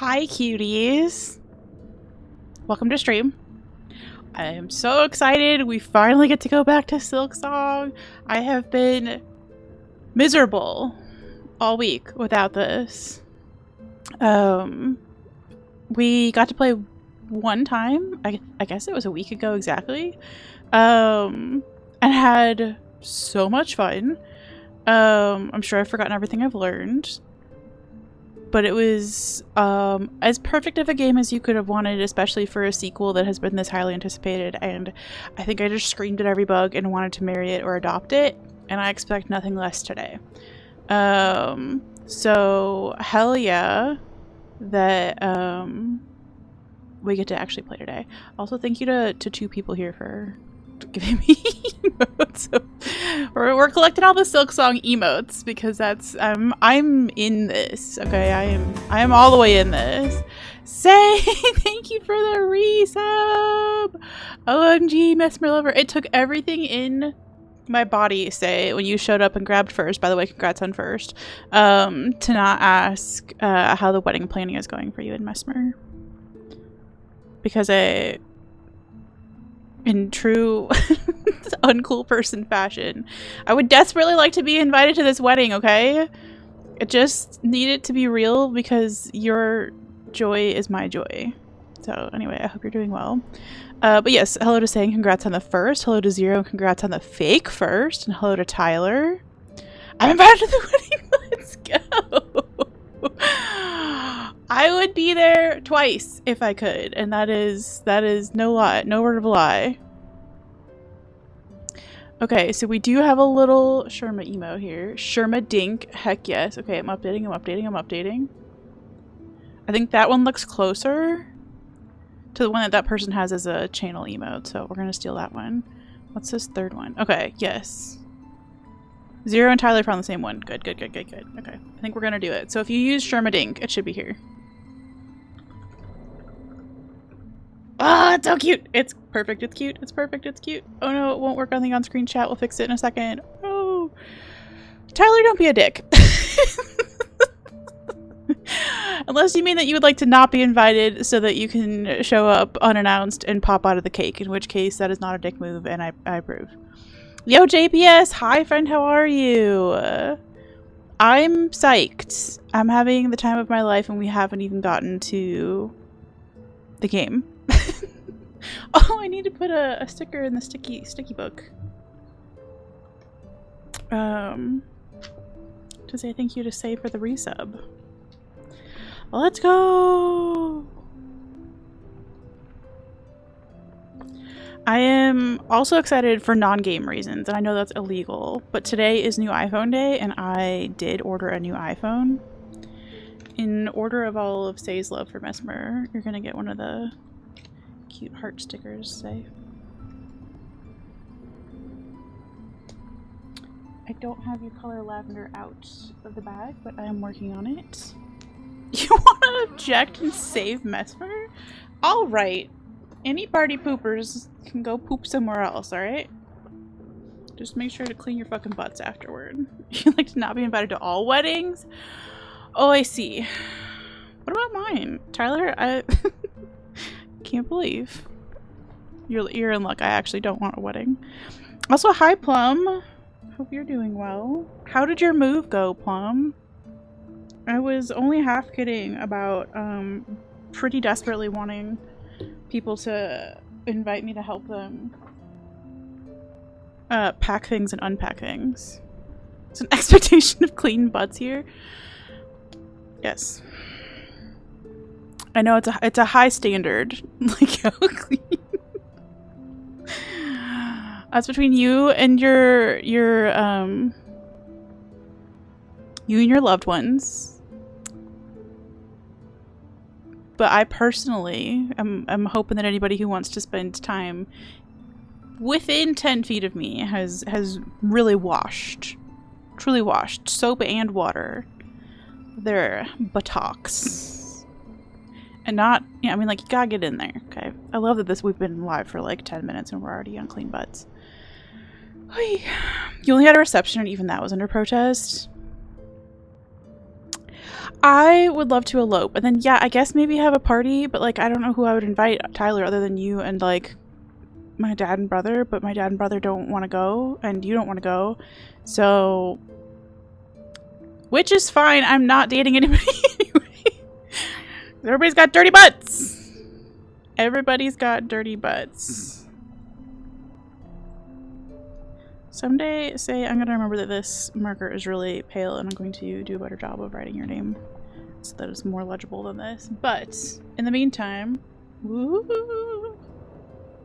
Hi cuties! Welcome to stream. I am so excited we finally get to go back to Silksong. I have been miserable all week without this. We got to play one time, I guess it was a week ago exactly, and had so much fun. I'm sure I've forgotten everything I've learned. But it was as perfect of a game as you could have wanted, especially for a sequel that has been this highly anticipated. And I think I just screamed at every bug and wanted to marry it or adopt it. And I expect nothing less today. So hell yeah that we get to actually play today. Also, thank you to two people here for giving me emotes. We're collecting all the Silksong emotes because that's I'm in this. Okay, I am all the way in this. Say thank you for the resub. OMG, Mesmer Lover. It took everything in my body, say, when you showed up and grabbed first. By the way, congrats on first. To not ask how the wedding planning is going for you and Mesmer, because in true uncool person fashion, I would desperately like to be invited to this wedding, okay? It just needed to be real because your joy is my joy. So anyway, I hope you're doing well. But yes, hello to Saying, congrats on the first. Hello to Zero, congrats on the fake first. And hello to Tyler. I'm invited to the wedding. Let's go. I would be there twice if I could, and that is no lie, no word of a lie. Okay, so we do have a little Sherma emo here. Sherma Dink, heck yes. Okay, I'm updating. I think that one looks closer to the one that person has as a channel emote, so we're gonna steal that one. What's this third one? Okay, yes. Zero and Tyler found the same one. Good. Okay, I think we're gonna do it. So if you use Sherma Dink, it should be here. Ah, it's so cute! It's perfect, it's cute, it's perfect, it's cute. Oh no, it won't work on the on-screen chat. We'll fix it in a second. Oh. Tyler, don't be a dick. Unless you mean that you would like to not be invited so that you can show up unannounced and pop out of the cake, in which case that is not a dick move and I approve. Yo, JPS! Hi, friend, how are you? I'm psyched. I'm having the time of my life and we haven't even gotten to the game. Oh, I need to put a sticker in the sticky book. To say thank you to Say for the resub. Let's go! I am also excited for non-game reasons, and I know that's illegal, but today is new iPhone day, and I did order a new iPhone. In order of all of Say's love for Mesmer, you're gonna get one of the cute heart stickers, Say. I don't have your color lavender out of the bag, but I am working on it. You want to object and save Mesmer? Alright. Any party poopers can go poop somewhere else, alright? Just make sure to clean your fucking butts afterward. You like to not be invited to all weddings? Oh, I see. What about mine? Tyler, I can't believe. You're in luck. I actually don't want a wedding. Also, hi, Plum. Hope you're doing well. How did your move go, Plum? I was only half kidding about pretty desperately wanting people to invite me to help them pack things and unpack things. It's an expectation of clean butts here. Yes. I know it's a high standard. Like how clean. That's between you and your loved ones. But I personally am hoping that anybody who wants to spend time within 10 feet of me has really truly washed, soap and water, their buttocks. And not, yeah, I mean, like, you gotta get in there, okay? I love that we've been live for like 10 minutes and we're already on clean butts. You only had a reception and even that was under protest. I would love to elope. And then, yeah, I guess maybe have a party. But, like, I don't know who I would invite, Tyler, other than you and, like, my dad and brother. But my dad and brother don't want to go. And you don't want to go. So... which is fine. I'm not dating anybody anyway. Everybody's got dirty butts. Everybody's got dirty butts. Someday, say I'm going to remember that this marker is really pale and I'm going to do a better job of writing your name so that it's more legible than this. But, in the meantime, woo,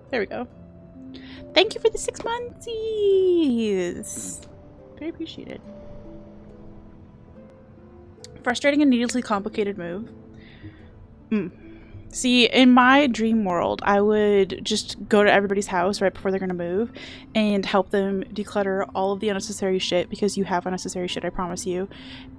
there we go. Thank you for the 6 monthsies. Very appreciated. Frustrating and needlessly complicated move. See, in my dream world, I would just go to everybody's house right before they're gonna move and help them declutter all of the unnecessary shit, because you have unnecessary shit, I promise you.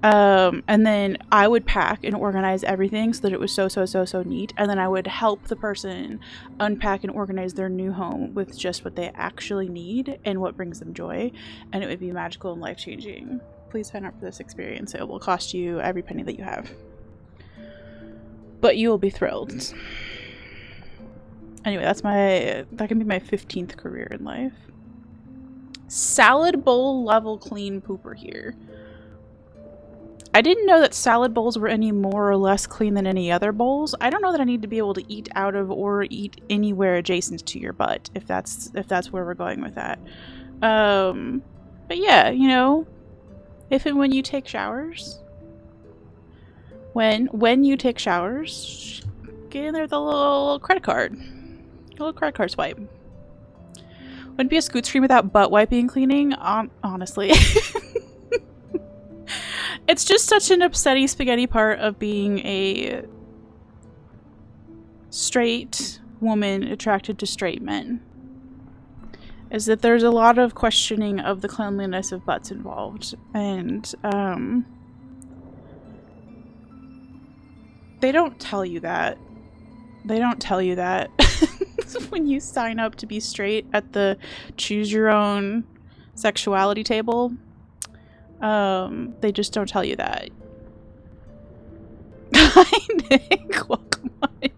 And then I would pack and organize everything so that it was so neat. And then I would help the person unpack and organize their new home with just what they actually need and what brings them joy. And it would be magical and life-changing. Please sign up for this experience. It will cost you every penny that you have. But you will be thrilled. Anyway, that can be my 15th career in life. Salad bowl level clean pooper here. I didn't know that salad bowls were any more or less clean than any other bowls. I don't know that I need to be able to eat out of or eat anywhere adjacent to your butt, if that's where we're going with that. But yeah, you know, if and when you take showers, when you take showers, get in there with a little credit card. A little credit card swipe. Wouldn't be a scoot stream without butt wiping and cleaning, honestly. It's just such an upsetty spaghetti part of being a straight woman attracted to straight men. Is that there's a lot of questioning of the cleanliness of butts involved. And, they don't tell you that. They don't tell you that when you sign up to be straight at the choose your own sexuality table. They just don't tell you that. Hi, Nick. Welcome on.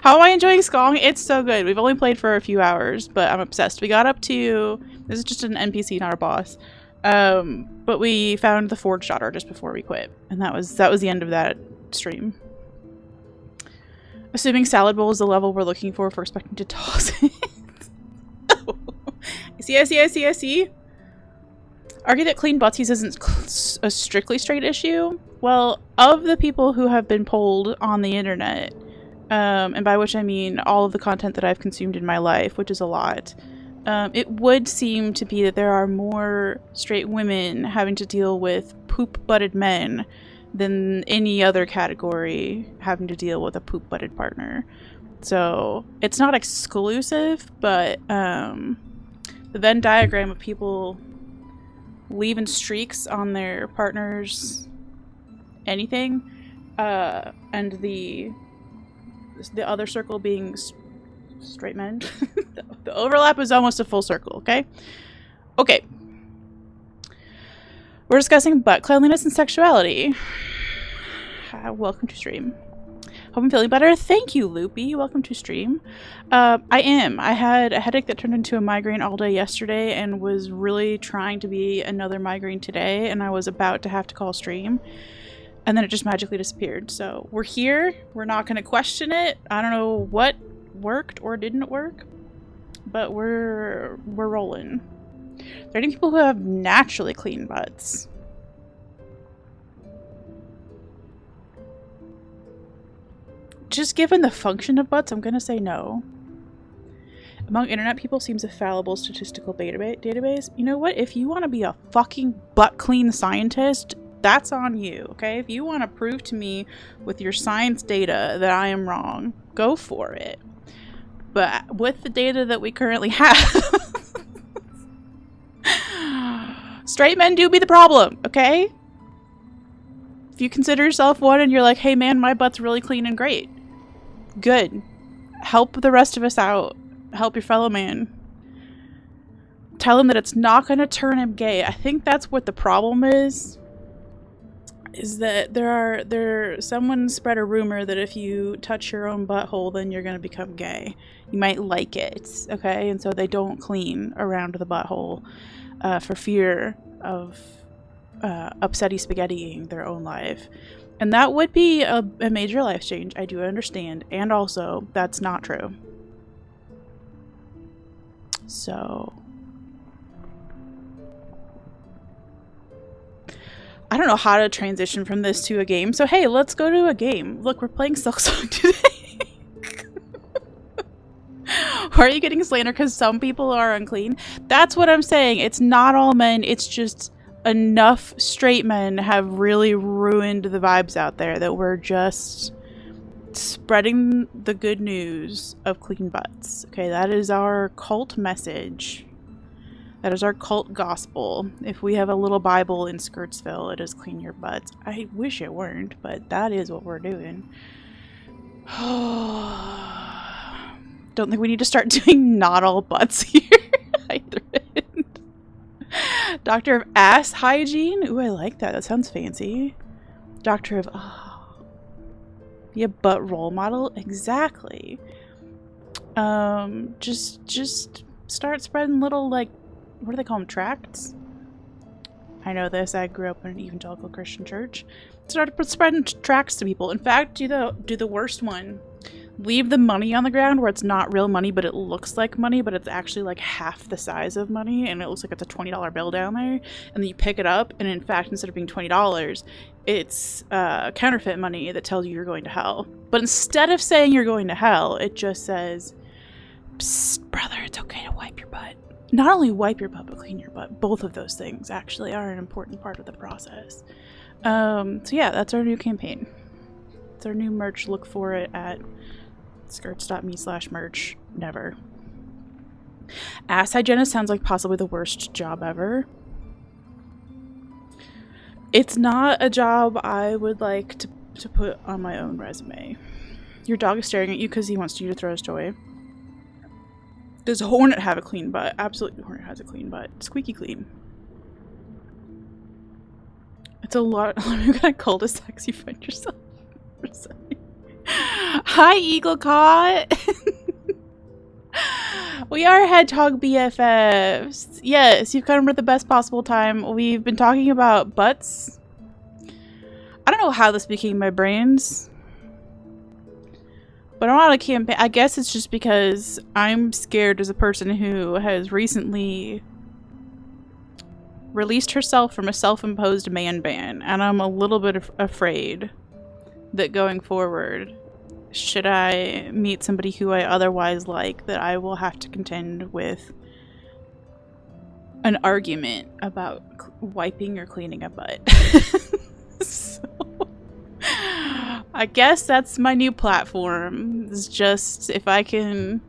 How am I enjoying Skong? It's so good. We've only played for a few hours, but I'm obsessed. We got up to... this is just an NPC, not a boss. But we found the Forge Daughter just before we quit. And that was the end of that stream. Assuming salad bowl is the level we're looking for expecting to toss it. I see. Argue that clean buttsies isn't a strictly straight issue. Well, of the people who have been polled on the internet, and by which I mean all of the content that I've consumed in my life, which is a lot, it would seem to be that there are more straight women having to deal with poop-butted men than any other category having to deal with a poop-butted partner. So it's not exclusive, but the Venn diagram of people leaving streaks on their partners, anything, and the other circle being straight men. The overlap is almost a full circle, okay? Okay. We're discussing butt cleanliness and sexuality. Welcome to stream. Hope I'm feeling better. Thank you, Loopy. Welcome to stream. I am. I had a headache that turned into a migraine all day yesterday and was really trying to be another migraine today, and I was about to have to call stream. And then it just magically disappeared. So we're here. We're not going to question it. I don't know what worked or didn't work, but we're rolling. There are any people who have naturally clean butts. Just given the function of butts, I'm gonna say no. Among internet people seems a fallible statistical database. You know what? If you want to be a fucking butt clean scientist, that's on you, okay? If you want to prove to me with your science data that I am wrong, go for it. But with the data that we currently have, straight men do be the problem, okay? If you consider yourself one and you're like, hey man, my butt's really clean and great. Good. Help the rest of us out. Help your fellow man. Tell him that it's not going to turn him gay. I think that's what the problem is. is that someone spread a rumor that if you touch your own butthole, then you're gonna become gay. You might like it, okay? And so they don't clean around the butthole for fear of upsetty spaghettiing their own life. And that would be a major life change, I do understand. And also, that's not true. So I don't know how to transition from this to a game. So hey, let's go to a game. Look, we're playing Silksong today. Why are you getting slandered because some people are unclean? That's what I'm saying. It's not all men. It's just enough straight men have really ruined the vibes out there that we're just spreading the good news of clean butts. Okay, that is our cult message. That is our cult gospel. If we have a little Bible in Skirtsville, it is clean your butts. I wish it weren't, but that is what we're doing. Don't think we need to start doing not all butts here. Either. Doctor of ass hygiene? Ooh, I like that. That sounds fancy. Doctor of... Oh. Be a butt role model? Exactly. Just start spreading little, like... What do they call them? Tracts? I know this. I grew up in an evangelical Christian church. Start spreading tracts to people. In fact, do the worst one. Leave the money on the ground where it's not real money, but it looks like money, but it's actually like half the size of money, and it looks like it's a $20 bill down there. And then you pick it up, and in fact, instead of being $20, it's counterfeit money that tells you you're going to hell. But instead of saying you're going to hell, it just says, "Psst, brother, it's okay to wipe your butt." Not only wipe your butt, but clean your butt. Both of those things actually are an important part of the process. So yeah, that's our new campaign. It's our new merch. Look for it at skirts.me/merch. Never. Ass hygienist sounds like possibly the worst job ever. It's not a job I would like to put on my own resume. Your dog is staring at you because he wants you to throw his toy. Does Hornet have a clean butt? Absolutely, Hornet has a clean butt. Squeaky clean. It's a lot. What kind of cul-de-sacs you find yourself? Hi, Eagle Caught. We are Hedgehog BFFs. Yes, you've come at the best possible time. We've been talking about butts. I don't know how this became my brains. But I'm on a campaign. I guess it's just because I'm scared as a person who has recently released herself from a self-imposed man ban. And I'm a little bit afraid that going forward, should I meet somebody who I otherwise like, that I will have to contend with an argument about wiping or cleaning a butt. So, I guess that's my new platform. It's just if I can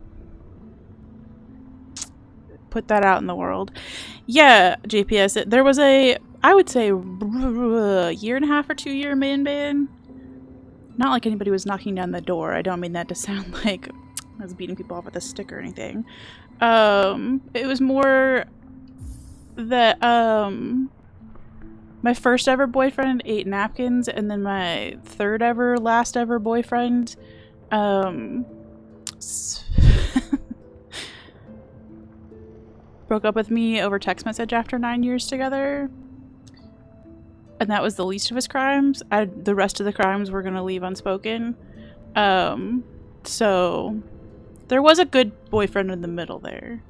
put that out in the world. Yeah, JPS, there was a, I would say, a year and a half or 2 year man ban. Not like anybody was knocking down the door. I don't mean that to sound like I was beating people off with a stick or anything. It was more that my first ever boyfriend ate napkins, and then my third ever, last ever boyfriend broke up with me over text message after 9 years together. And that was the least of his crimes. The rest of the crimes were going to leave unspoken. So there was a good boyfriend in the middle there.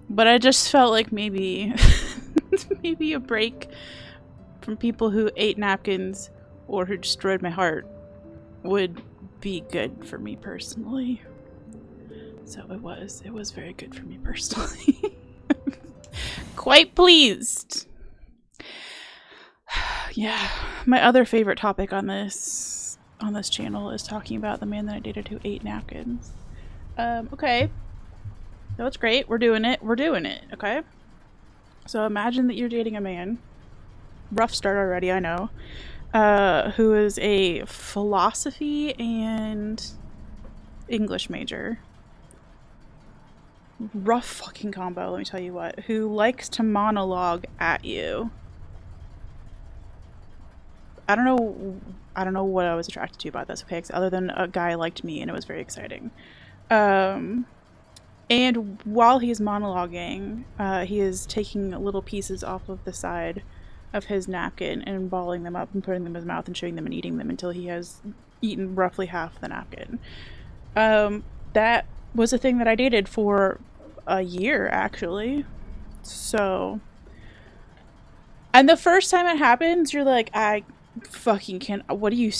But I just felt like maybe maybe a break from people who ate napkins or who destroyed my heart would be good for me personally. So it was very good for me personally. Quite pleased. Yeah, my other favorite topic on this channel is talking about the man that I dated who ate napkins. Okay. That's great. We're doing it. We're doing it, okay? So imagine that you're dating a man. Rough start already, I know. Who is a philosophy and English major. Rough fucking combo, let me tell you what. Who likes to monologue at you. I don't know what I was attracted to about this, okay? 'Cause other than a guy liked me and it was very exciting. And while he's monologuing, he is taking little pieces off of the side of his napkin and balling them up and putting them in his mouth and chewing them and eating them until he has eaten roughly half the napkin. That was a thing that I dated for a year, actually. So, and the first time it happens, you're like, I fucking can't. What do you?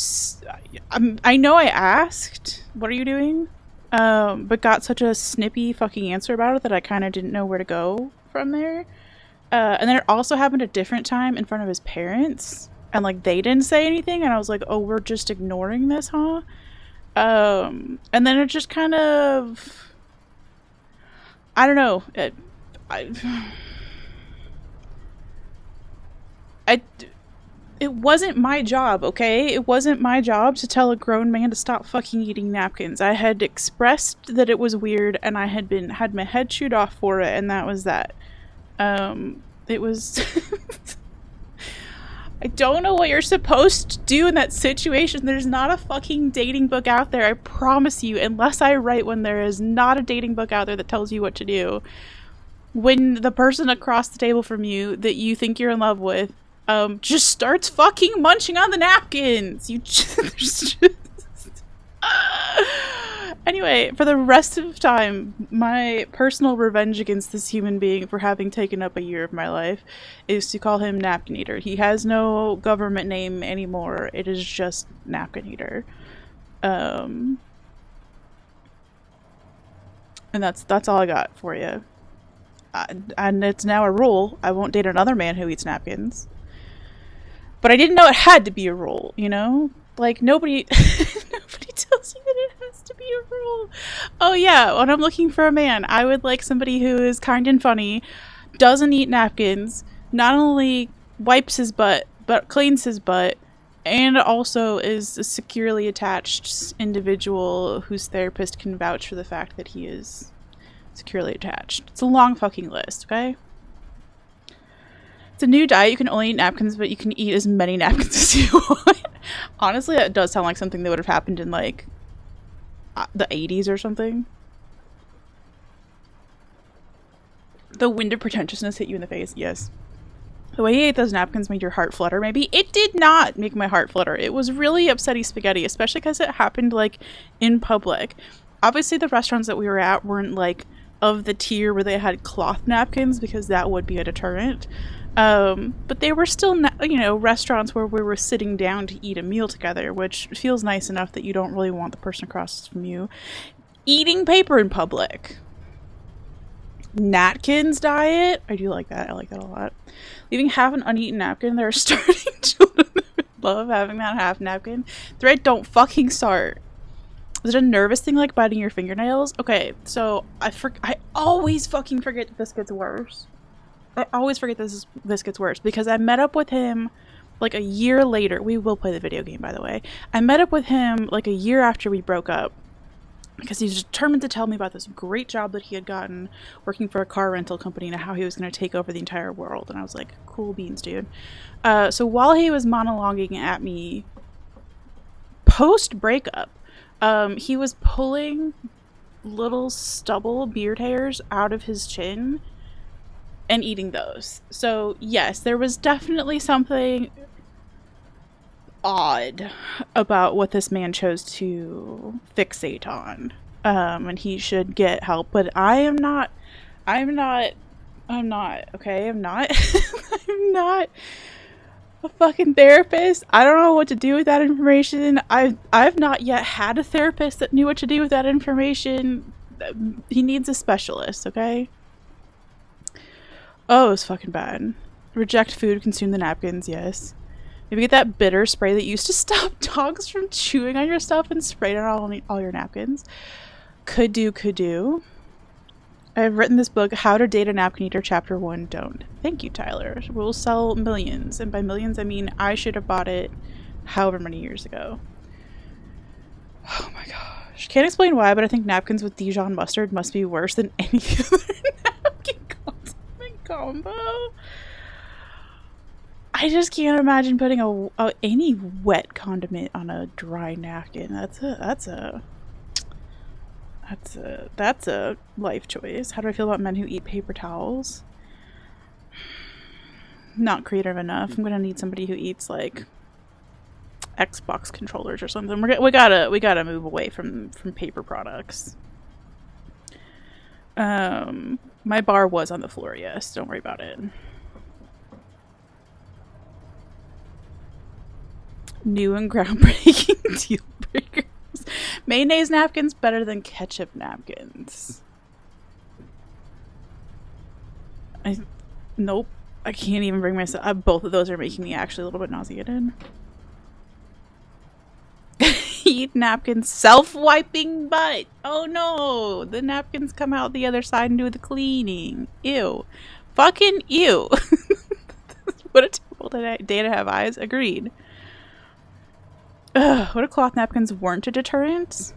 I know I asked, what are you doing? But got such a snippy fucking answer about it that I kind of didn't know where to go from there. And then it also happened a different time in front of his parents, and like they didn't say anything, and I was like, oh, we're just ignoring this, huh? And then it just kind of, I don't know. It wasn't my job, okay? It wasn't my job to tell a grown man to stop fucking eating napkins. I had expressed that it was weird, and I had my head chewed off for it, and that was that. It was... I don't know what you're supposed to do in that situation. There's not a fucking dating book out there, I promise you, unless I write one. There is not a dating book out there that tells you what to do. When the person across the table from you that you think you're in love with just starts fucking munching on the napkins. You just... Anyway, for the rest of time, my personal revenge against this human being for having taken up a year of my life is to call him Napkin Eater. He has no government name anymore. It is just Napkin Eater. And that's all I got for you. And it's now a rule. I won't date another man who eats napkins. But I didn't know it had to be a rule, you know? Like, nobody tells you that it has to be a rule. Oh yeah, when I'm looking for a man, I would like somebody who is kind and funny, doesn't eat napkins, not only wipes his butt, but cleans his butt, and also is a securely attached individual whose therapist can vouch for the fact that he is securely attached. It's a long fucking list, okay? It's a new diet. You can only eat napkins, but you can eat as many napkins as you want. Honestly, that does sound like something that would have happened in, like, the 80s or something. The wind of pretentiousness hit you in the face, yes. The way he ate those napkins made your heart flutter, maybe. It did not make my heart flutter. It was really upsetty spaghetti, especially because it happened, like, in public. Obviously, the restaurants that we were at weren't, like, of the tier where they had cloth napkins, because that would be a deterrent. But they were still, you know, restaurants where we were sitting down to eat a meal together, which feels nice enough that you don't really want the person across from you eating paper in public. Natkins diet. I do like that. I like that a lot. Leaving half an uneaten napkin. There are starting children that love having that half napkin. Thread, don't fucking start. Is it a nervous thing like biting your fingernails? Okay, so I always fucking forget that this gets worse. I always forget this gets worse because I met up with him like a year later. We will play the video game, by the way. I met up with him like a year after we broke up because he was determined to tell me about this great job that he had gotten working for a car rental company and how he was going to take over the entire world. And I was like, cool beans, dude. So while he was monologuing at me post breakup, he was pulling little stubble beard hairs out of his chin and eating those. So yes, there was definitely something odd about what this man chose to fixate on. And he should get help, but I'm not, okay? I'm not a fucking therapist. I don't know what to do with that information. I've not yet had a therapist that knew what to do with that information. He needs a specialist, okay? Oh, it's fucking bad. Reject food, consume the napkins, yes. Maybe get that bitter spray that used to stop dogs from chewing on your stuff and spray it on all your napkins. Could do. I've written this book, How to Date a Napkin Eater, Chapter 1, Don't. Thank you, Tyler. We'll sell millions. And by millions, I mean I should have bought it however many years ago. Oh my gosh. Can't explain why, but I think napkins with Dijon mustard must be worse than any other napkin combo. I just can't imagine putting any wet condiment on a dry napkin. That's a life choice. How do I feel about men who eat paper towels? Not creative enough. I'm gonna need somebody who eats like Xbox controllers or something. We gotta move away from paper products. My bar was on the floor, yes. Don't worry about it. New and groundbreaking deal breakers. Mayonnaise napkins better than ketchup napkins. Nope. I can't even bring myself. Both of those are making me actually a little bit nauseated. Eat napkins, self-wiping butt. Oh no, the napkins come out the other side and do the cleaning. Ew. Fucking ew. What a terrible day to have eyes. Agreed. Ugh, what if cloth napkins weren't a deterrent?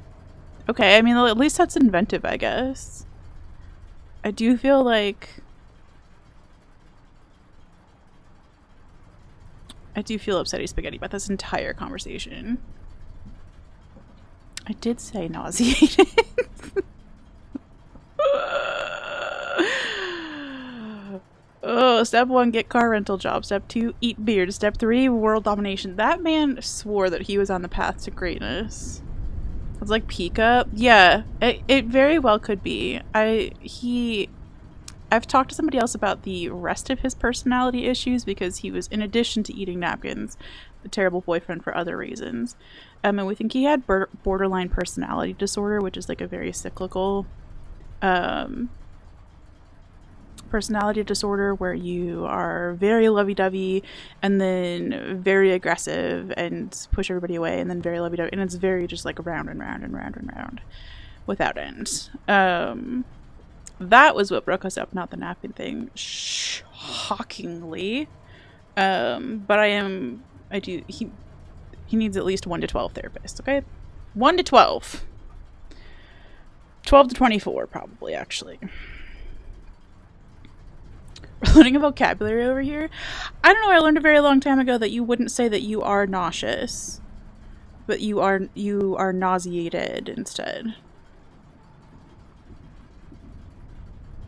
Okay, I mean, at least that's inventive, I guess. I do feel like... I do feel upsetty spaghetti about this entire conversation. I did say nauseated. Oh, step 1, get car rental job. Step 2, eat beard. Step 3, world domination. That man swore that he was on the path to greatness. It's like Pika. Yeah, it very well could be. I've talked to somebody else about the rest of his personality issues because he was, in addition to eating napkins, a terrible boyfriend for other reasons. And we think he had borderline personality disorder, which is like a very cyclical personality disorder where you are very lovey-dovey and then very aggressive and push everybody away and then very lovey-dovey, and it's very just like round and round and round and round without end. That was what broke us up, not the napkin thing, shockingly. But he needs at least 1 to 12 therapists, okay? 1 to 12. 12 to 24 probably, actually. We're learning a vocabulary over here. I don't know, I learned a very long time ago that you wouldn't say that you are nauseous, but you are nauseated instead.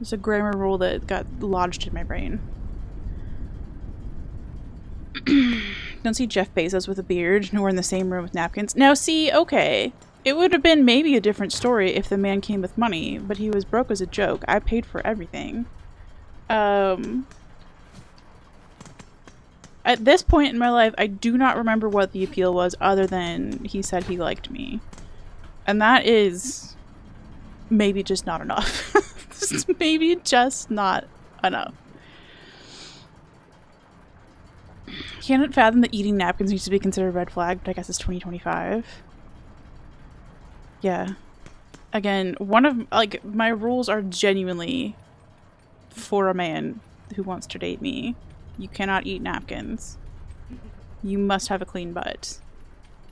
It's a grammar rule that got lodged in my brain. Don't see Jeff Bezos with a beard, nor in the same room with napkins. Now see, okay, it would have been maybe a different story if the man came with money, but he was broke as a joke. I paid for everything. At this point in my life, I do not remember what the appeal was other than he said he liked me. And that is maybe just not enough. Maybe just not enough. Can't fathom that eating napkins used to be considered a red flag, but I guess it's 2025. Yeah. Again, one of, like, my rules are genuinely for a man who wants to date me. You cannot eat napkins. You must have a clean butt.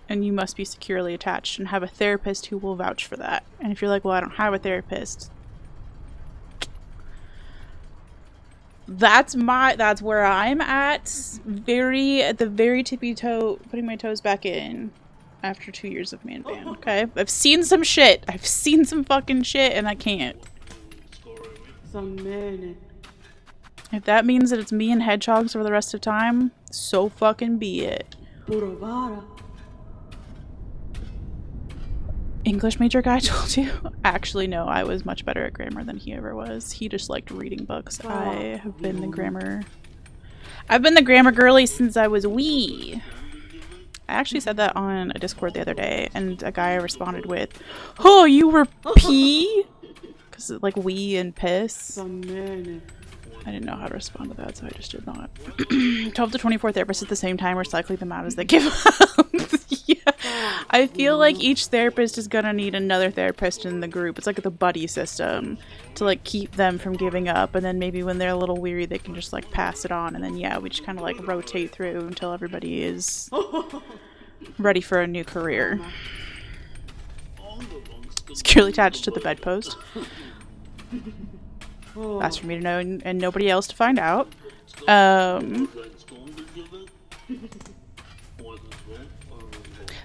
And you must be securely attached and have a therapist who will vouch for that. And if you're like, well, I don't have a therapist, that's where I'm at. At the very tippy toe, putting my toes back in after 2 years of man band. Okay, I've seen some shit. I've seen some fucking shit, and I can't. If that means that it's me and hedgehogs for the rest of time, so fucking be it. English major guy told you? Actually, no, I was much better at grammar than he ever was. He just liked reading books. I have been the grammar... I've been the grammar girly since I was wee. I actually said that on a Discord the other day, and a guy responded with, "Oh, you were pee?" Because like wee and piss. I didn't know how to respond to that, so I just did not. 12 to 24 therapists at the same time, recycling them out as they give up. Yeah. I feel like each therapist is gonna need another therapist in the group. It's like the buddy system to like keep them from giving up, and then maybe when they're a little weary they can just like pass it on, and then yeah, we just kind of like rotate through until everybody is ready for a new career. Securely attached to the bedpost. That's for me to know and nobody else to find out.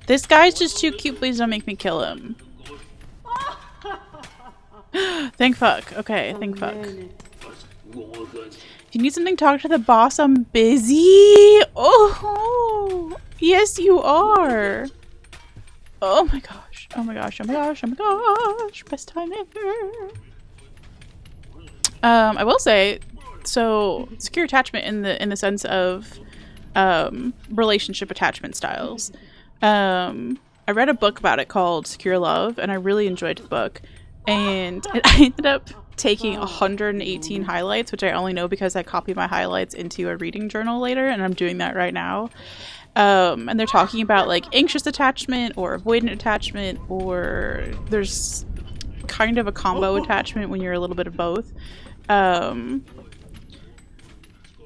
This guy's just too cute. Please don't make me kill him. Thank fuck. Okay, thank fuck. If you need something, talk to the boss. I'm busy. Oh, yes, you are. Oh my gosh. Oh my gosh. Oh my gosh. Oh my gosh. Best time ever. I will say, so secure attachment in the sense of relationship attachment styles. I read a book about it called Secure Love, and I really enjoyed the book. And I ended up taking 118 highlights, which I only know because I copied my highlights into a reading journal later, and I'm doing that right now. And they're talking about like anxious attachment or avoidant attachment, or there's kind of a combo attachment when you're a little bit of both. And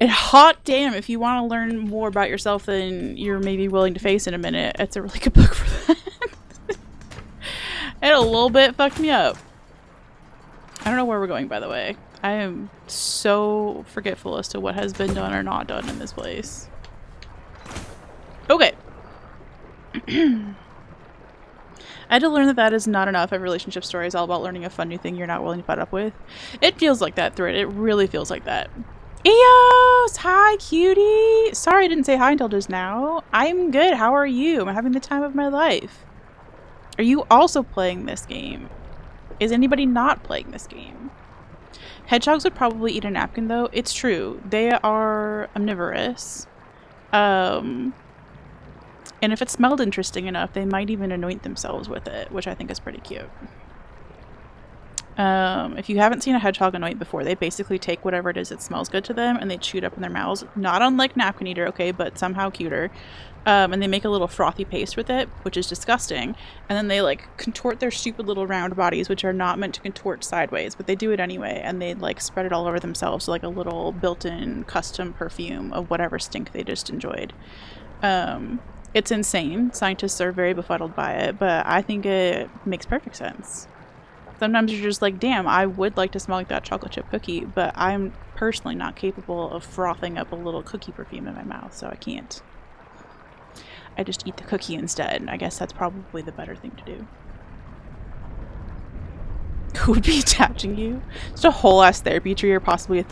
hot damn, if you want to learn more about yourself than you're maybe willing to face in a minute, it's a really good book for that. It a little bit fucked me up. I don't know where we're going, by the way. I am so forgetful as to what has been done or not done in this place. Okay. I had to learn that that is not enough. Every relationship story is all about learning a fun new thing you're not willing to put up with. It feels like that thread. It really feels like that. Eos! Hi, cutie! Sorry I didn't say hi until just now. I'm good. How are you? I'm having the time of my life. Are you also playing this game? Is anybody not playing this game? Hedgehogs would probably eat a napkin, though. It's true. They are omnivorous. And if it smelled interesting enough, they might even anoint themselves with it, which I think is pretty cute. If you haven't seen a hedgehog anoint before, they basically take whatever it is that smells good to them and they chew it up in their mouths. Not unlike napkin eater, okay, but somehow cuter. And they make a little frothy paste with it, which is disgusting. And then they like contort their stupid little round bodies, which are not meant to contort sideways, but they do it anyway. And they like spread it all over themselves, like a little built-in custom perfume of whatever stink they just enjoyed. It's insane. Scientists are very befuddled by it, but I think it makes perfect sense. Sometimes you're just like, damn, I would like to smell like that chocolate chip cookie, but I'm personally not capable of frothing up a little cookie perfume in my mouth, so I can't. I just eat the cookie instead. I guess that's probably the better thing to do. Who would be attaching you? Just a whole ass therapy tree or possibly a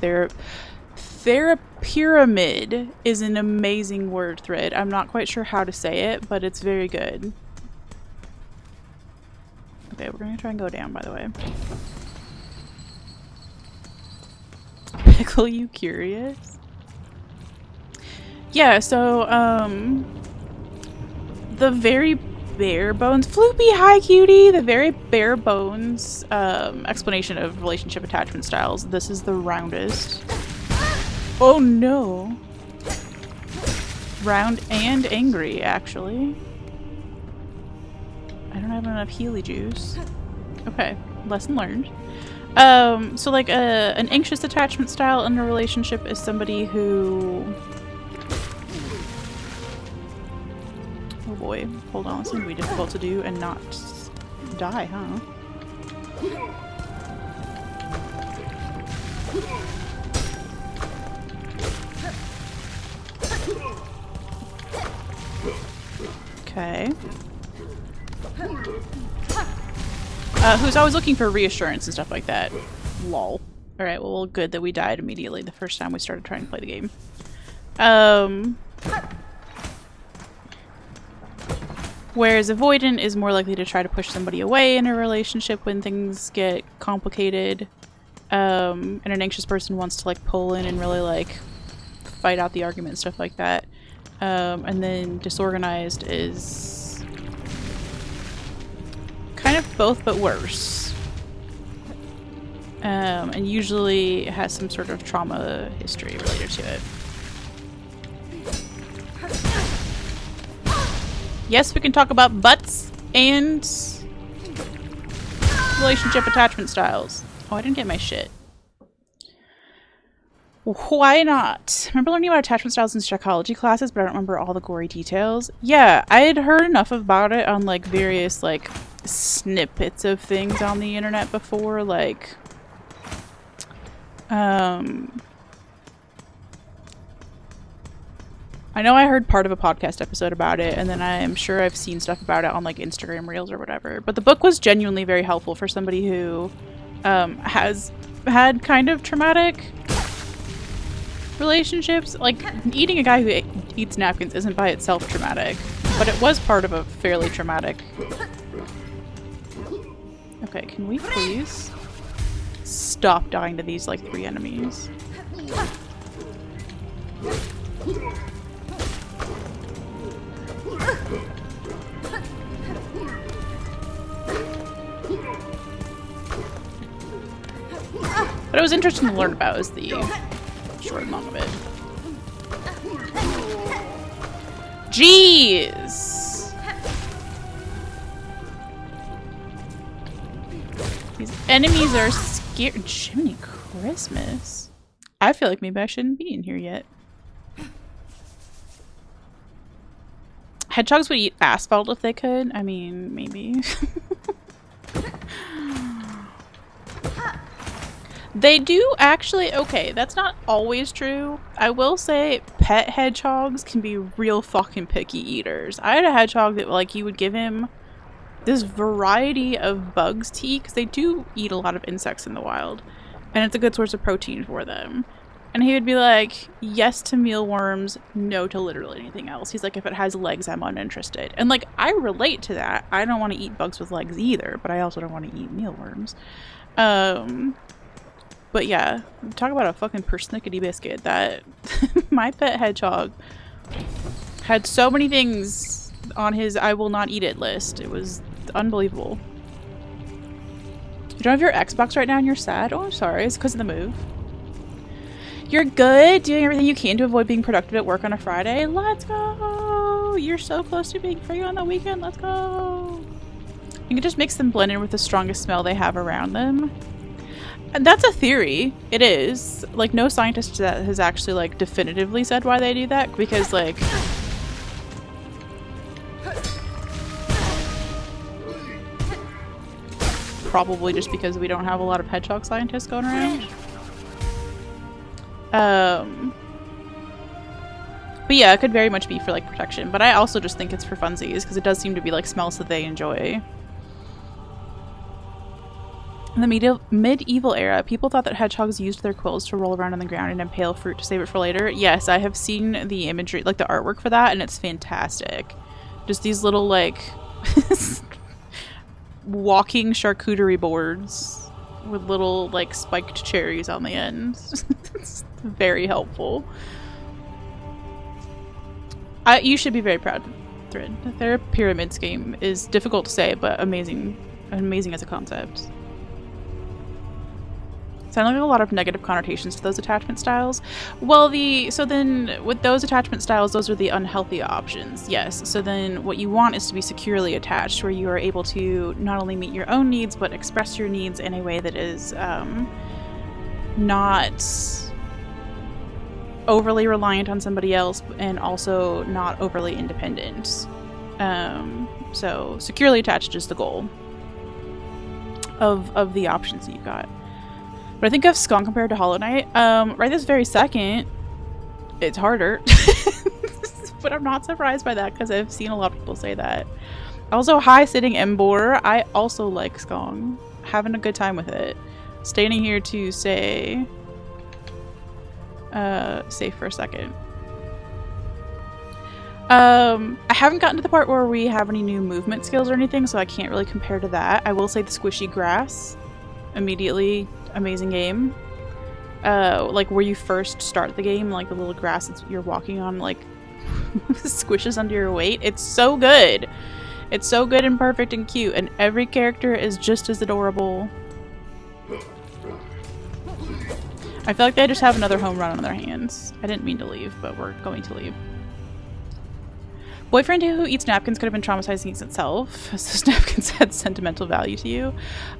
therapyramid is an amazing word thread. I'm not quite sure how to say it, but it's very good. Okay, we're gonna try and go down, by the way. Pickle, you curious? Yeah, so, the very bare bones, Floopy, hi cutie! The very bare bones, explanation of relationship attachment styles. This is the roundest. Oh no! Round and angry, actually. I don't have enough Healy juice. Okay, lesson learned. So like an anxious attachment style in a relationship is somebody who... Oh boy, hold on, this is gonna be difficult to do and not die, huh? Okay. Who's always looking for reassurance and stuff like that. Lol. Alright, well good that we died immediately the first time we started trying to play the game. Whereas avoidant is more likely to try to push somebody away in a relationship when things get complicated. And an anxious person wants to like pull in and really like fight out the argument and stuff like that. And then disorganized is kind of both but worse. And usually has some sort of trauma history related to it. Yes, we can talk about butts and relationship attachment styles. Oh, I didn't get my shit. Why not? Remember learning about attachment styles in psychology classes, but I don't remember all the gory details. Yeah, I had heard enough about it on like various like snippets of things on the internet before, like I know I heard part of a podcast episode about it, and then I'm sure I've seen stuff about it on like Instagram Reels or whatever. But the book was genuinely very helpful for somebody who has had kind of traumatic relationships. Like, eating a guy who eats napkins isn't by itself traumatic, but it was part of a fairly traumatic... Okay, can we please stop dying to these, like, 3 enemies? What it was interesting to learn about is the short and long of it. Jeez! These enemies are scared. Jiminy Christmas. I feel like maybe I shouldn't be in here yet. Hedgehogs would eat asphalt if they could. I mean, maybe. They do actually, okay, that's not always true. I will say pet hedgehogs can be real fucking picky eaters. I had a hedgehog that, like, you would give him this variety of bugs to eat, because they do eat a lot of insects in the wild, and it's a good source of protein for them. And he would be like, yes to mealworms, no to literally anything else. He's like, if it has legs, I'm uninterested. And, like, I relate to that. I don't want to eat bugs with legs either, but I also don't want to eat mealworms. But yeah, talk about a fucking persnickety biscuit. That my pet hedgehog had so many things on his I will not eat it list. It was unbelievable. You don't have your Xbox right now and you're sad? Oh, I'm sorry. It's because of the move. You're good? Doing everything you can to avoid being productive at work on a Friday? Let's go! You're so close to being free on the weekend. Let's go! You can just mix them blend in with the strongest smell they have around them. And that's a theory. It is. Like, no scientist that has actually, like, definitively said why they do that, because, like... Probably just because we don't have a lot of hedgehog scientists going around. But yeah, it could very much be for, like, protection. But I also just think it's for funsies, because it does seem to be, like, smells that they enjoy. In the medieval era, people thought that hedgehogs used their quills to roll around on the ground and impale fruit to save it for later. Yes, I have seen the imagery, like the artwork for that, and it's fantastic. Just these little, like, walking charcuterie boards with little, like, spiked cherries on the ends. It's very helpful. You should be very proud, Thread. Their pyramids game is difficult to say, but amazing as a concept. Sound like a lot of negative connotations to those attachment styles. Well, so then with those attachment styles, those are the unhealthy options. Yes. So then what you want is to be securely attached, where you are able to not only meet your own needs, but express your needs in a way that is not overly reliant on somebody else, and also not overly independent. So securely attached is the goal of the options that you've got. But I think of Skong compared to Hollow Knight. Right this very second, it's harder. But I'm not surprised by that, because I've seen a lot of people say that. Also, hi sitting Embor. I also like Skong. Having a good time with it. Standing here to say... safe for a second. I haven't gotten to the part where we have any new movement skills or anything, so I can't really compare to that. I will say the squishy grass. Immediately... amazing game. Like where you first start the game, like the little grass that you're walking on, like squishes under your weight. It's so good. It's so good and perfect and cute, and every character is just as adorable. I feel like they just have another home run on their hands. I didn't mean to leave, but we're going to leave. Boyfriend who eats napkins could have been traumatizing itself, as those napkins had sentimental value to you.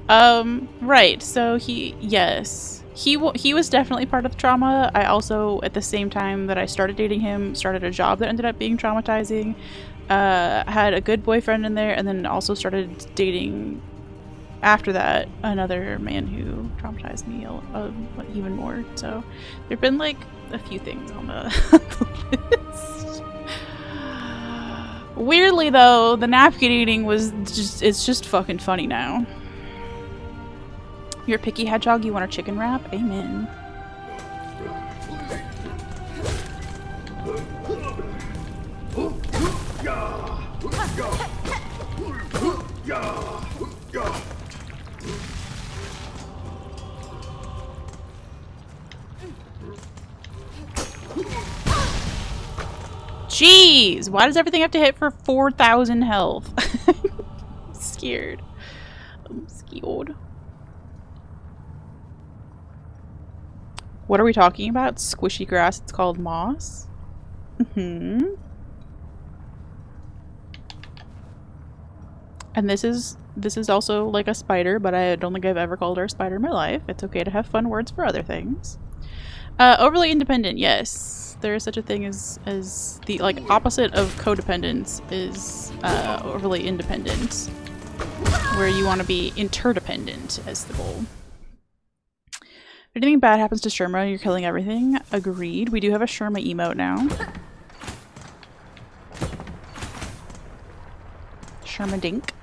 Right, so yes. He was definitely part of the trauma. I also, at the same time that I started dating him, started a job that ended up being traumatizing. Had a good boyfriend in there, and then also started dating after that, another man who traumatized me even more. So there've been like a few things on the list. Weirdly though, the napkin eating it's just fucking funny now. You're a picky hedgehog, you want a chicken wrap? Amen. Jeez! Why does everything have to hit for 4,000 health? I'm scared. I'm scared. What are we talking about? Squishy grass. It's called moss. And this is also like a spider, but I don't think I've ever called her a spider in my life. It's okay to have fun words for other things. Overly independent. Yes. There is such a thing as the like opposite of codependence is overly independent, where you want to be interdependent as the goal. If anything bad happens to Sherma, you're killing everything. Agreed. We do have a Sherma emote now. Sherma Dink.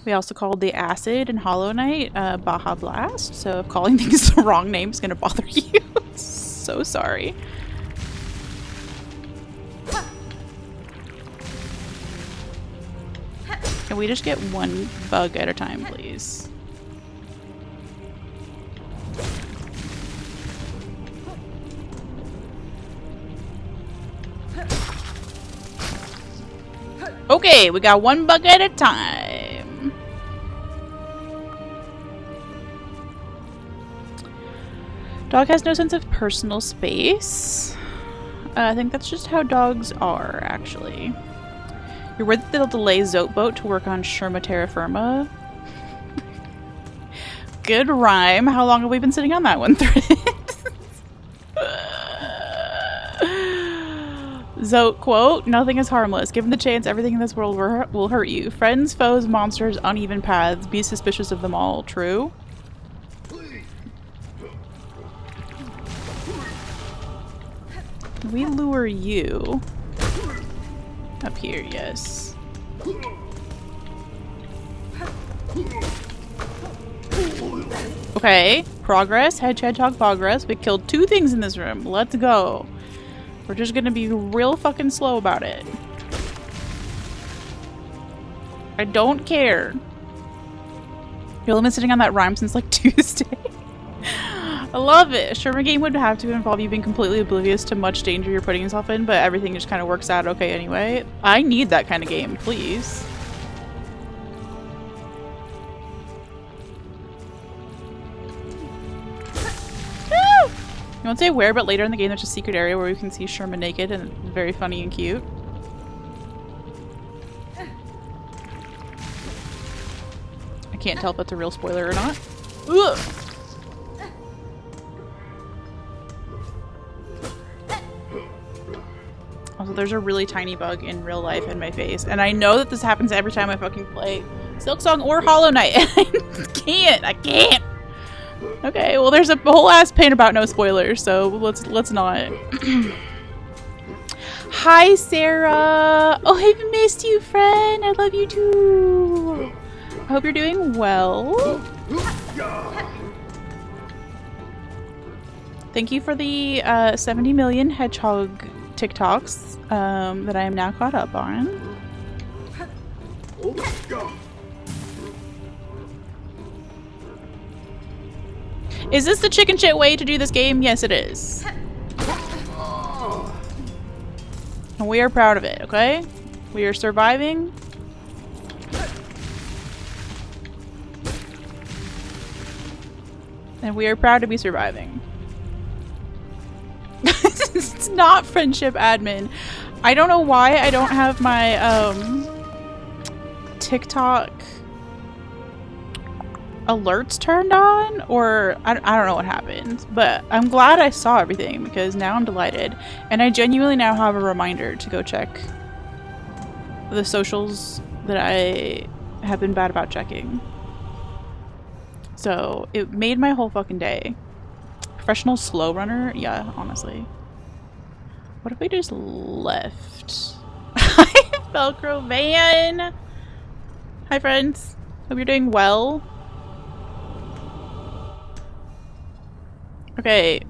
We also called the acid in Hollow Knight Baja Blast, so if calling things the wrong name is going to bother you. So sorry. Can we just get one bug at a time, please? Okay, we got one bug at a time. Dog has no sense of personal space. I think that's just how dogs are, actually. You're worried that they'll delay Zoatboat to work on Sherma Terra Firma. Good rhyme. How long have we been sitting on that one thread? Zoat quote, nothing is harmless. Given the chance, everything in this world will hurt you. Friends, foes, monsters, uneven paths. Be suspicious of them all. True? We lure you up here, yes. Okay, progress. Hedgehog progress. We killed 2 things in this room. Let's go. We're just gonna be real fucking slow about it. I don't care. You've been sitting on that rhyme since like Tuesday. I love it. A Sherma game would have to involve you being completely oblivious to much danger you're putting yourself in, but everything just kind of works out okay anyway. I need that kind of game, please. I won't say where, but later in the game there's a secret area where we can see Sherma naked, and it's very funny and cute. I can't tell if that's a real spoiler or not. Ugh. Also, there's a really tiny bug in real life in my face, and I know that this happens every time I fucking play Silksong or Hollow Knight, and I can't! Okay, well there's a whole ass pin about no spoilers, so let's not. Hi Sarah! Oh, I've missed you, friend! I love you too! I hope you're doing well. Thank you for the 70 million hedgehog TikToks that I am now caught up on. Is this the chicken shit way to do this game? Yes, it is. And we are proud of it, okay? We are surviving. And we are proud to be surviving. It's not friendship admin. I don't know why I don't have my TikTok alerts turned on, or I don't know what happened, but I'm glad I saw everything because now I'm delighted, and I genuinely now have a reminder to go check the socials that I have been bad about checking. So it made my whole fucking day. Professional slow runner? Yeah, honestly. What if we just left? Hi, Velcro Van! Hi, friends. Hope you're doing well. Okay.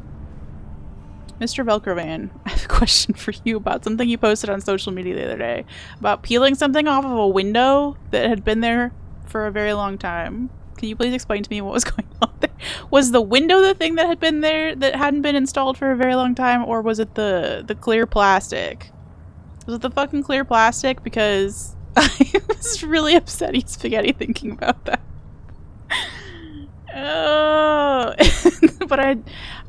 Mr. Velcro Van, I have a question for you about something you posted on social media the other day. About peeling something off of a window that had been there for a very long time. Can you please explain to me what was going on there? Was the window the thing that had been there that hadn't been installed for a very long time, or was it the clear plastic? Was it the fucking clear plastic? Because I was really upsetty spaghetti thinking about that. Oh, but I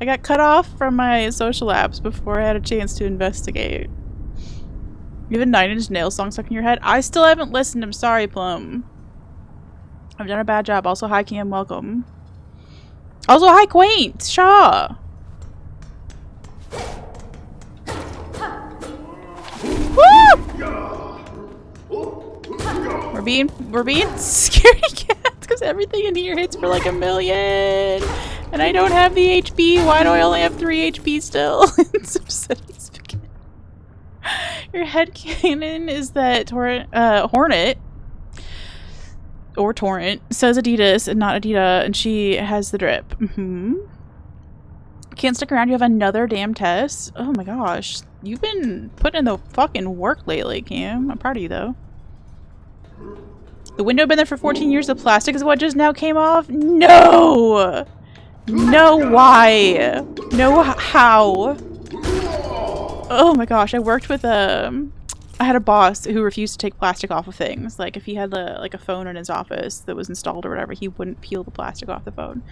got cut off from my social apps before I had a chance to investigate. You have a 9 Inch Nails song stuck in your head? I still haven't listened. I'm sorry, Plum. I've done a bad job. Also, hi, Cam. Welcome. Also, hi, Quaint. Shaw. Woo! We're being scaredy cats because everything in here hits for like 1 million, and I don't have the HP. Why do I only have 3 HP still? It's upsetting. Your headcanon is that Hornet. Or Torrent says Adidas and not Adidas, and she has the drip. Can't stick around. You have another damn test. Oh my gosh, you've been putting in the fucking work lately, Cam. I'm proud of you though. The window been there for 14 years. The plastic is what just now came off. No, no, why? No, how? Oh my gosh, I worked with I had a boss who refused to take plastic off of things. Like, if he had like a phone in his office that was installed or whatever, he wouldn't peel the plastic off the phone.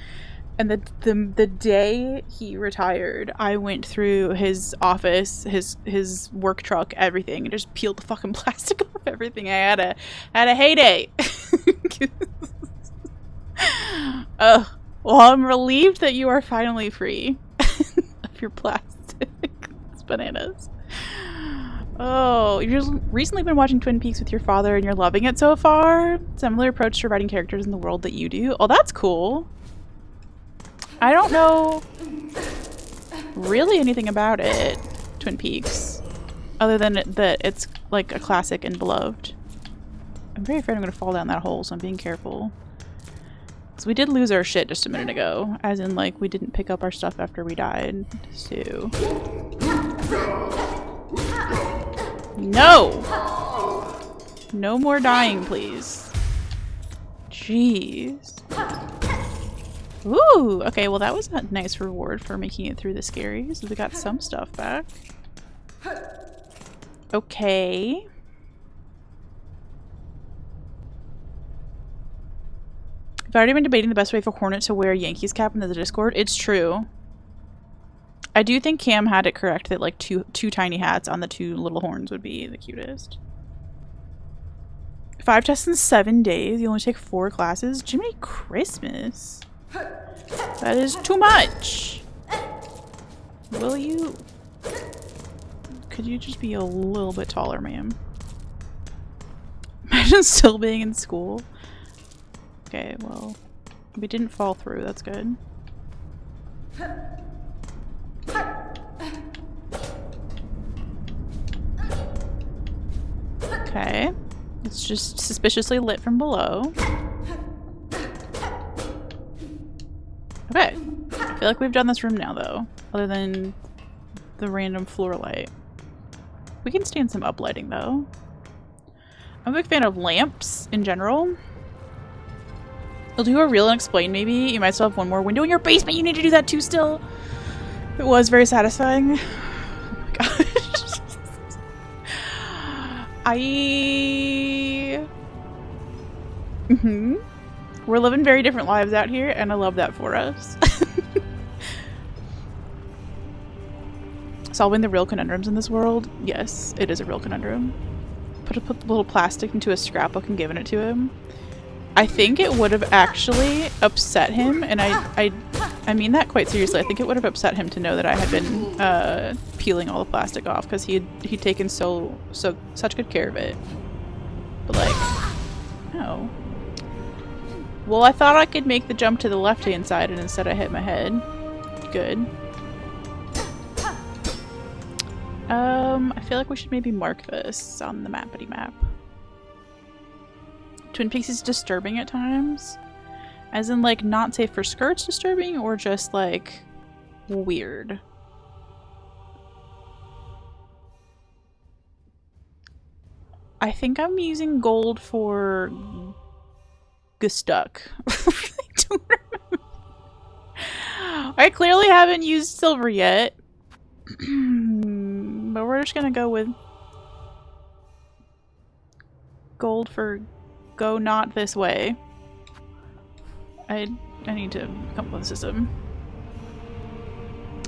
And the day he retired, I went through his office, his work truck, everything, and just peeled the fucking plastic off everything. I had a heyday. Well, I'm relieved that you are finally free of your plastic. It's bananas. Oh, you've just recently been watching Twin Peaks with your father and you're loving it so far? Similar approach to writing characters in the world that you do? Oh, that's cool. I don't know really anything about it, Twin Peaks, other than that it's like a classic and beloved. I'm very afraid I'm going to fall down that hole, so I'm being careful. So we did lose our shit just a minute ago, as in like we didn't pick up our stuff after we died, so... No! No more dying, please. Jeez. Ooh! Okay, well that was a nice reward for making it through the scaries. We got some stuff back. Okay. I've already been debating the best way for Hornet to wear a Yankees cap into the Discord. It's true. I do think Cam had it correct that like two tiny hats on the 2 little horns would be the cutest. 5 tests in 7 days. You only take 4 classes. Jiminy Christmas. That is too much. Will you? Could you just be a little bit taller, ma'am? Imagine still being in school. Okay, well, we didn't fall through. That's good. Okay. It's just suspiciously lit from below. Okay. I feel like we've done this room now, though. Other than the random floor light. We can stand some uplighting, though. I'm a big fan of lamps in general. We'll do a reel and explain, maybe. You might still have one more window in your basement. You need to do that, too, still. It was very satisfying. Oh my gosh. We're living very different lives out here, and I love that for us. Solving the real conundrums in this world? Yes, it is a real conundrum. Put a little plastic into a scrapbook and giving it to him. I think it would have actually upset him, and I mean that quite seriously. I think it would have upset him to know that I had been peeling all the plastic off, because he'd taken such good care of it. But like, no. Well, I thought I could make the jump to the left-hand side, and instead I hit my head. Good. I feel like we should maybe mark this on the mappity map. Twin Peaks is disturbing at times. As in, like, not safe for skirts disturbing, or just, like, weird. I think I'm using gold for Gustuck. I don't remember. I clearly haven't used silver yet. But we're just gonna go with gold for go not this way. I need to come up with a system.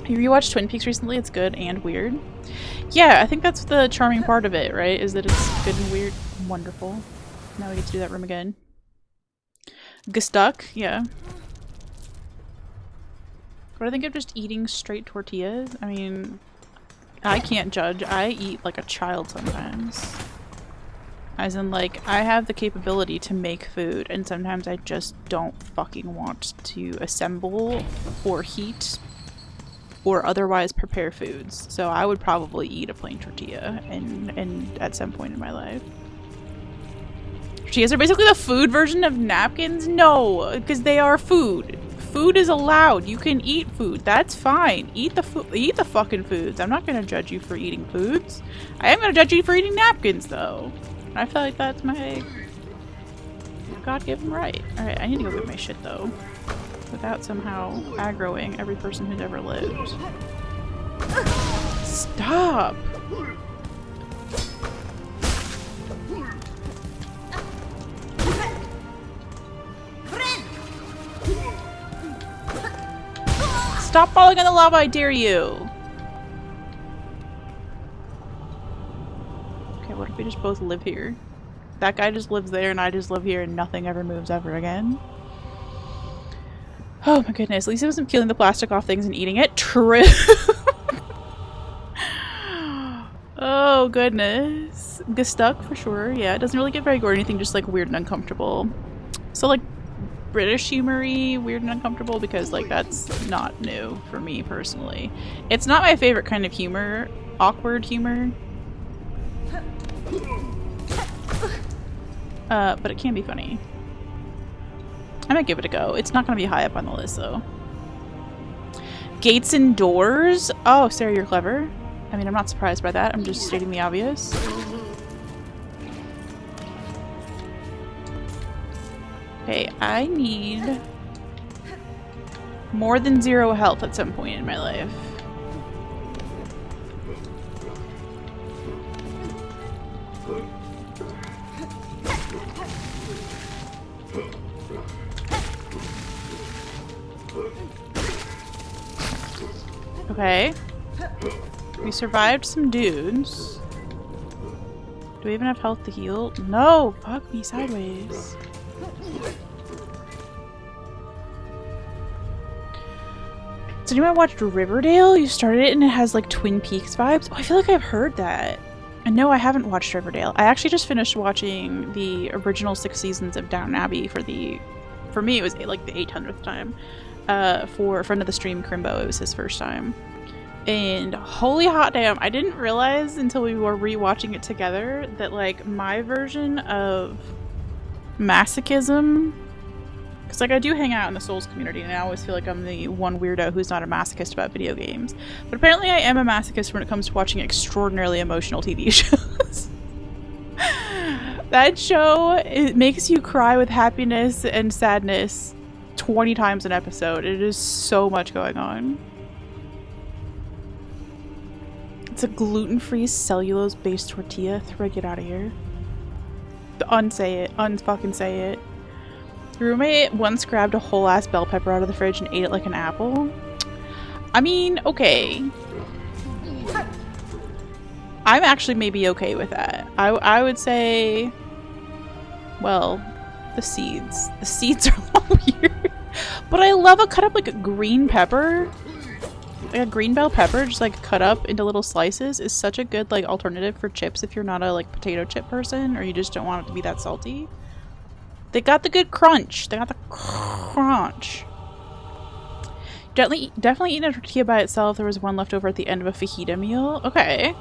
You rewatched Twin Peaks recently? It's good and weird. Yeah, I think that's the charming part of it, right? Is that it's good and weird. Wonderful. Now we get to do that room again. Gustuck, yeah. But I think of just eating straight tortillas. I mean, I can't judge. I eat like a child sometimes. As in, like, I have the capability to make food, and sometimes I just don't fucking want to assemble or heat or otherwise prepare foods. So I would probably eat a plain tortilla and at some point in my life. Tortillas are basically the food version of napkins? No, because they are food. Food is allowed. You can eat food. That's fine. Eat the fucking foods. I'm not gonna judge you for eating foods. I am gonna judge you for eating napkins, though. I feel like that's my God-given right. Alright, I need to go get my shit, though. Without somehow aggroing every person who's ever lived. Stop! Stop falling in the lava, I dare you! Okay, what if we just both live here? That guy just lives there and I just live here and nothing ever moves ever again. Oh my goodness, at least I wasn't peeling the plastic off things and eating it. True! Oh goodness. Gustuck for sure, yeah. It doesn't really get very gory or anything, just like weird and uncomfortable. So like British humory, weird and uncomfortable, because like that's not new for me personally. It's not my favorite kind of humor, awkward humor. But it can be funny. I might give it a go. It's not gonna be high up on the list though. Gates and doors? Oh, Sarah, you're clever. I mean, I'm not surprised by that. I'm just stating the obvious. Okay, I need more than 0 health at some point in my life. Okay. We survived some dudes. Do we even have health to heal? No! Fuck me sideways. Has anyone watched Riverdale? You started it and it has like Twin Peaks vibes. Oh, I feel like I've heard that. And no, I haven't watched Riverdale. I actually just finished watching the original 6 seasons of Downton Abbey for me it was like the 800th time. For a friend of the stream, Crimbo, it was his first time. And holy hot damn, I didn't realize until we were rewatching it together that like my version of masochism, because like I do hang out in the Souls community and I always feel like I'm the one weirdo who's not a masochist about video games. But apparently I am a masochist when it comes to watching extraordinarily emotional TV shows. That show, it makes you cry with happiness and sadness 20 times an episode. It is so much going on. It's a gluten-free cellulose-based tortilla. Throw it out of here. Unsay it. Unfucking say it. Your roommate once grabbed a whole-ass bell pepper out of the fridge and ate it like an apple. I mean, okay. I'm actually maybe okay with that. I would say, well, The seeds. The seeds are a little weird. But I love a cut up like a green pepper. Like a green bell pepper just like cut up into little slices is such a good like alternative for chips if you're not a like potato chip person or you just don't want it to be that salty. They got the good crunch. They got the crunch. Definitely eating a tortilla by itself. There was one left over at the end of a fajita meal. Okay.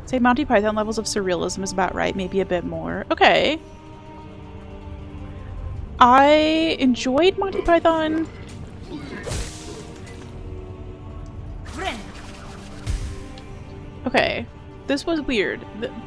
Say Monty Python levels of surrealism is about right. Maybe a bit more. Okay. I enjoyed Monty Python. Okay. This was weird.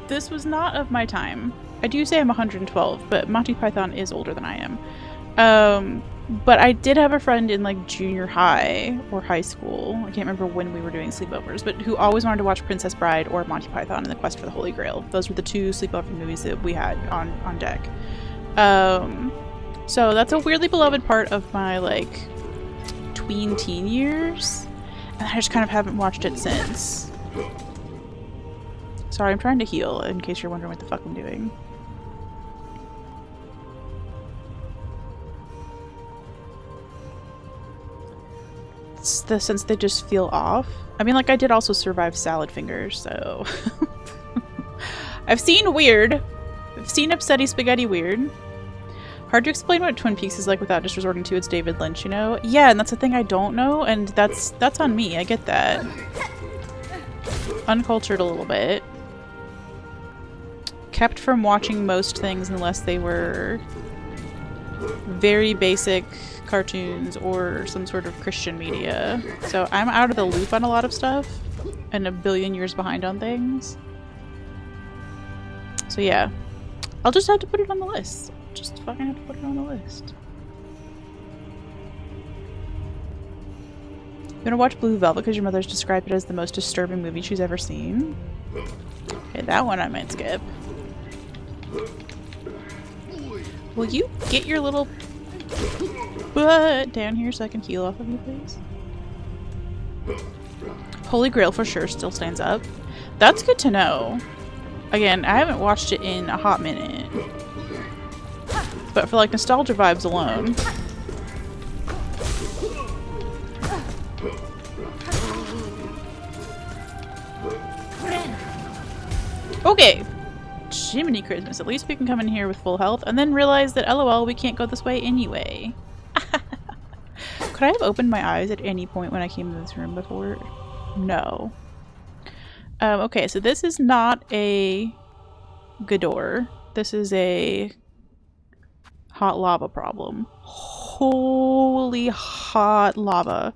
This was not of my time. I do say I'm 112, but Monty Python is older than I am. But I did have a friend in like junior high or high school. I can't remember when we were doing sleepovers, but who always wanted to watch Princess Bride or Monty Python and the Quest for the Holy Grail. Those were the two sleepover movies that we had on deck. So that's a weirdly beloved part of my like tween teen years, and I just kind of haven't watched it since. Sorry, I'm trying to heal in case you're wondering what the fuck I'm doing. It's the sense they just feel off. I mean, like, I did also survive salad fingers, so... I've seen weird. I've seen upsetty spaghetti weird. Hard to explain what Twin Peaks is like without just resorting to its David Lynch, you know? Yeah, and that's the thing I don't know, and that's on me. I get that. Uncultured a little bit. Kept from watching most things unless they were very basic cartoons or some sort of Christian media. So I'm out of the loop on a lot of stuff and a billion years behind on things. So yeah, I'll just have to put it on the list. Just fucking have to put it on the list. You wanna watch Blue Velvet because your mother's described it as the most disturbing movie she's ever seen? Okay, that one I might skip. Will you get your little butt down here so I can heal off of you, please? Holy Grail for sure still stands up. That's good to know. Again, I haven't watched it in a hot minute. But for like nostalgia vibes alone. Okay. Jiminy Christmas. At least we can come in here with full health and then realize that LOL, we can't go this way anyway. Could I have opened my eyes at any point when I came into this room before? No. Okay, so this is not a Gador. This is a hot lava problem. Holy hot lava.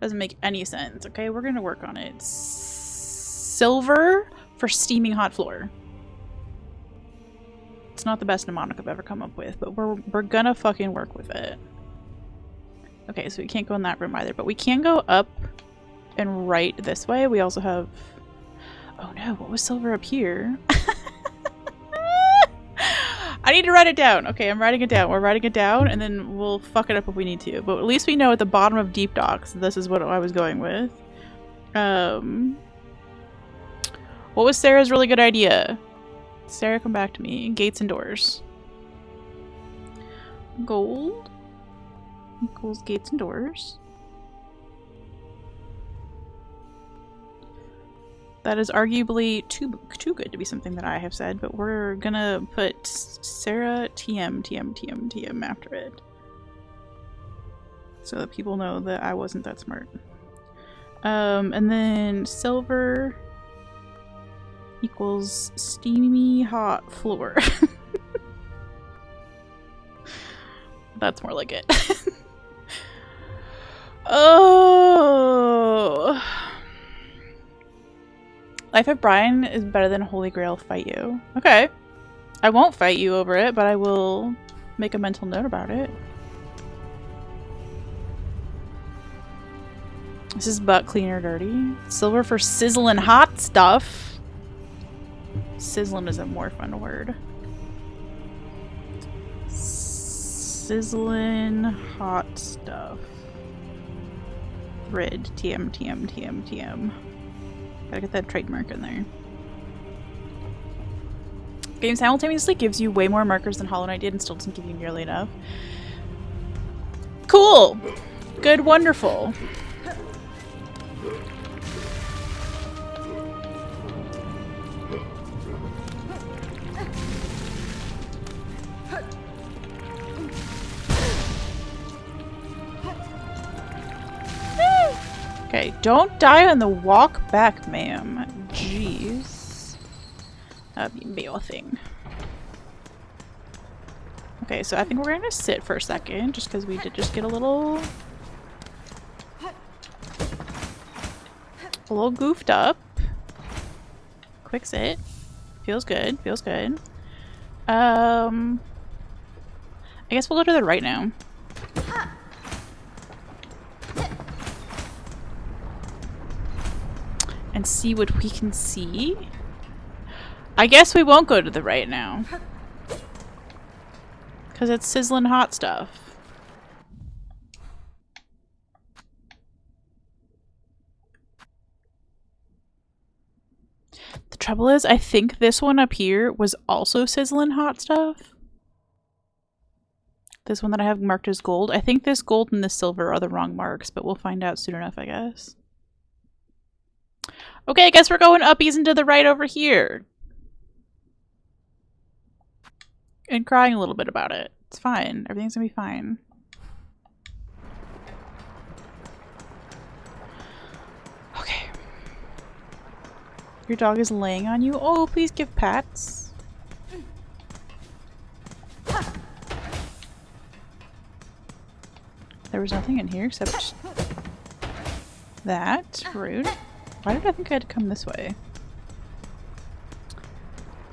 Doesn't make any sense. Okay, we're gonna work on it. Silver for steaming hot floor. It's not the best mnemonic I've ever come up with, but we're gonna fucking work with it. Okay, so we can't go in that room either, but we can go up and right this way. We also have... Oh no, what was silver up here? I need to write it down. Okay, I'm writing it down. We're writing it down, and then we'll fuck it up if we need to. But at least we know at the bottom of Deep Docks, this is what I was going with. What was Sarah's really good idea? Sarah, come back to me. Gates and doors. Gold equals gates and doors. That is arguably too good to be something that I have said, but we're gonna put Sarah TM after it. So that people know that I wasn't that smart. And then silver equals steamy hot floor. That's more like it. Oh. Life of Brian is better than Holy Grail fight you. Okay. I won't fight you over it, but I will make a mental note about it. This is butt cleaner dirty. Silver for sizzling hot stuff. Sizzling is a more fun word. Sizzling hot stuff. Red. TM. Gotta get that trademark in there. Game simultaneously gives you way more markers than Hollow Knight did and still doesn't give you nearly enough. Cool! Good, wonderful. Okay, don't die on the walk back, ma'am. Jeez. That'd be a thing. Okay, so I think we're gonna sit for a second, just because we did just get a little goofed up. Quick sit. Feels good, feels good. I guess we'll go to the right now. And see what we can see. I guess we won't go to the right now. Because it's sizzling hot stuff. The trouble is, I think this one up here was also sizzling hot stuff. This one that I have marked as gold. I think this gold and this silver are the wrong marks, but we'll find out soon enough, I guess. Okay, I guess we're going uppies and to the right over here. And crying a little bit about it. It's fine. Everything's gonna be fine. Okay. Your dog is laying on you. Oh, please give pats. There was nothing in here except that. Rude. Why did I think I had to come this way?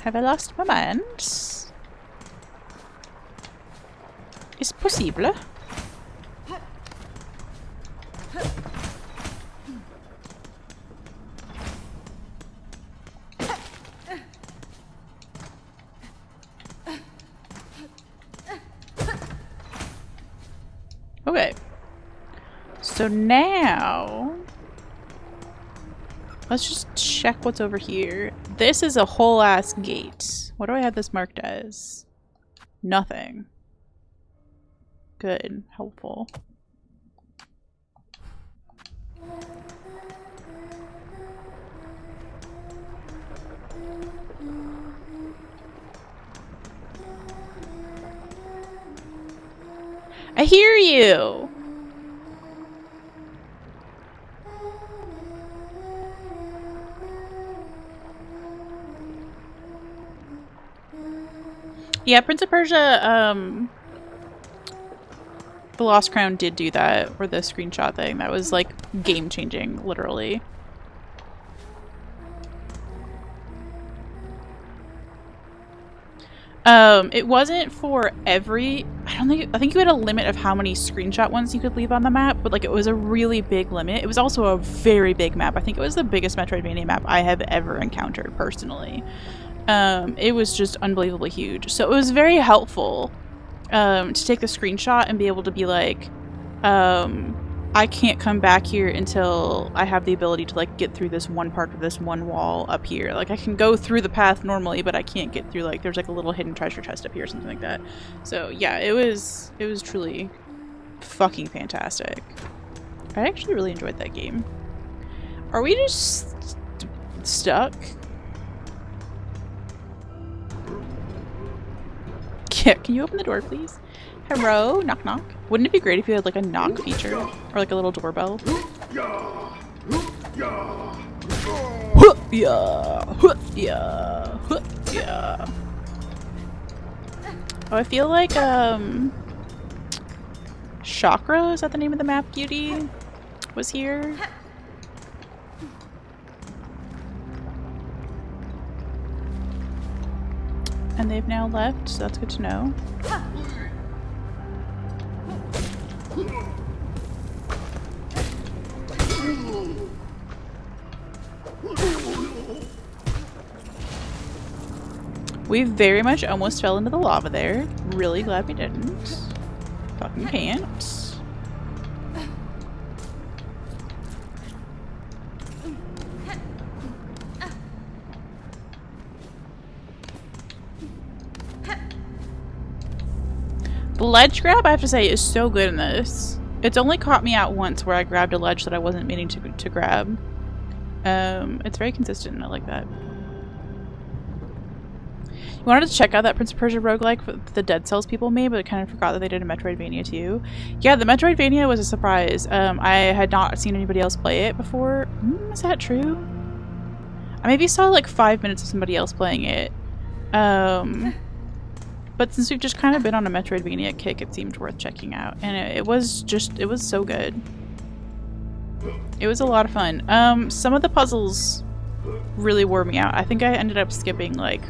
Have I lost my mind? Is possible? Okay. So now let's just check what's over here. This is a whole ass gate. What do I have this marked as? Nothing. Good. Helpful. I hear you! Yeah, Prince of Persia, The Lost Crown did do that, or the screenshot thing. That was, like, game-changing, literally. It wasn't for every... I think you had a limit of how many screenshot ones you could leave on the map, but, like, it was a really big limit. It was also a very big map. I think it was the biggest Metroidvania map I have ever encountered, personally. It was just unbelievably huge. So it was very helpful to take the screenshot and be able to be like, I can't come back here until I have the ability to like get through this one part of this one wall up here. Like I can go through the path normally, but I can't get through, like there's like a little hidden treasure chest up here or something like that. So yeah, it was truly fucking fantastic. I actually really enjoyed that game. Are we just stuck? Yeah, can you open the door, please? Hello? Knock knock. Wouldn't it be great if you had like a knock feature? Or like a little doorbell? Yeah. Oh, I feel like Chakra, is that the name of the map beauty? Was here. And they've now left, so that's good to know. We very much almost fell into the lava there. Really glad we didn't. Fucking can't. Ledge grab, I have to say, is so good in this. It's only caught me out once where I grabbed a ledge that I wasn't meaning to grab. It's very consistent, and I like that. I wanted to check out that Prince of Persia roguelike that the Dead Cells people made, but I kind of forgot that they did a Metroidvania too. Yeah, the Metroidvania was a surprise. I had not seen anybody else play it before. Is that true? I maybe saw like 5 minutes of somebody else playing it. But since we've just kind of been on a Metroidvania kick, it seemed worth checking out. And it was so good. It was a lot of fun. Some of the puzzles really wore me out. I think I ended up skipping like...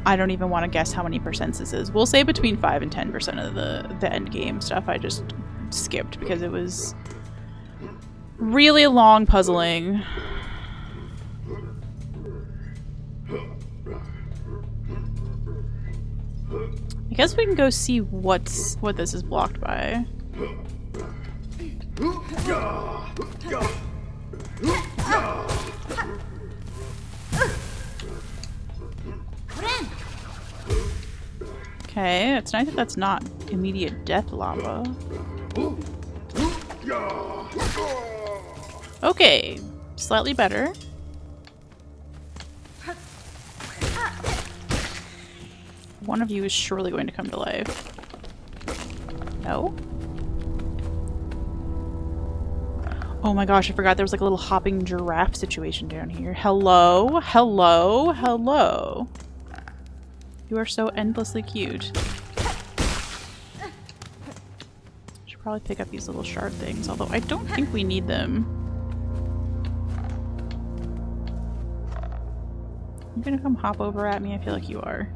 I don't even want to guess how many percents this is. We'll say between 5 and 10% of the end game stuff I just skipped because it was really long puzzling. I guess we can go see what this is blocked by. Okay, it's nice that that's not immediate death lava. Okay, slightly better. One of you is surely going to come to life. No? Oh my gosh, I forgot there was like a little hopping giraffe situation down here. Hello? Hello? Hello? You are so endlessly cute. Should probably pick up these little shard things, although I don't think we need them. You gonna come hop over at me? I feel like you are.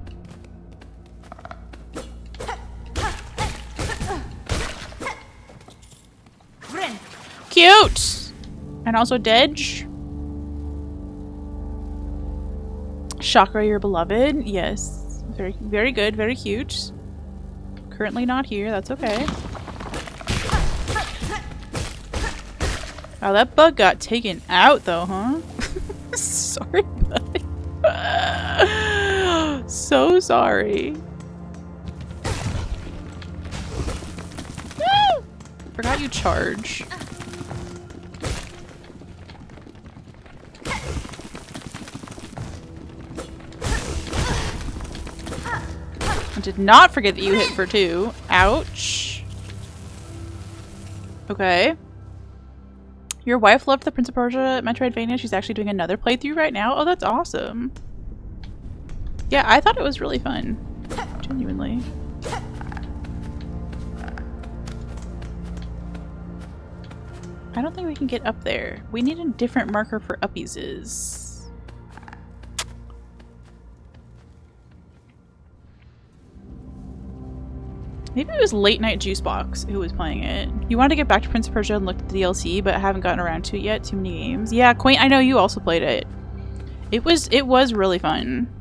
Cute! And also Dedge. Chakra, your beloved. Yes. Very, very good. Very cute. Currently not here. That's okay. Oh, that bug got taken out though, huh? Sorry, buddy. So sorry. Forgot you charge. Did not forget that you hit for 2. Ouch. Okay. Your wife loved the Prince of Persia Metroidvania. She's actually doing another playthrough right now. Oh, that's awesome. Yeah, I thought it was really fun. Genuinely. I don't think we can get up there. We need a different marker for uppies. Maybe it was Late Night Juicebox who was playing it. You wanted to get back to Prince of Persia and look at the DLC, but I haven't gotten around to it yet. Too many games. Yeah, Quaint, I know you also played it. It was really fun.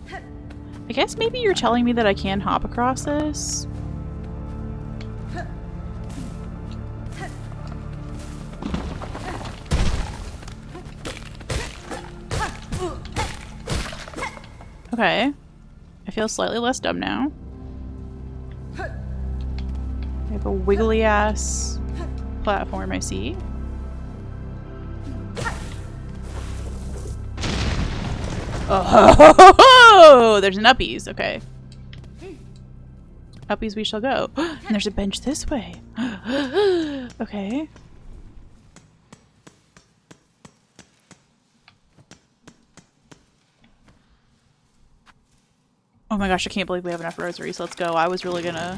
I guess maybe you're telling me that I can hop across this? Okay. I feel slightly less dumb now. I have a wiggly ass platform I see. Oh, there's an uppies. Okay. Uppies we shall go. And there's a bench this way. Okay. Oh my gosh, I can't believe we have enough rosaries. Let's go. I was really gonna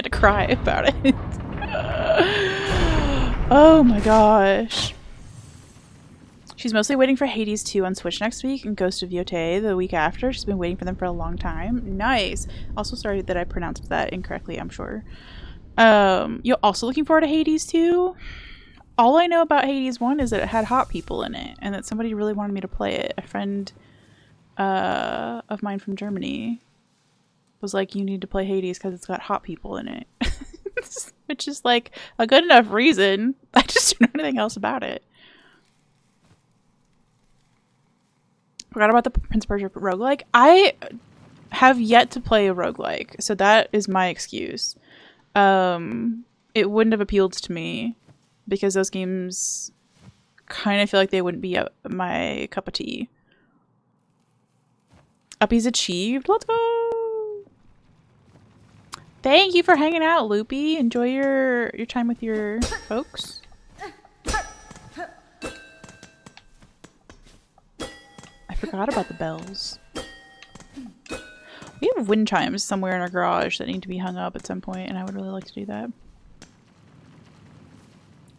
cry about it. Oh my gosh. She's mostly waiting for Hades 2 on Switch next week and Ghost of Yotei the week after. She's been waiting for them for a long time. Nice. Also, sorry that I pronounced that incorrectly, I'm sure. You're also looking forward to Hades 2? All I know about Hades 1 is that it had hot people in it and that somebody really wanted me to play it. A friend of mine from Germany was like, you need to play Hades because it's got hot people in it. Which is like a good enough reason. I just don't know anything else about it. Forgot about the Prince of Persia roguelike. I have yet to play a roguelike, so that is my excuse. It wouldn't have appealed to me because those games kind of feel like they wouldn't be my cup of tea. Uppy's achieved. Let's go. Thank you for hanging out, Loopy. Enjoy your time with your folks. I forgot about the bells. We have wind chimes somewhere in our garage that need to be hung up at some point, and I would really like to do that.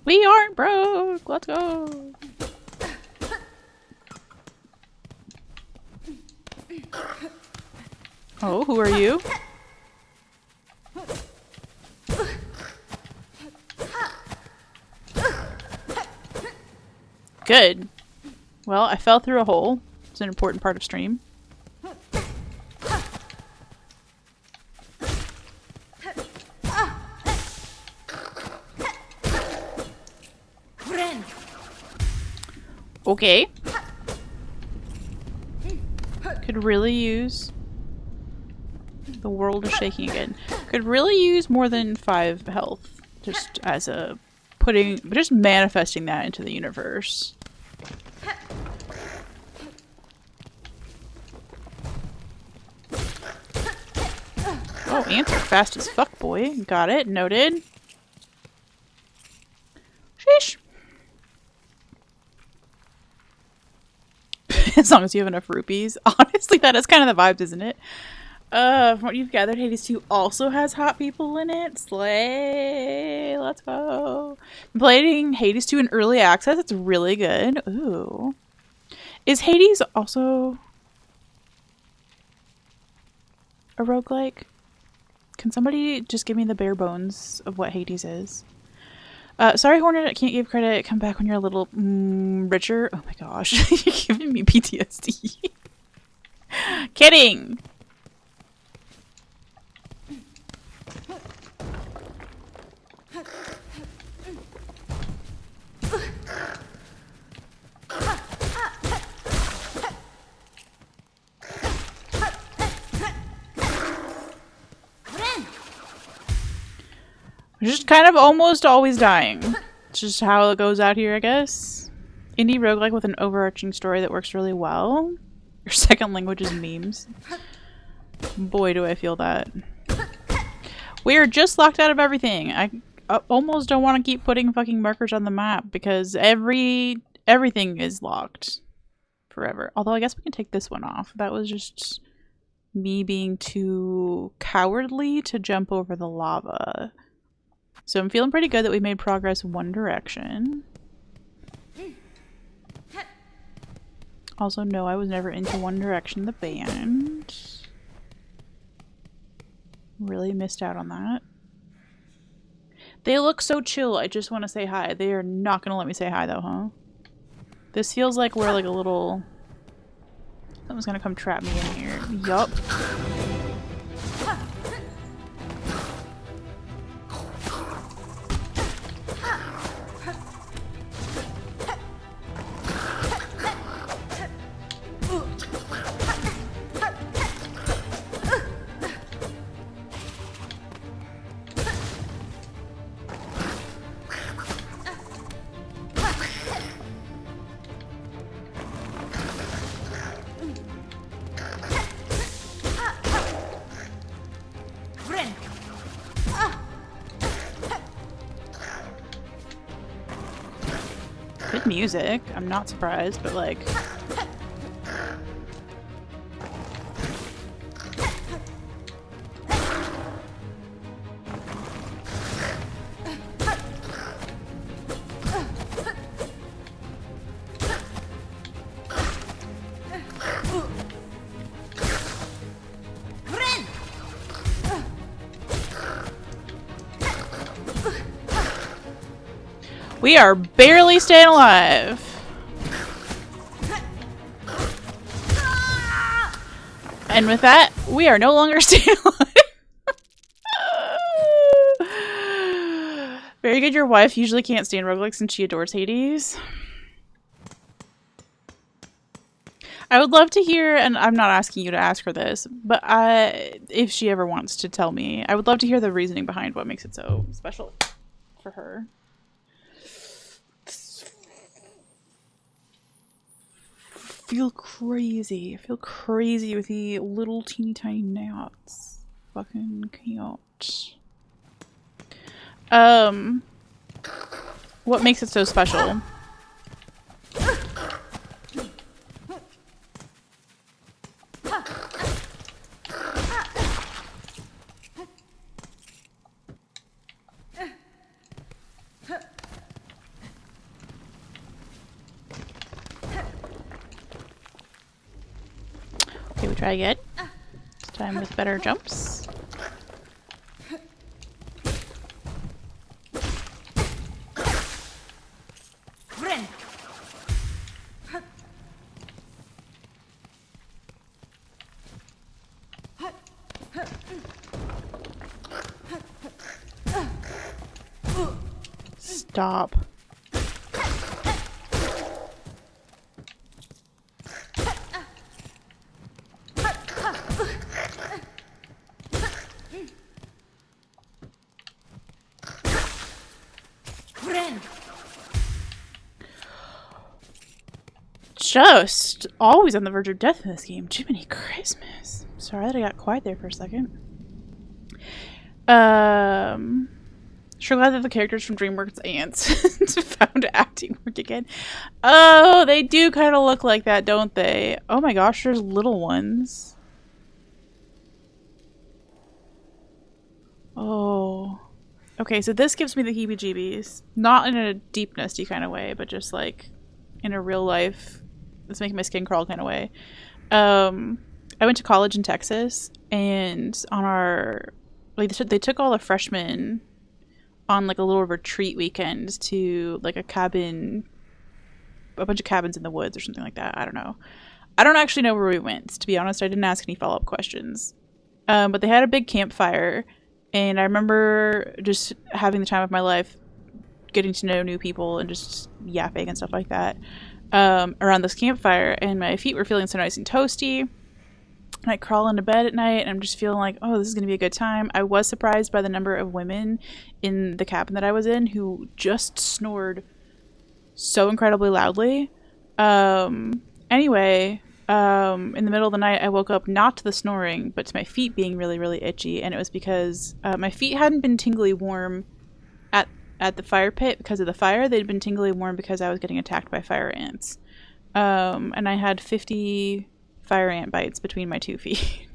We aren't broke! Let's go! Oh, who are you? Good. Well, I fell through a hole. It's an important part of stream. Okay. Could really use... The world is shaking again. Could really use more than 5 health. Just as a... Just manifesting that into the universe. Oh, ants are fast as fuck, boy. Got it. Noted. Sheesh. As long as you have enough rupees. Honestly, that is kind of the vibes, isn't it? From what you've gathered, Hades 2 also has hot people in it. Slay! Let's go. I'm playing Hades 2 in early access. It's really good. Ooh. Is Hades also a roguelike? Can somebody just give me the bare bones of what Hades is? Sorry, Hornet, I can't give credit. Come back when you're a little richer. Oh my gosh. You're giving me PTSD. Kidding! Just kind of almost always dying. It's just how it goes out here, I guess. Indie roguelike with an overarching story that works really well. Your second language is memes. Boy, do I feel that. We are just locked out of everything. I almost don't want to keep putting fucking markers on the map because everything is locked forever. Although I guess we can take this one off. That was just me being too cowardly to jump over the lava. So I'm feeling pretty good that we made progress one direction. Also, no, I was never into One Direction, the band. Really missed out on that. They look so chill, I just want to say hi. They are not going to let me say hi though, huh? This feels like we're like a little... Someone's going to come trap me in here. Yup. Good music. I'm not surprised, but like... We are barely staying alive. And with that, we are no longer staying alive. Very good, your wife usually can't stand roguelikes since she adores Hades. I would love to hear, and I'm not asking you to ask her this, but if she ever wants to tell me, I would love to hear the reasoning behind what makes it so special for her. Feel crazy. I feel crazy with the little teeny tiny gnats. Fucking cute. What makes it so special? Okay, we try again. This time with better jumps. Stop. Just always on the verge of death in this game. Jiminy Christmas. Sorry that I got quiet there for a second. Sure glad that the characters from DreamWorks Ants found acting work again. Oh, they do kind of look like that, don't they? Oh my gosh, there's little ones. Oh. Okay, so this gives me the heebie-jeebies. Not in a deep nesty kind of way, but just like in a real life, it's making my skin crawl kind of way. I went to college in Texas, and on our, like, they took all the freshmen on like a little retreat weekend to like a cabin, a bunch of cabins in the woods or something like that. I don't know. I don't actually know where we went. To be honest, I didn't ask any follow-up questions. But they had a big campfire, and I remember just having the time of my life, getting to know new people and just yapping and stuff like that around this campfire. And my feet were feeling so nice and toasty. And I crawl into bed at night, and I'm just feeling like, oh, this is going to be a good time. I was surprised by the number of women in the cabin that I was in who just snored so incredibly loudly. Anyway, in the middle of the night, I woke up not to the snoring, but to my feet being really, really itchy. And it was because my feet hadn't been tingly warm at the fire pit because of the fire. They'd been tingly warm because I was getting attacked by fire ants. And I had 50 fire ant bites between my 2 feet.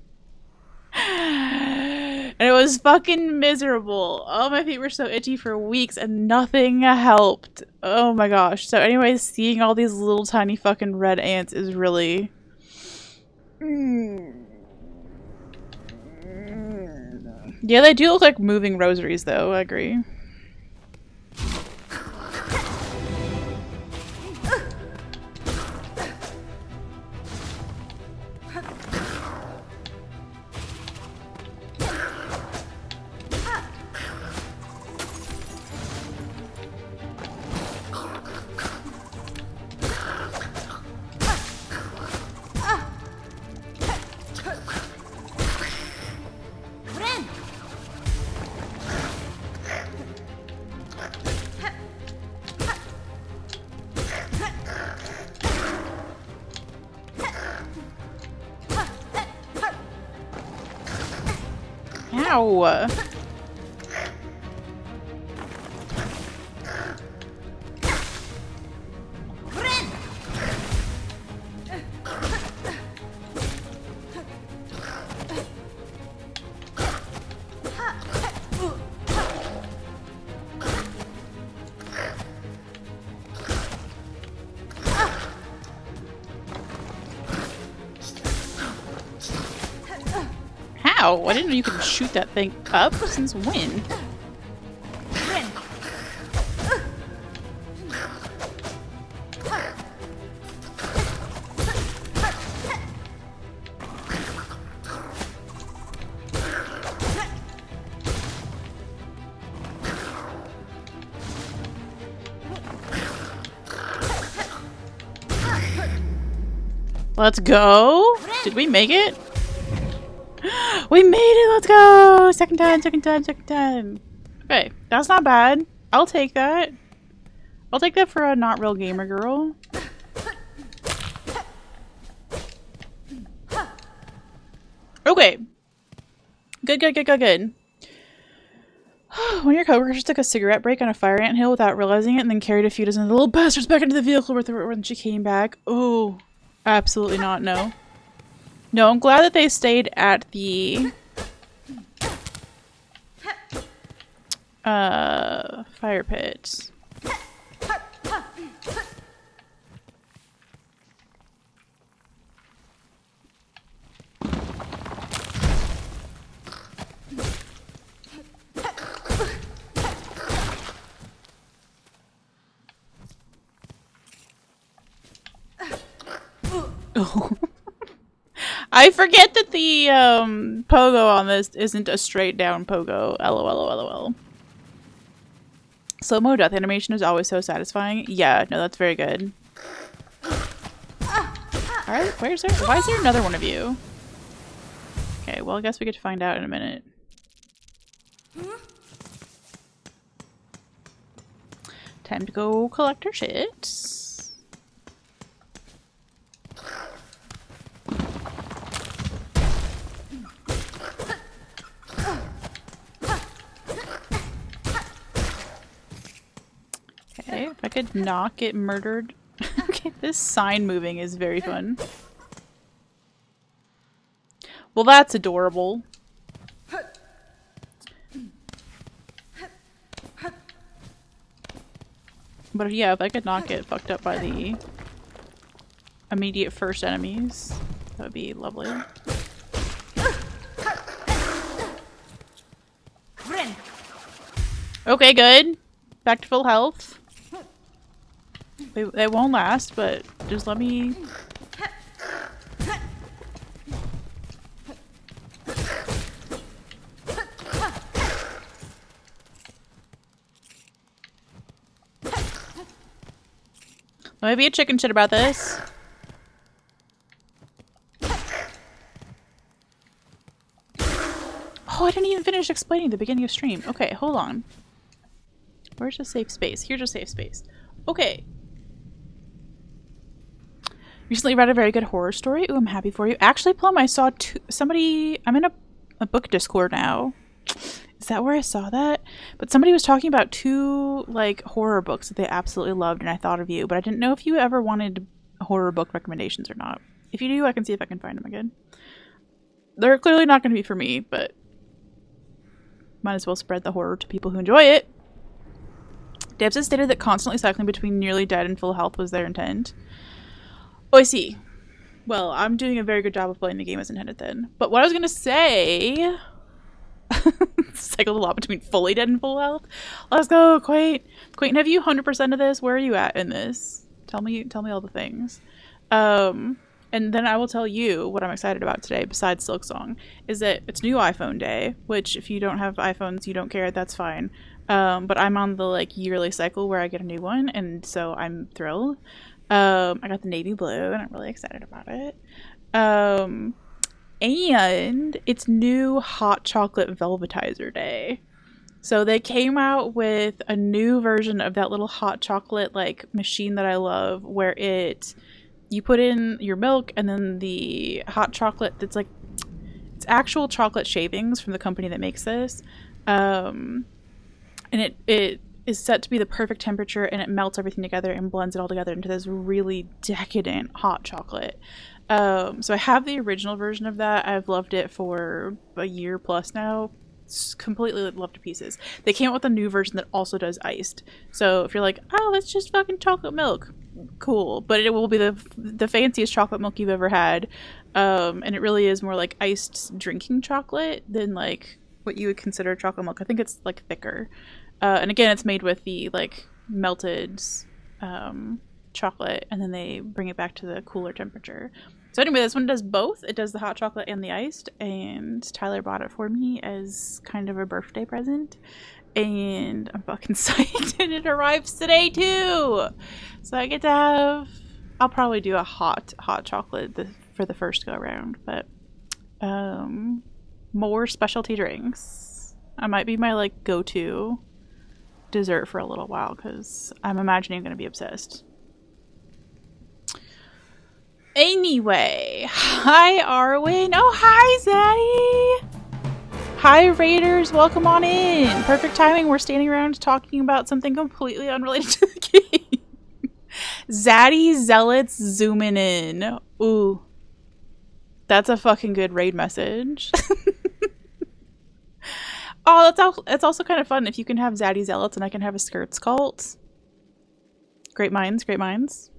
And it was fucking miserable. Oh, my feet were so itchy for weeks and nothing helped. Oh my gosh. So anyways, seeing all these little tiny fucking red ants is really... Yeah, they do look like moving rosaries though, I agree. Ow! How? I didn't know you could shoot that thing up. Since when? Let's go. Did we make it? We made it. Let's go. Second time, second time, second time. Okay, that's not bad. I'll take that. I'll take that for a not real gamer girl. Okay. Good, good, good, good, good. When your coworker just took a cigarette break on a fire ant hill without realizing it and then carried a few dozen of the little bastards back into the vehicle when she came back. Oh, absolutely not. No. No, I'm glad that they stayed at the fire pit. Oh. I forget that the pogo on this isn't a straight down pogo. LOL. Slow-mo death animation is always so satisfying. Yeah, no, that's very good. Alright, why is there another one of you? Okay, well I guess we get to find out in a minute. Time to go collect our shit. Okay, if I could not get murdered. Okay, this sign moving is very fun. Well, that's adorable. But yeah, if I could not get fucked up by the immediate first enemies, that would be lovely. Okay, good. Back to full health. They won't last, but just let me... Let me be a chicken shit about this. Oh, I didn't even finish explaining the beginning of stream. Okay, hold on. Where's the safe space? Here's a safe space. Okay. Recently read a very good horror story. Ooh, I'm happy for you. Actually, Plum, I saw somebody... I'm in a book Discord now. Is that where I saw that? But somebody was talking about 2, like, horror books that they absolutely loved, and I thought of you. But I didn't know if you ever wanted horror book recommendations or not. If you do, I can see if I can find them again. They're clearly not going to be for me, but... might as well spread the horror to people who enjoy it. Debs has stated that constantly cycling between nearly dead and full health was their intent. Oh, I see. Well, I'm doing a very good job of playing the game as intended then. But what I was going to say... cycled a lot between fully dead and full health. Let's go, Quaint. Quaint, have you 100% of this? Where are you at in this? Tell me all the things. And then I will tell you what I'm excited about today, besides Silksong, is that it's new iPhone day, which if you don't have iPhones, you don't care, that's fine. But I'm on the like yearly cycle where I get a new one, and so I'm thrilled. I got the navy blue, and I'm really excited about it. And it's new hot chocolate velvetizer day. So they came out with a new version of that little hot chocolate like machine that I love, where you put in your milk and then the hot chocolate that's like, it's actual chocolate shavings from the company that makes this. And it is set to be the perfect temperature, and it melts everything together and blends it all together into this really decadent hot chocolate. So I have the original version of that. I've loved it for a year plus now. It's completely loved to pieces. They came out with a new version that also does iced. So if you're like, oh, that's just fucking chocolate milk, cool. But it will be the fanciest chocolate milk you've ever had. And it really is more like iced drinking chocolate than like what you would consider chocolate milk. I think it's like thicker. And again, it's made with the like melted chocolate, and then they bring it back to the cooler temperature. So anyway, this one does both. It does the hot chocolate and the iced, and Tyler bought it for me as kind of a birthday present, and I'm fucking psyched, and it arrives today too! So I get to have I'll probably do a hot chocolate for the first go around, but more specialty drinks. I might be my like go-to dessert for a little while because I'm imagining I'm going to be obsessed. Anyway, hi Arwen. Oh, hi Zaddy. Hi Raiders, welcome on in. Perfect timing. We're standing around talking about something completely unrelated to the game. Zaddy Zealots zooming in. Ooh, that's a fucking good raid message. Oh, that's also kind of fun if you can have Zaddy Zealots and I can have a Skirts cult. Great minds, great minds.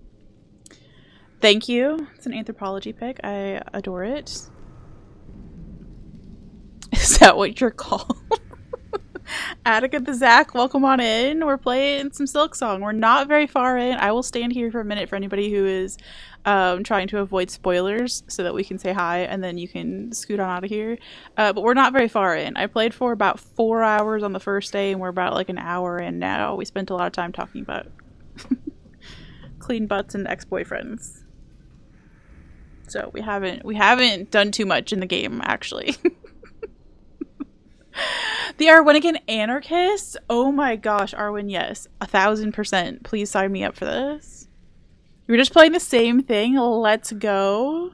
Thank you. It's an anthropology pick. I adore it. Is that what you're called? Attica the Zach, welcome on in. We're playing some Silksong. We're not very far in. I will stand here for a minute for anybody who is trying to avoid spoilers so that we can say hi and then you can scoot on out of here. But we're not very far in. I played for about 4 hours on the first day and we're about like an hour in now. We spent a lot of time talking about clean butts and ex-boyfriends. So we haven't done too much in the game, actually. The Arwinigan Anarchists? Oh my gosh, Arwen, yes. 1000%. Please sign me up for this. You were just playing the same thing? Let's go.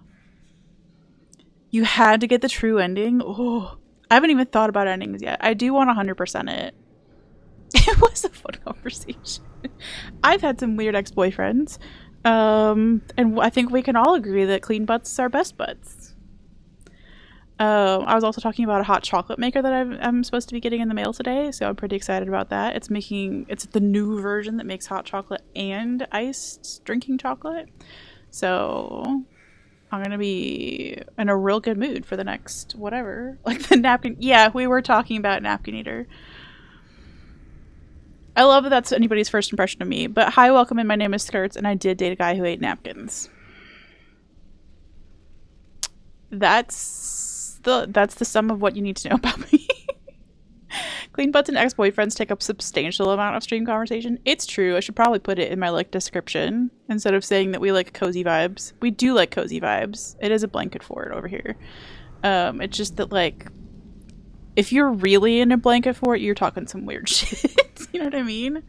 You had to get the true ending? Oh, I haven't even thought about endings yet. I do want 100% it. It was a fun conversation. I've had some weird ex-boyfriends. And I think we can all agree that clean butts are best butts. I was also talking about a hot chocolate maker that I'm supposed to be getting in the mail today, so I'm pretty excited about that. It's the new version that makes hot chocolate and iced drinking chocolate. So I'm gonna be in a real good mood for the next whatever. Like the napkin. Yeah, we were talking about Napkin Eater. I love that that's anybody's first impression of me. But hi, welcome in. My name is Skirts, and I did date a guy who ate napkins. That's the sum of what you need to know about me. Clean butts and ex-boyfriends take up substantial amount of stream conversation. It's true. I should probably put it in my like description instead of saying that we like cozy vibes. We do like cozy vibes. It is a blanket for it over here. It's just that like if you're really in a blanket for it, you're talking some weird shit. You know what I mean?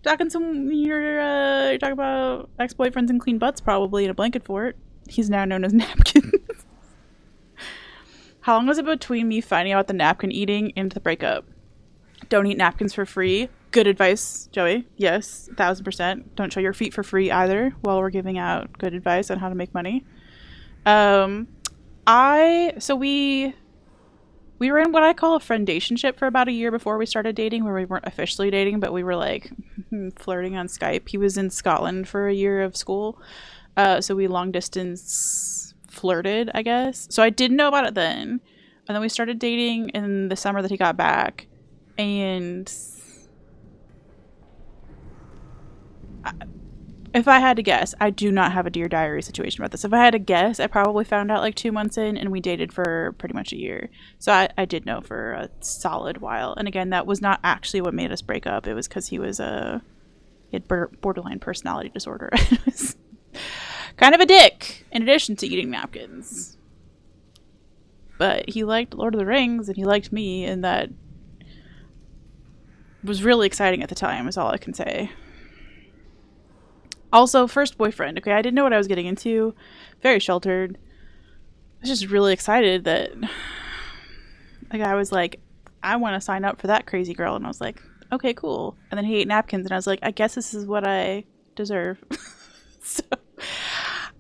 You're talking about ex-boyfriends and clean butts probably in a blanket fort. He's now known as Napkins. How long was it between me finding out the napkin eating and the breakup? Don't eat napkins for free. Good advice, Joey. Yes, 1000%. Don't show your feet for free either while we're giving out good advice on how to make money. We were in what I call a friendationship for about a year before we started dating, where we weren't officially dating, but we were like flirting on Skype. He was in Scotland for a year of school. So we long distance flirted, I guess. So I didn't know about it then. And then we started dating in the summer that he got back. And if I had to guess, I do not have a Dear Diary situation about this. If I had to guess, I probably found out like 2 months in and we dated for pretty much a year. So I did know for a solid while. And again, that was not actually what made us break up. It was because he had borderline personality disorder. It was kind of a dick in addition to eating napkins. But he liked Lord of the Rings and he liked me, and that was really exciting at the time is all I can say. Also, first boyfriend. Okay, I didn't know what I was getting into. Very sheltered. I was just really excited that the guy was like, I want to sign up for that crazy girl. And I was like, okay, cool. And then he ate napkins and I was like, I guess this is what I deserve. So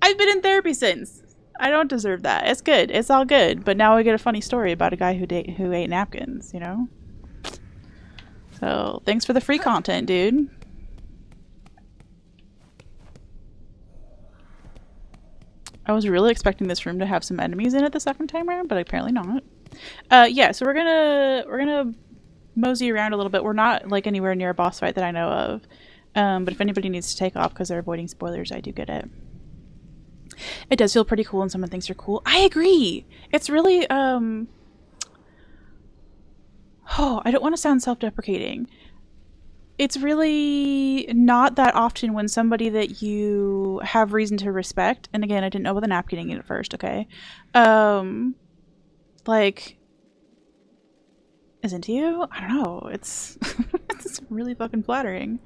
I've been in therapy since. I don't deserve that. It's good. It's all good. But now I get a funny story about a guy who ate napkins, you know? So thanks for the free content, dude. I was really expecting this room to have some enemies in it the second time around, but apparently not. Yeah, so we're gonna mosey around a little bit. We're not like anywhere near a boss fight that I know of. But if anybody needs to take off because they're avoiding spoilers, I do get it. It does feel pretty cool and some of the things are cool. I agree. It's really I don't want to sound self-deprecating. it's really not that often when somebody that you have reason to respect, and again, I didn't know about the napkining at first, okay? Like, is into you? I don't know. It's it's really fucking flattering.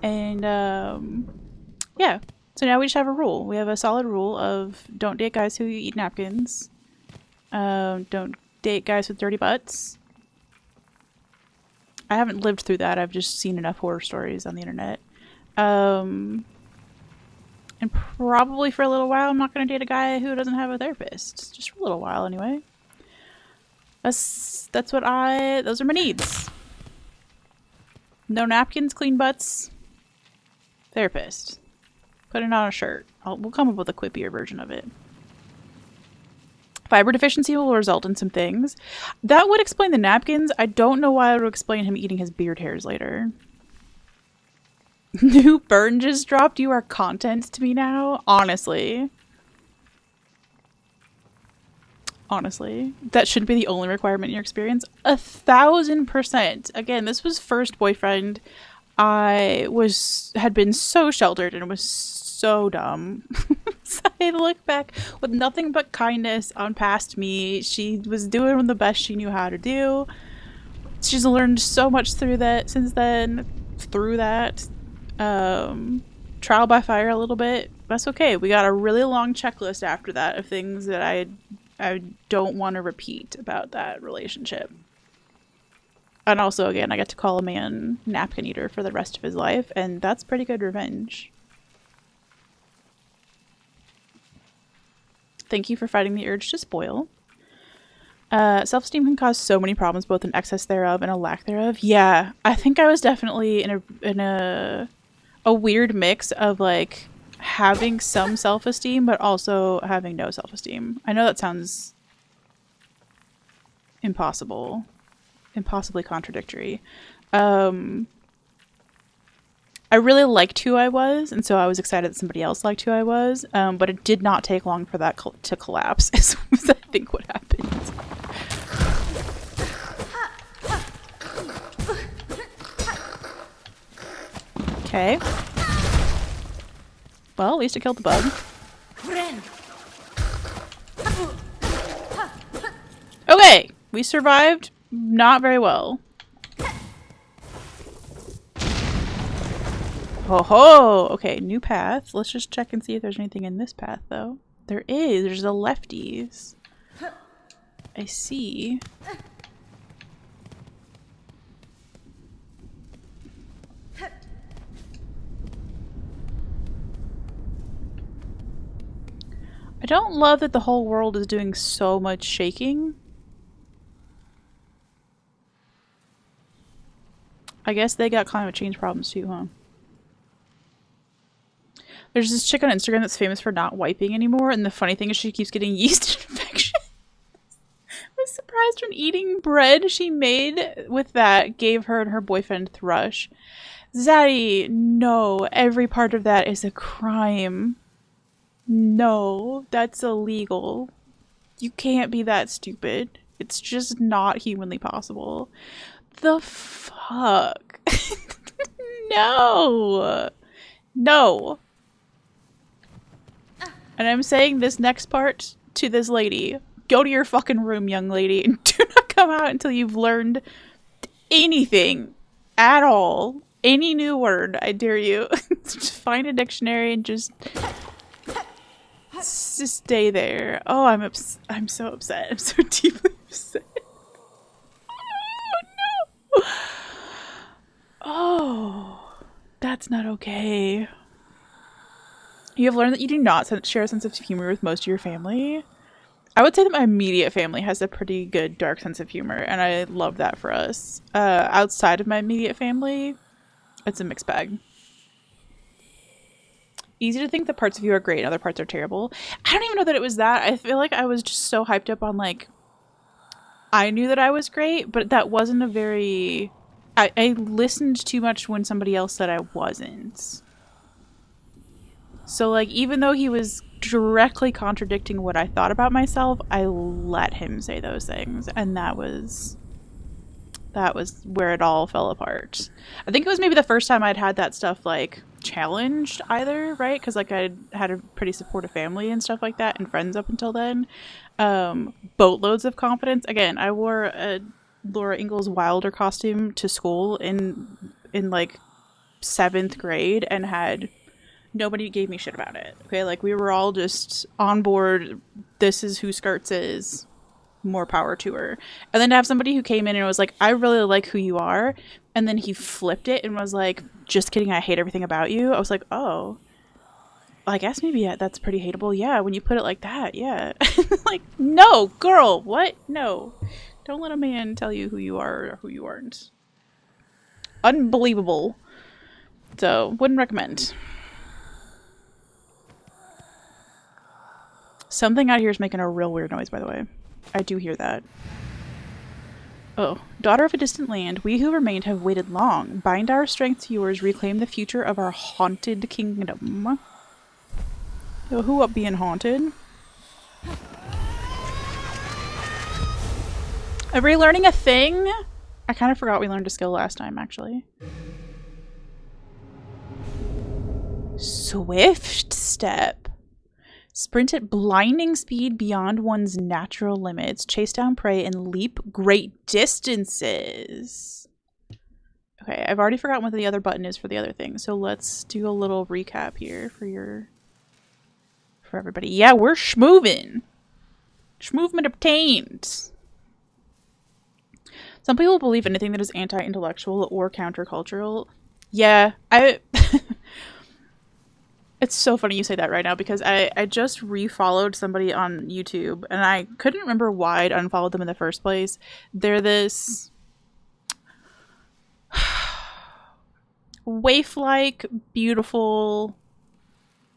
And yeah. So now we just have a rule. We have a solid rule of don't date guys who eat napkins. Don't date guys with dirty butts. I haven't lived through that. I've just seen enough horror stories on the internet. And probably for a little while, I'm not going to date a guy who doesn't have a therapist. Just for a little while, anyway. Those are my needs. No napkins, clean butts, therapist. Put it on a shirt. We'll come up with a quippier version of it. Fiber deficiency will result in some things. That would explain the napkins. I don't know why it would explain him eating his beard hairs later. New burn just dropped. You are content to me now. Honestly. That shouldn't be the only requirement in your experience. 1,000%. Again, this was first boyfriend. I had been so sheltered and was so dumb. So I look back with nothing but kindness on past me. She was doing the best she knew how to do. She's learned so much through that since then. Through that. Trial by fire a little bit. That's okay. We got a really long checklist after that of things that I don't want to repeat about that relationship. And also, again, I get to call a man napkin eater for the rest of his life, and that's pretty good revenge. Thank you for fighting the urge to spoil. Self-esteem can cause so many problems, both an excess thereof and a lack thereof. Yeah, I think I was definitely in a weird mix of like having some self-esteem, but also having no self-esteem. I know that sounds impossibly contradictory. I really liked who I was, and so I was excited that somebody else liked who I was, but it did not take long for that to collapse, is I think what happened. Okay. Well, at least it killed the bug. Okay, we survived not very well. Ho ho! Okay, new path. Let's just check and see if there's anything in this path, though. There is. There's the lefties. I see. I don't love that the whole world is doing so much shaking. I guess they got climate change problems too, huh? There's this chick on Instagram that's famous for not wiping anymore, and the funny thing is she keeps getting yeast infection. I was surprised when eating bread she made with that gave her and her boyfriend thrush. Zaddy, no, every part of that is a crime. No, that's illegal. You can't be that stupid. It's just not humanly possible. The fuck? No. No. And I'm saying this next part to this lady. Go to your fucking room, young lady, and do not come out until you've learned anything at all. Any new word, I dare you. Just find a dictionary and just stay there. Oh, I'm so upset. I'm so deeply upset. Oh, no. Oh, that's not okay. You have learned that you do not share a sense of humor with most of your family. I would say that my immediate family has a pretty good dark sense of humor, and I love that for us. Outside of my immediate family, it's a mixed bag. Easy to think that parts of you are great and other parts are terrible. I don't even know that it was that. I feel like I was just so hyped up on, like, I knew that I was great, but that wasn't a very... I listened too much when somebody else said I wasn't. So, like, even though he was directly contradicting what I thought about myself, I let him say those things. And that was That was where it all fell apart. I think it was maybe the first time I'd had that stuff, like, challenged either, right? Because, like, I'd had a pretty supportive family and stuff like that, and friends up until then. Boatloads of confidence. Again, I wore a Laura Ingalls Wilder costume to school in like, 7th grade, and had... Nobody gave me shit about it. Okay, like, we were all just on board. This is who Skirts is. More power to her. And then to have somebody who came in and was like, I really like who you are, and then he flipped it and was like, just kidding, I hate everything about you. I was like, oh, I guess maybe that's pretty hateable. Yeah, when you put it like that, yeah. Like, no, girl, what? No. Don't let a man tell you who you are or who you aren't. Unbelievable. So, wouldn't recommend. Something out here is making a real weird noise, by the way. I do hear that. Oh. Daughter of a distant land, we who remained have waited long. Bind our strength to yours, reclaim the future of our haunted kingdom. Yo, who up being haunted? Are we learning a thing? I kind of forgot we learned a skill last time, actually. Swift step. Sprint at blinding speed beyond one's natural limits. Chase down prey and leap great distances. Okay, I've already forgotten what the other button is for the other thing. So let's do a little recap here for everybody. Yeah, we're schmovin'. Schmovement obtained. Some people believe anything that is anti-intellectual or countercultural. Yeah, It's so funny you say that right now, because I just refollowed somebody on YouTube, and I couldn't remember why I'd unfollowed them in the first place. They're this waif-like, beautiful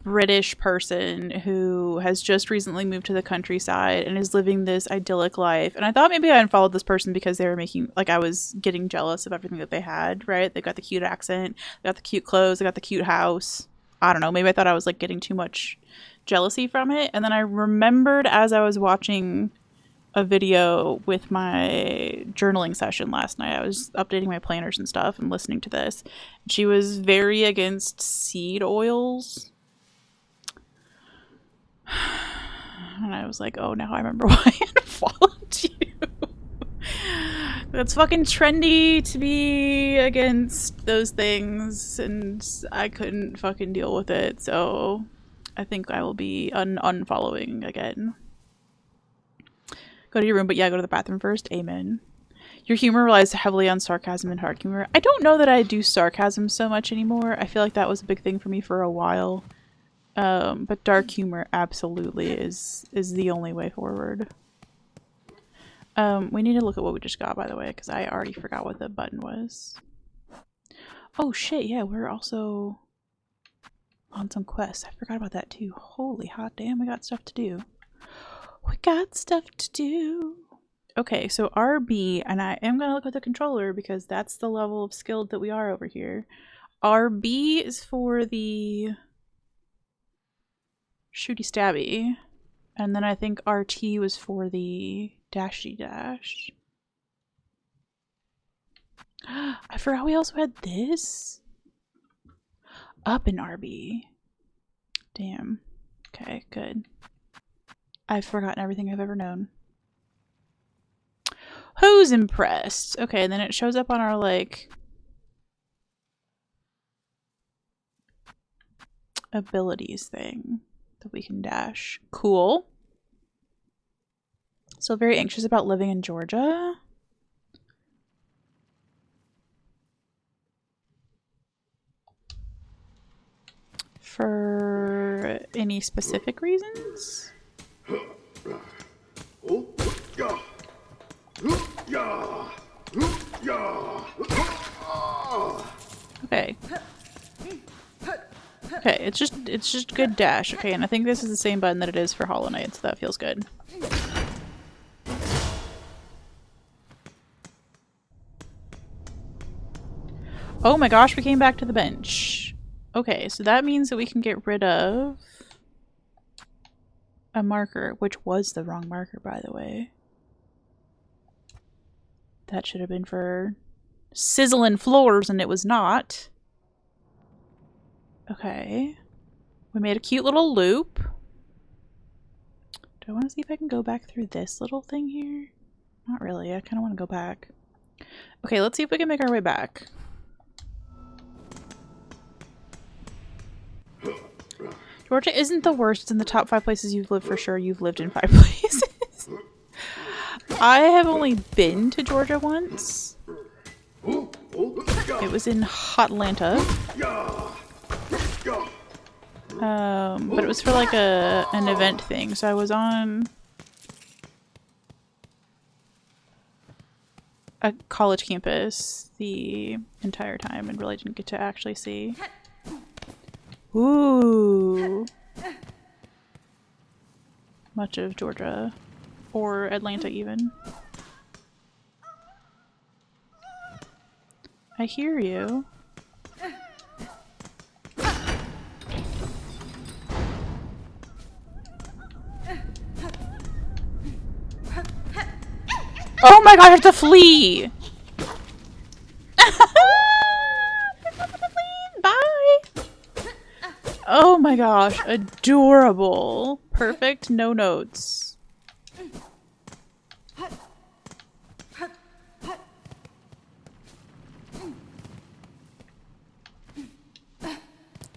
British person who has just recently moved to the countryside and is living this idyllic life. And I thought maybe I unfollowed this person because they were making, like, I was getting jealous of everything that they had, right? They got the cute accent, they got the cute clothes, they got the cute house. I don't know, maybe I thought I was, like, getting too much jealousy from it. And then I remembered as I was watching a video with my journaling session last night, I was updating my planners and stuff and listening to this. She was very against seed oils. And I was like, oh, now I remember why I unfollowed you. That's fucking trendy to be against those things, and I couldn't fucking deal with it, so I think I will be unfollowing again. Go to your room, but yeah, go to the bathroom first. Amen. Your humor relies heavily on sarcasm and hard humor. I don't know that I do sarcasm so much anymore. I feel like that was a big thing for me for a while. But dark humor absolutely is the only way forward. We need to look at what we just got, by the way, because I already forgot what the button was. Oh shit, yeah, we're also on some quests. I forgot about that too. Holy hot damn, we got stuff to do. We got stuff to do. Okay, so RB, and I am gonna look at the controller because that's the level of skilled that we are over here. RB is for the shooty stabby, and then I think RT was for the dashy dash. I forgot we also had this. Up in RB. Damn. Okay, good. I've forgotten everything I've ever known. Who's impressed? Okay, and then it shows up on our, like, abilities thing that we can dash. Cool. Still very anxious about living in Georgia. For any specific reasons? Okay. Okay, it's just good dash. Okay, and I think this is the same button that it is for Hollow Knight, so that feels good. Oh my gosh, we came back to the bench. Okay, so that means that we can get rid of a marker, which was the wrong marker, by the way. That should have been for sizzling floors, and it was not. Okay. We made a cute little loop. Do I want to see if I can go back through this little thing here? Not really. I kind of want to go back. Okay, let's see if we can make our way back. Georgia isn't the worst. It's in the top 5 places you've lived for sure. You've lived in 5 places. I have only been to Georgia once. It was in Hotlanta. But it was for like an event thing. So I was on a college campus the entire time and really didn't get to actually see. Ooh. Much of Georgia. Or Atlanta even. I hear you. Oh my god, I have to flee! Bye! Oh my gosh, adorable. Perfect, no notes.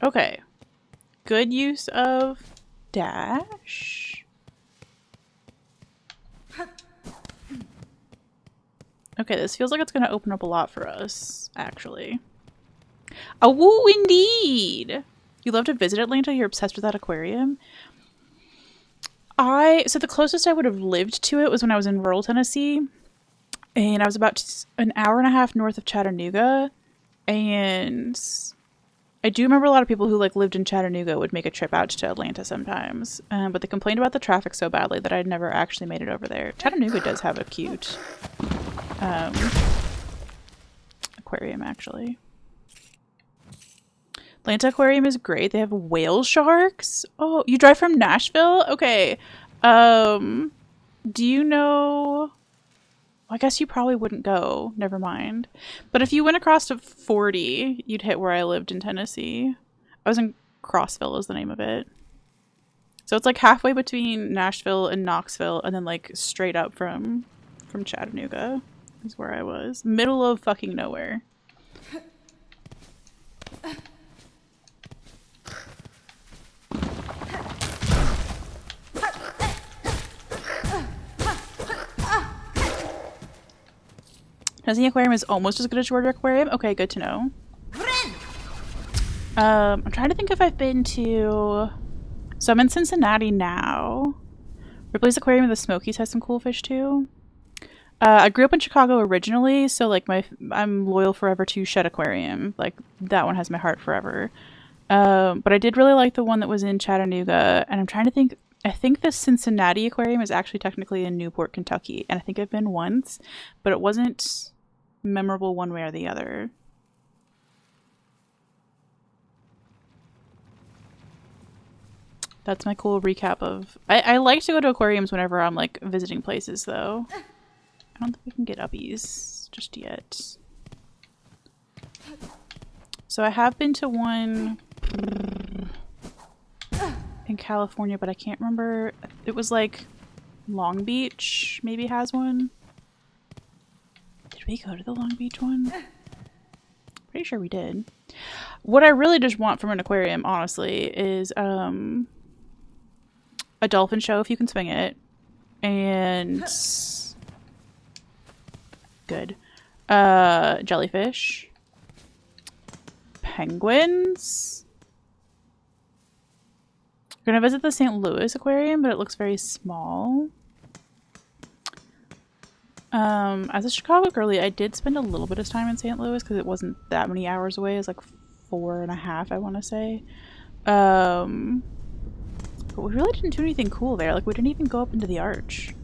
Okay. Good use of dash. Okay, this feels like it's gonna open up a lot for us, actually. Oh, woo, indeed! You love to visit Atlanta? You're obsessed with that aquarium? So the closest I would have lived to it was when I was in rural Tennessee. And I was about an hour and a half north of Chattanooga. And I do remember a lot of people who like lived in Chattanooga would make a trip out to Atlanta sometimes. But they complained about the traffic so badly that I'd never actually made it over there. Chattanooga does have a cute aquarium, actually. Atlanta Aquarium is great. They have whale sharks. Oh, you drive from Nashville? Okay. Do you know... I guess you probably wouldn't go. Never mind. But if you went across to 40, you'd hit where I lived in Tennessee. I was in Crossville is the name of it. So it's like halfway between Nashville and Knoxville, and then like straight up from Chattanooga is where I was. Middle of fucking nowhere. Tennessee Aquarium is almost as good as Georgia Aquarium. Okay, good to know. I'm trying to think if I've been to... So I'm in Cincinnati now. Ripley's Aquarium of the Smokies has some cool fish too. I grew up in Chicago originally, so like I'm loyal forever to Shed Aquarium. Like that one has my heart forever. But I did really like the one that was in Chattanooga, and I'm trying to think. I think the Cincinnati Aquarium is actually technically in Newport, Kentucky, and I think I've been once, but it wasn't memorable one way or the other. That's my cool recap of... I like to go to aquariums whenever I'm like visiting places though. I don't think we can get uppies just yet. So I have been to one in California, but I can't remember. It was like Long Beach maybe has one. Did we go to the Long Beach one? Pretty sure we did. What I really just want from an aquarium, honestly, is a dolphin show if you can swing it. And good. Jellyfish. Penguins. We're gonna visit the St. Louis Aquarium, but it looks very small. As a Chicago girly, I did spend a little bit of time in St. Louis because it wasn't that many hours away. It was like 4.5, I want to say. But we really didn't do anything cool there. Like, we didn't even go up into the arch.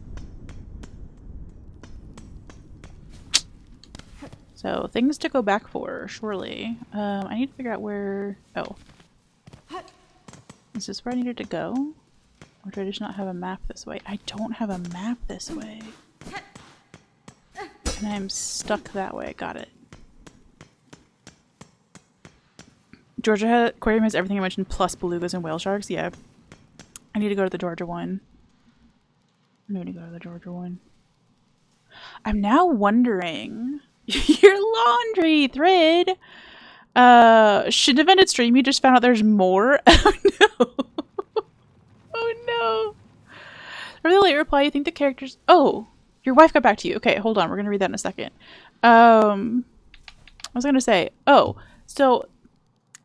So, things to go back for, surely. I need to figure out where... Oh. Is this where I needed to go? Or do I just not have a map this way? I don't have a map this way. I And I'm stuck that way. Got it. Georgia aquarium has everything I mentioned plus belugas and whale sharks. Yeah. I need to go to the Georgia one. I'm now wondering your laundry thread. Shouldn't have ended stream. You just found out there's more. Oh no. Oh no. A really late reply. You think the characters... Oh, your wife got back to you. Okay, hold on. We're going to read that in a second. I was going to say, so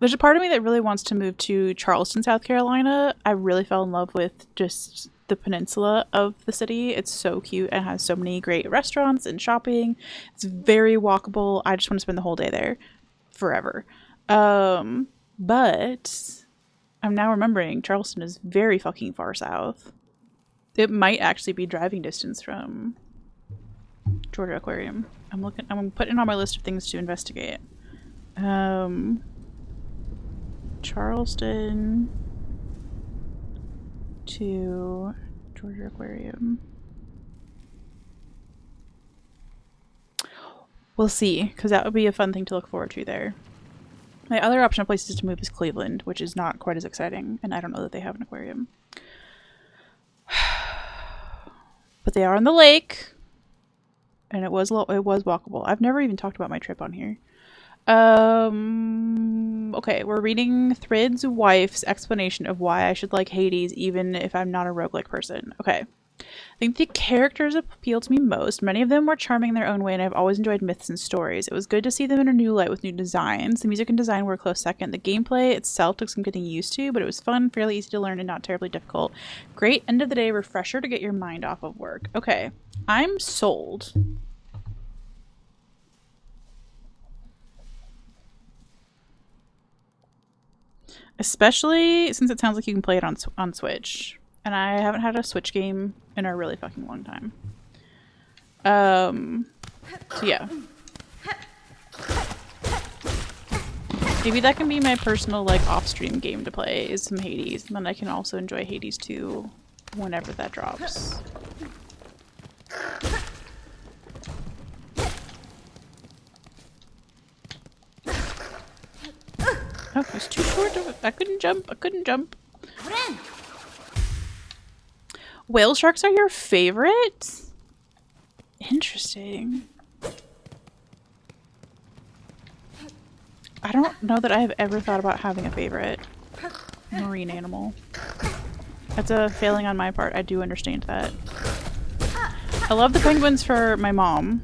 there's a part of me that really wants to move to Charleston, South Carolina. I really fell in love with just the peninsula of the city. It's so cute and has so many great restaurants and shopping. It's very walkable. I just want to spend the whole day there forever. But I'm now remembering Charleston is very fucking far south. It might actually be driving distance from Georgia Aquarium. I'm putting it on my list of things to investigate. Charleston to Georgia Aquarium. We'll see, because that would be a fun thing to look forward to there. My other option of places to move is Cleveland, which is not quite as exciting, and I don't know that they have an aquarium. But they are on the lake, and it was walkable. I've never even talked about my trip on here. Okay, we're reading Thrid's wife's explanation of why I should like Hades even if I'm not a roguelike person. Okay. I think the characters appeal to me most. Many of them were charming in their own way, and I've always enjoyed myths and stories. It was good to see them in a new light with new designs. The music and design were a close second. The gameplay itself took some getting used to, but it was fun, fairly easy to learn, and not terribly difficult. Great end of the day refresher to get your mind off of work. Okay, I'm sold. Especially since it sounds like you can play it on Switch. And I haven't had a Switch game in a really fucking long time. So yeah. Maybe that can be my personal, like, off-stream game to play, is some Hades. And then I can also enjoy Hades 2 whenever that drops. Oh, it was too short. I couldn't jump. Whale sharks are your favorite? Interesting. I don't know that I have ever thought about having a favorite marine animal. That's a failing on my part. I do understand that. I love the penguins for my mom.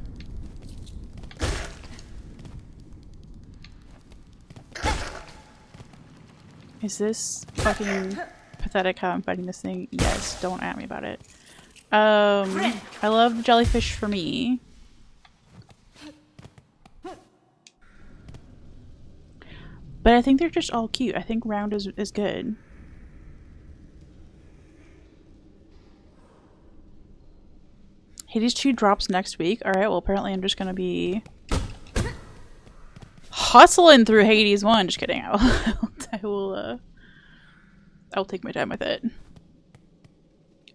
Is this fucking pathetic how I'm fighting this thing? Yes, don't at me about it. I love jellyfish for me. But I think they're just all cute. I think round is good. Hades 2 drops next week. Alright, well apparently I'm just gonna be hustling through Hades 1. Just kidding. I'll take my time with it.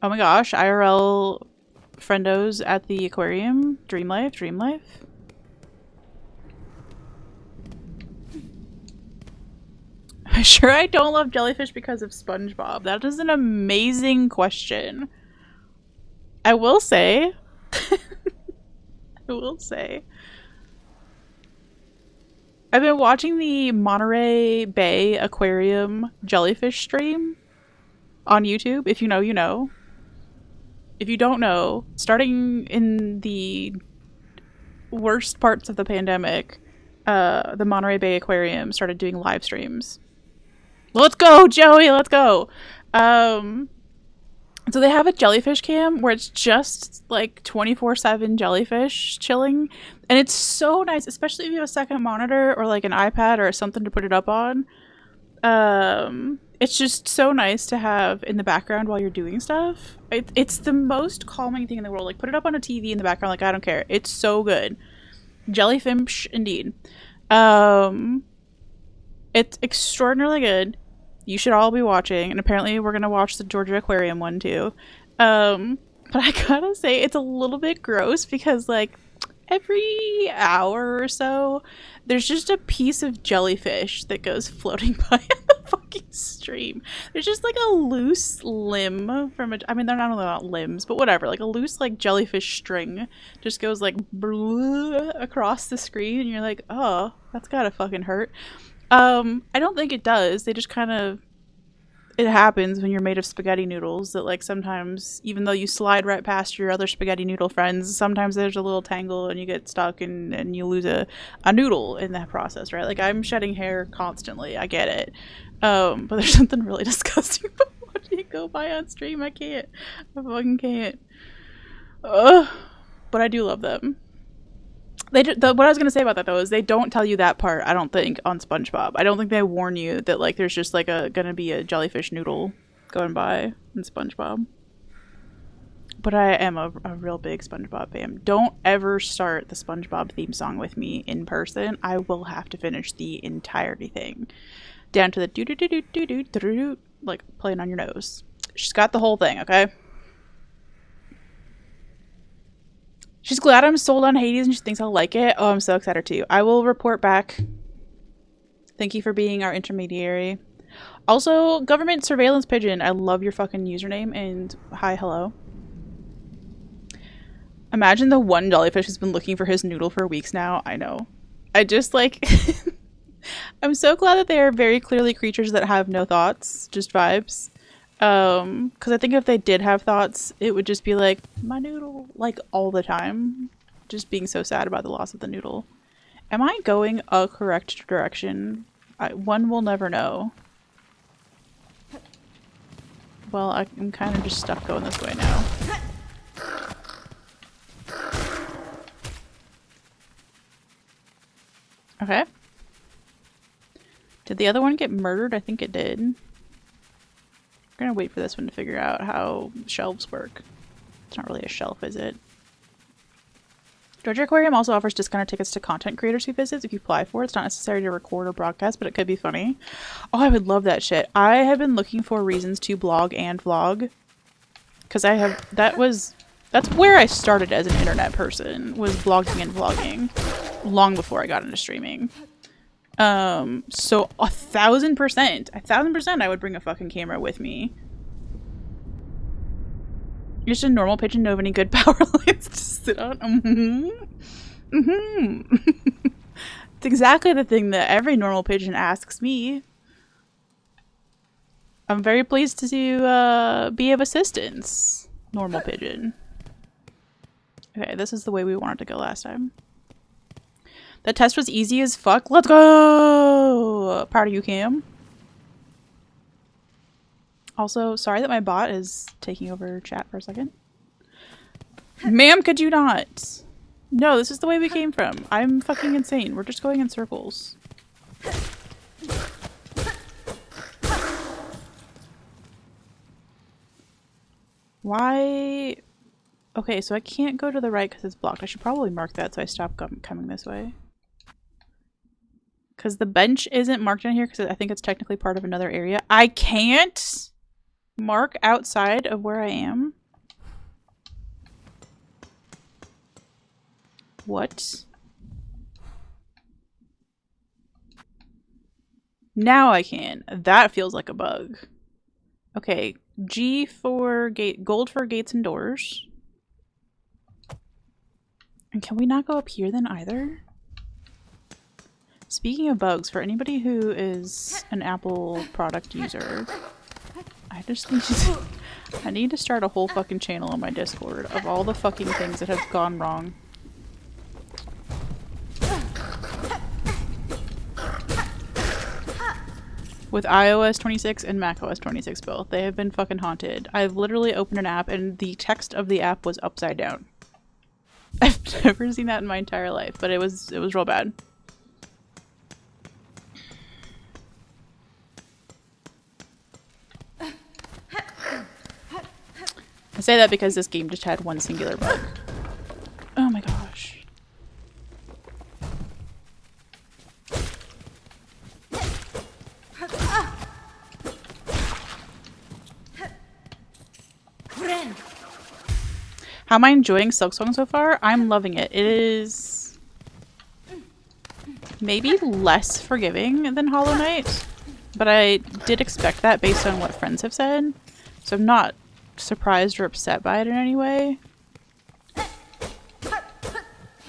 Oh my gosh, IRL friendos at the aquarium. Dream life. I'm sure I don't love jellyfish because of SpongeBob. That is an amazing question. I will say, I've been watching the Monterey Bay Aquarium jellyfish stream on YouTube. If you know, you know. If you don't know, starting in the worst parts of the pandemic, the Monterey Bay Aquarium started doing live streams. Let's go, Joey! Let's go! So they have a jellyfish cam where it's just like 24/7 jellyfish chilling, and it's so nice, especially if you have a second monitor or like an iPad or something to put it up on. It's just so nice to have in the background while you're doing stuff. It's the most calming thing in the world. Like, put it up on a TV in the background, like, I don't care. It's so good. Jellyfish indeed. It's extraordinarily good. You should all be watching, and apparently we're gonna watch the Georgia Aquarium one too. But I gotta say, it's a little bit gross because, like, every hour or so, there's just a piece of jellyfish that goes floating by in the fucking stream. There's just like a loose limb from I mean, they're not limbs, but whatever. Like a loose like jellyfish string just goes like across the screen, and you're like, oh, that's gotta fucking hurt. I don't think it does. They just kind of, it happens when you're made of spaghetti noodles that like sometimes, even though you slide right past your other spaghetti noodle friends, sometimes there's a little tangle and you get stuck and you lose a noodle in that process, right? Like I'm shedding hair constantly. I get it. But there's something really disgusting about watching it go by on stream. I can't. I fucking can't. Ugh. But I do love them. What I was gonna say about that though is they don't tell you that part, I don't think, on SpongeBob. I don't think they warn you that like there's just like gonna be a jellyfish noodle going by in SpongeBob. But I am a real big SpongeBob fan. Don't ever start the SpongeBob theme song with me in person. I will have to finish the entirety thing, down to the do do do do do do do, like playing on your nose. She's got the whole thing, okay? She's glad I'm sold on Hades and she thinks I'll like it. Oh, I'm so excited too. I will report back. Thank you for being our intermediary. Also, government surveillance pigeon. I love your fucking username and hi, hello. Imagine the one jellyfish has been looking for his noodle for weeks now. I know. I just like... I'm so glad that they are very clearly creatures that have no thoughts, just vibes. Because I think if they did have thoughts, it would just be like, my noodle, like all the time. Just being so sad about the loss of the noodle. Am I going a correct direction? One will never know. Well, I'm kind of just stuck going this way now. Okay. Did the other one get murdered? I think it did. We're gonna wait for this one to figure out how shelves work. It's not really a shelf, is it? Georgia Aquarium also offers discounted tickets to content creators who visit if you apply for it. It's not necessary to record or broadcast, but it could be funny. Oh, I would love that shit. I have been looking for reasons to blog and vlog. Because that's where I started as an internet person, was blogging and vlogging. Long before I got into streaming. So 1,000% I would bring a fucking camera with me. You're just a normal pigeon, know of any good power lines to sit on? It's exactly the thing that every normal pigeon asks me. I'm very pleased to be of assistance, normal pigeon. Okay, this is the way we wanted to go last time. That test was easy as fuck. Let's go! Proud of you, Cam. Also, sorry that my bot is taking over chat for a second. Ma'am, could you not? No, this is the way we came from. I'm fucking insane. We're just going in circles. Why? Okay, so I can't go to the right because it's blocked. I should probably mark that so I stop coming this way. Because the bench isn't marked in here because I think it's technically part of another area. I can't mark outside of where I am. What? Now I can. That feels like a bug. Okay, G for gold for gates and doors. And can we not go up here then either? Speaking of bugs, for anybody who is an Apple product user, I just need to, I need to start a whole fucking channel on my Discord of all the fucking things that have gone wrong. With iOS 26 and macOS 26 both. They have been fucking haunted. I've literally opened an app and the text of the app was upside down. I've never seen that in my entire life, but it was real bad. I say that because this game just had one singular bug. Oh my gosh. How am I enjoying Silksong so far? I'm loving it. It is maybe less forgiving than Hollow Knight, but I did expect that based on what friends have said, so I'm not surprised or upset by it in any way.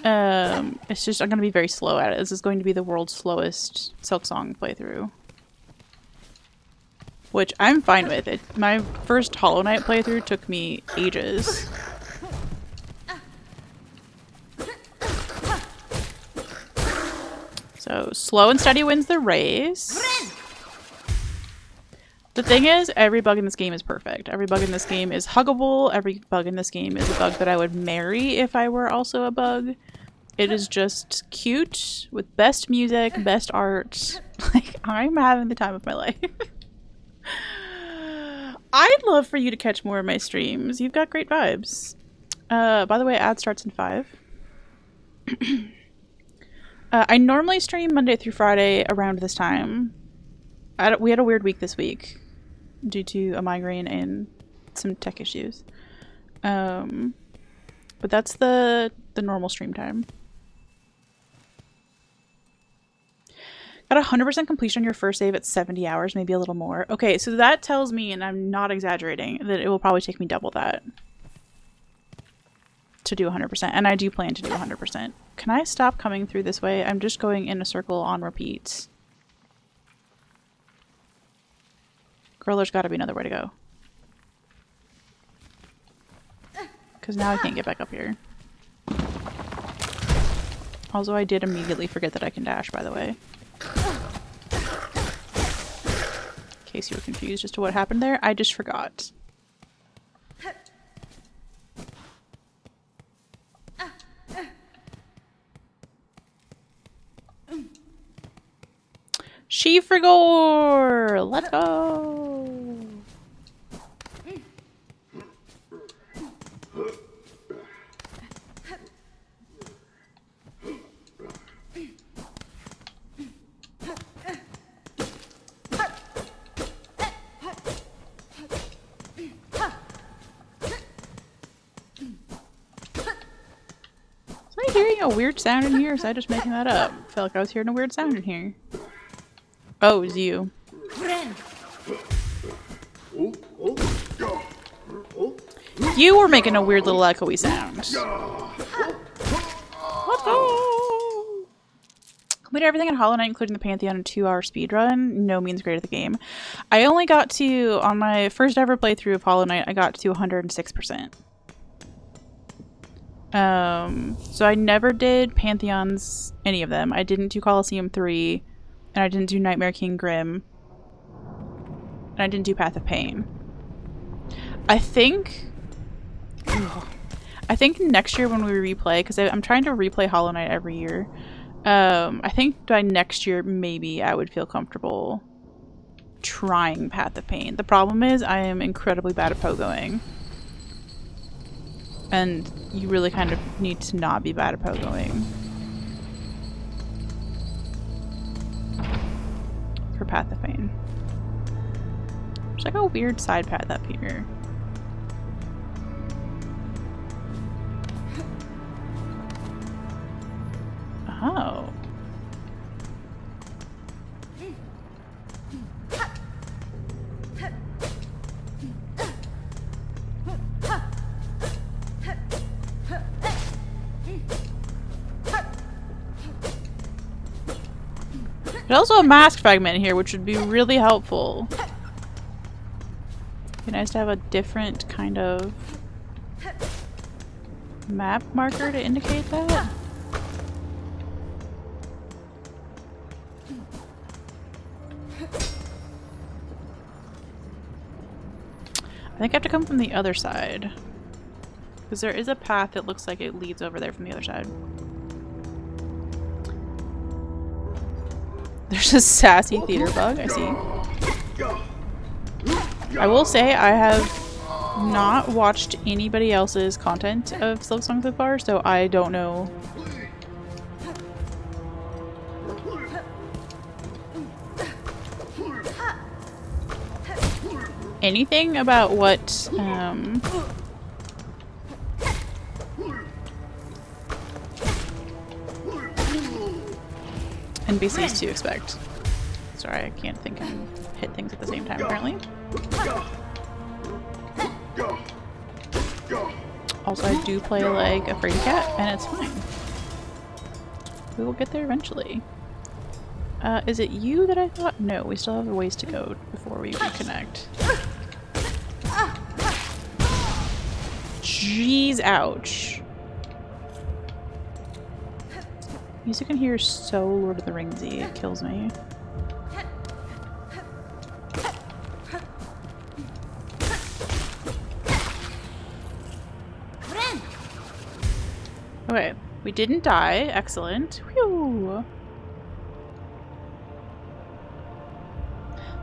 It's just I'm going to be very slow at it. This is going to be the world's slowest Silksong playthrough, which I'm fine with. My first Hollow Knight playthrough took me ages. So slow and steady wins the race. The thing is, every bug in this game is perfect. Every bug in this game is huggable. Every bug in this game is a bug that I would marry if I were also a bug. It is just cute, with best music, best art. Like, I'm having the time of my life. I'd love for you to catch more of my streams. You've got great vibes. By the way, ad starts in 5. I normally stream Monday through Friday around this time. We had a weird week this week due to a migraine and some tech issues. But that's the normal stream time. Got 100% completion on your first save at 70 hours, maybe a little more. Okay, so that tells me, and I'm not exaggerating, that it will probably take me double that to do 100%. And I do plan to do 100%. Can I stop coming through this way? I'm just going in a circle on repeat. Girl, there's got to be another way to go. Because now I can't get back up here. Also, I did immediately forget that I can dash, by the way. In case you were confused as to what happened there, I just forgot. She-Frigor! Let's go! Was I hearing a weird sound in here, or was I just making that up? I felt like I was hearing a weird sound in here. Oh, it was you. You were making a weird little echoey sound. Let's go! Completed everything in Hollow Knight, including the Pantheon, in a 2-hour speedrun. No means great at the game. I only got to, on my first ever playthrough of Hollow Knight, I got to 106%. So I never did Pantheons, any of them. I didn't do Colosseum 3. And I didn't do Nightmare King Grim. And I didn't do Path of Pain. I think next year when we replay, because I'm trying to replay Hollow Knight every year. I think by next year, maybe I would feel comfortable trying Path of Pain. The problem is I am incredibly bad at pogoing. And you really kind of need to not be bad at pogoing for Path of Pain. There's like a weird side path up here. Oh. There's also a mask fragment here, which would be really helpful. It'd be nice to have a different kind of map marker to indicate that. I think I have to come from the other side. Because there is a path that looks like it leads over there from the other side. There's a sassy theater bug, I see. I will say I have not watched anybody else's content of Silksong so far, so I don't know. Anything about what NPCs to expect. Sorry, I can't think and hit things at the same time, apparently. Also, I do play like a fraidy cat, and it's fine. We will get there eventually. Is it you that I thought? No, we still have a ways to go before we reconnect. Jeez, ouch. Music in here is so Lord of the Ringsy, it kills me. Okay, we didn't die. Excellent. Whew.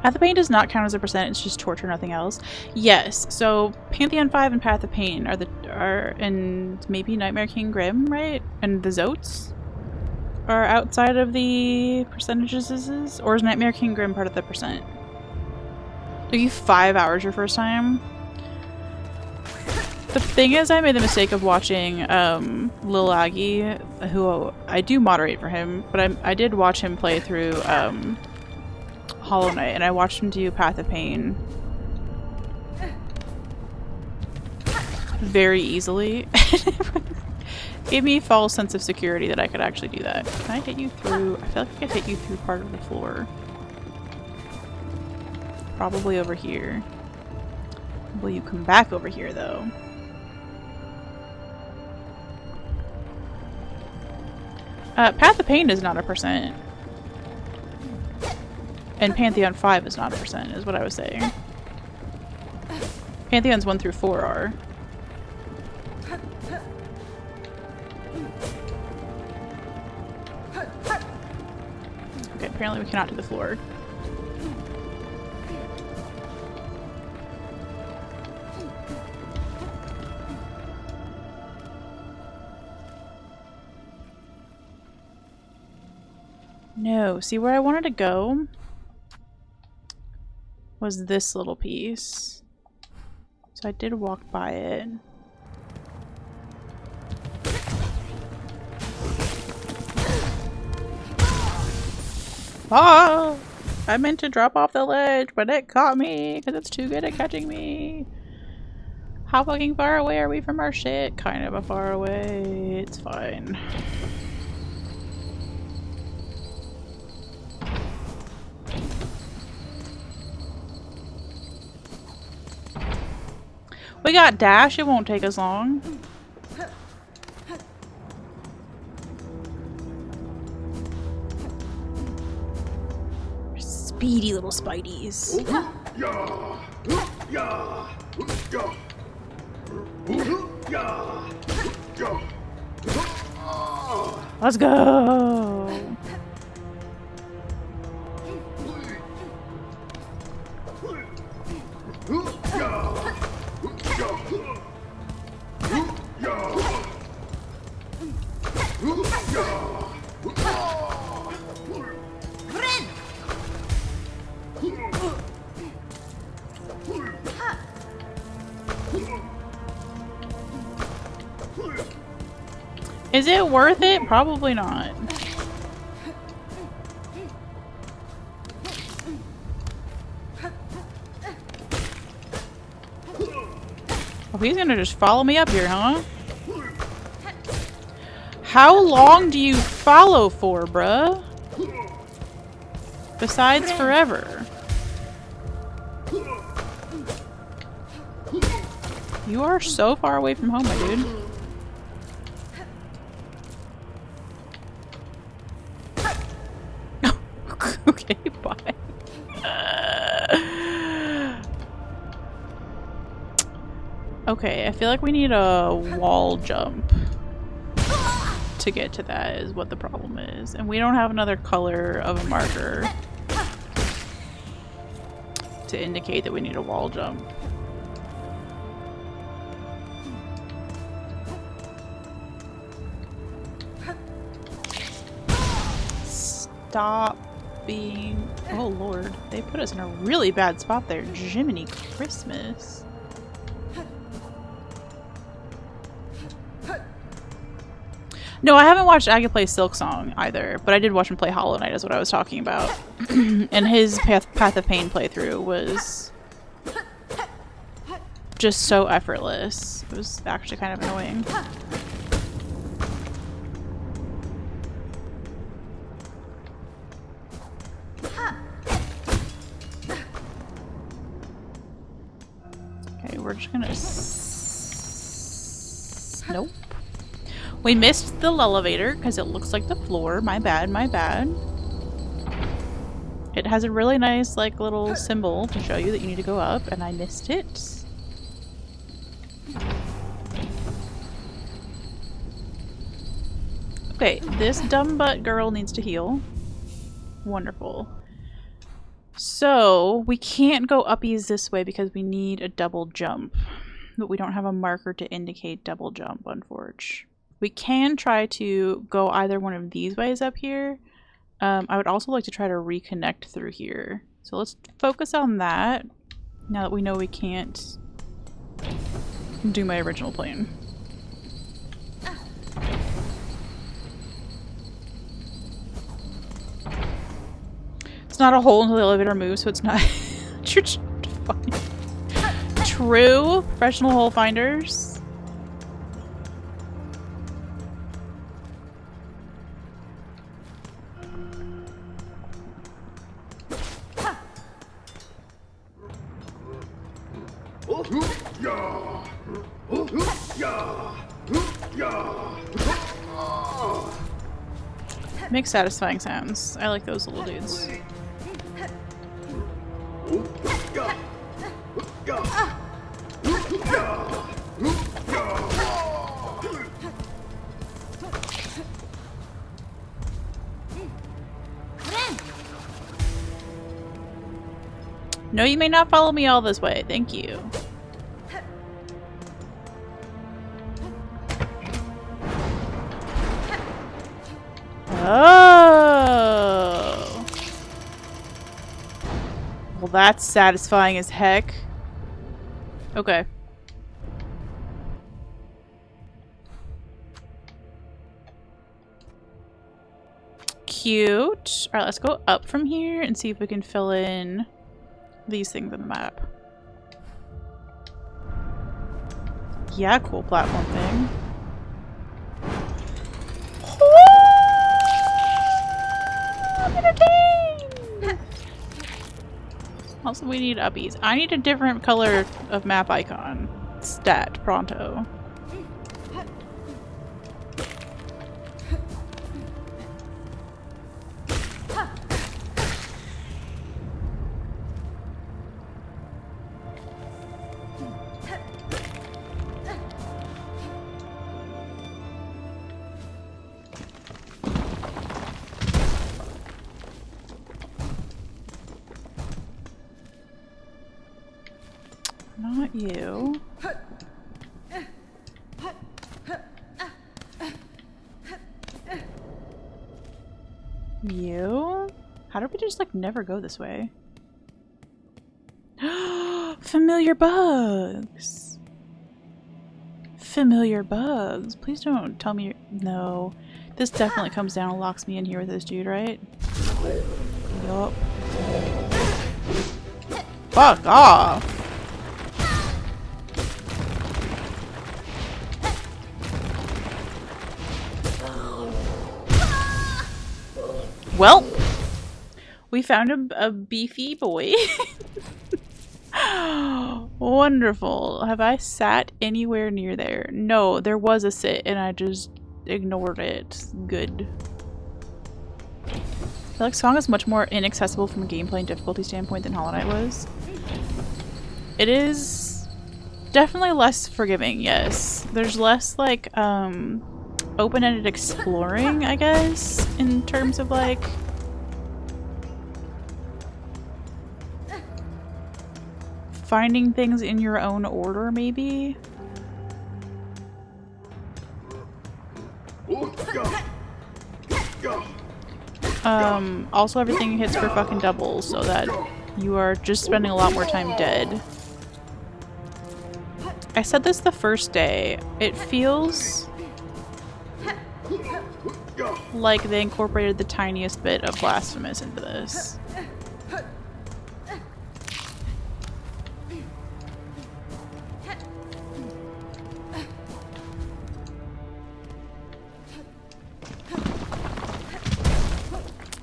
Path of Pain does not count as a percent, it's just torture, nothing else. Yes, so Pantheon 5 and Path of Pain are in maybe Nightmare King Grim, right? And the Zotes are outside of the percentages, or is Nightmare King Grim part of the percent? Took you 5 hours your first time? The thing is, I made the mistake of watching Lil Aggie, who I do moderate for him, but I did watch him play through Hollow Knight, and I watched him do Path of Pain very easily. Gave me a false sense of security that I could actually do that. Can I hit you through? I feel like I could hit you through part of the floor. Probably over here. Will you come back over here, though? Path of Pain is not a percent. And Pantheon 5 is not a percent, is what I was saying. Pantheons 1 through 4 are. Okay, apparently we cannot do the floor. No, see where I wanted to go was this little piece. So I did walk by it. Ah! I meant to drop off the ledge, but it caught me because it's too good at catching me. How fucking far away are we from our shit? Kind of a far away. It's fine. We got dash, it won't take us long. Speedy little spideys. Let's go. Is it worth it? Probably not. Oh, he's gonna just follow me up here, huh? How long do you follow for, bruh? Besides forever. You are so far away from home, my dude. Okay, bye. Okay, I feel like we need a wall jump to get to that is what the problem is. And we don't have another color of a marker to indicate that we need a wall jump. Stop being... Oh lord, they put us in a really bad spot there. Jiminy Christmas. No, I haven't watched Aga play Silksong either, but I did watch him play Hollow Knight is what I was talking about. And his Path of Pain playthrough was just so effortless. It was actually kind of annoying. Okay, we're just gonna... Nope. We missed the elevator because it looks like the floor. My bad, my bad. It has a really nice, like, little symbol to show you that you need to go up, and I missed it. Okay, this dumb butt girl needs to heal. Wonderful. So, we can't go uppies this way because we need a double jump. But we don't have a marker to indicate double jump, unfortunately. We can try to go either one of these ways up here. I would also like to try to reconnect through here. So let's focus on that, now that we know we can't do my original plan. It's not a hole until the elevator moves, so it's not... True. Professional hole finders. Makes satisfying sounds. I like those little dudes. No, you may not follow me all this way. Thank you. Oh. Well, that's satisfying as heck. Okay. Cute. Alright, let's go up from here and see if we can fill in these things on the map. Yeah, cool platform thing. I'm entertained! Also, we need uppies. I need a different color of map icon. Stat. Pronto. Not you. You? How did we just like never go this way? Familiar bugs. Familiar bugs. Please don't tell me. No. This definitely comes down and locks me in here with this dude, right? Yup. Fuck off. Well, we found a beefy boy. Wonderful. Have I sat anywhere near there? No, there was a sit and I just ignored it. Good. I feel like Song is much more inaccessible from a gameplay and difficulty standpoint than Hollow Knight was. It is definitely less forgiving, yes. There's less like open-ended exploring, I guess, in terms of like finding things in your own order, maybe. Also everything hits for fucking doubles, so that you are just spending a lot more time dead. I said this the first day. It feels like they incorporated the tiniest bit of blasphemous into this.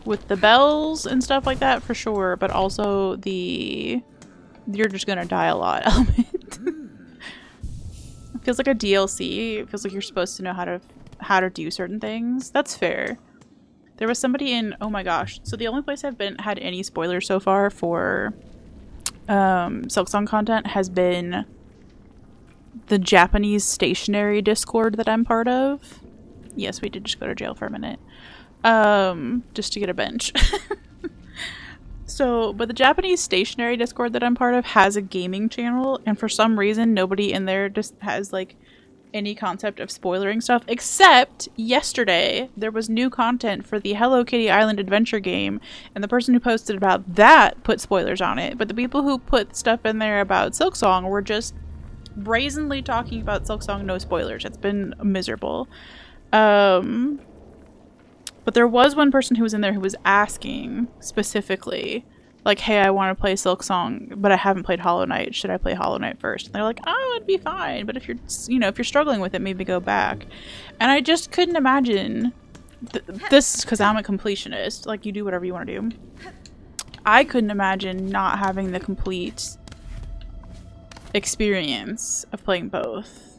With the bells and stuff like that, for sure, but also the you're just gonna die a lot element. It feels like a DLC. It feels like you're supposed to know how to do certain things. That's fair. There was somebody in, oh my gosh. So the only place I've had any spoilers so far for Silksong content has been the Japanese stationary Discord that I'm part of. Yes, we did just go to jail for a minute. Just to get a bench. So, but the Japanese stationary Discord that I'm part of has a gaming channel, and for some reason nobody in there just has like any concept of spoilering stuff, except yesterday there was new content for the Hello Kitty Island adventure game, and the person who posted about that put spoilers on it, but the people who put stuff in there about Silksong were just brazenly talking about Silksong, no spoilers. It's been miserable. But there was one person who was in there who was asking specifically, like, hey, I want to play Silksong, but I haven't played Hollow Knight. Should I play Hollow Knight first? And they're like, oh, it'd be fine. But if you're, if you're struggling with it, maybe go back. And I just couldn't imagine this, because I'm a completionist. Like, you do whatever you want to do. I couldn't imagine not having the complete experience of playing both.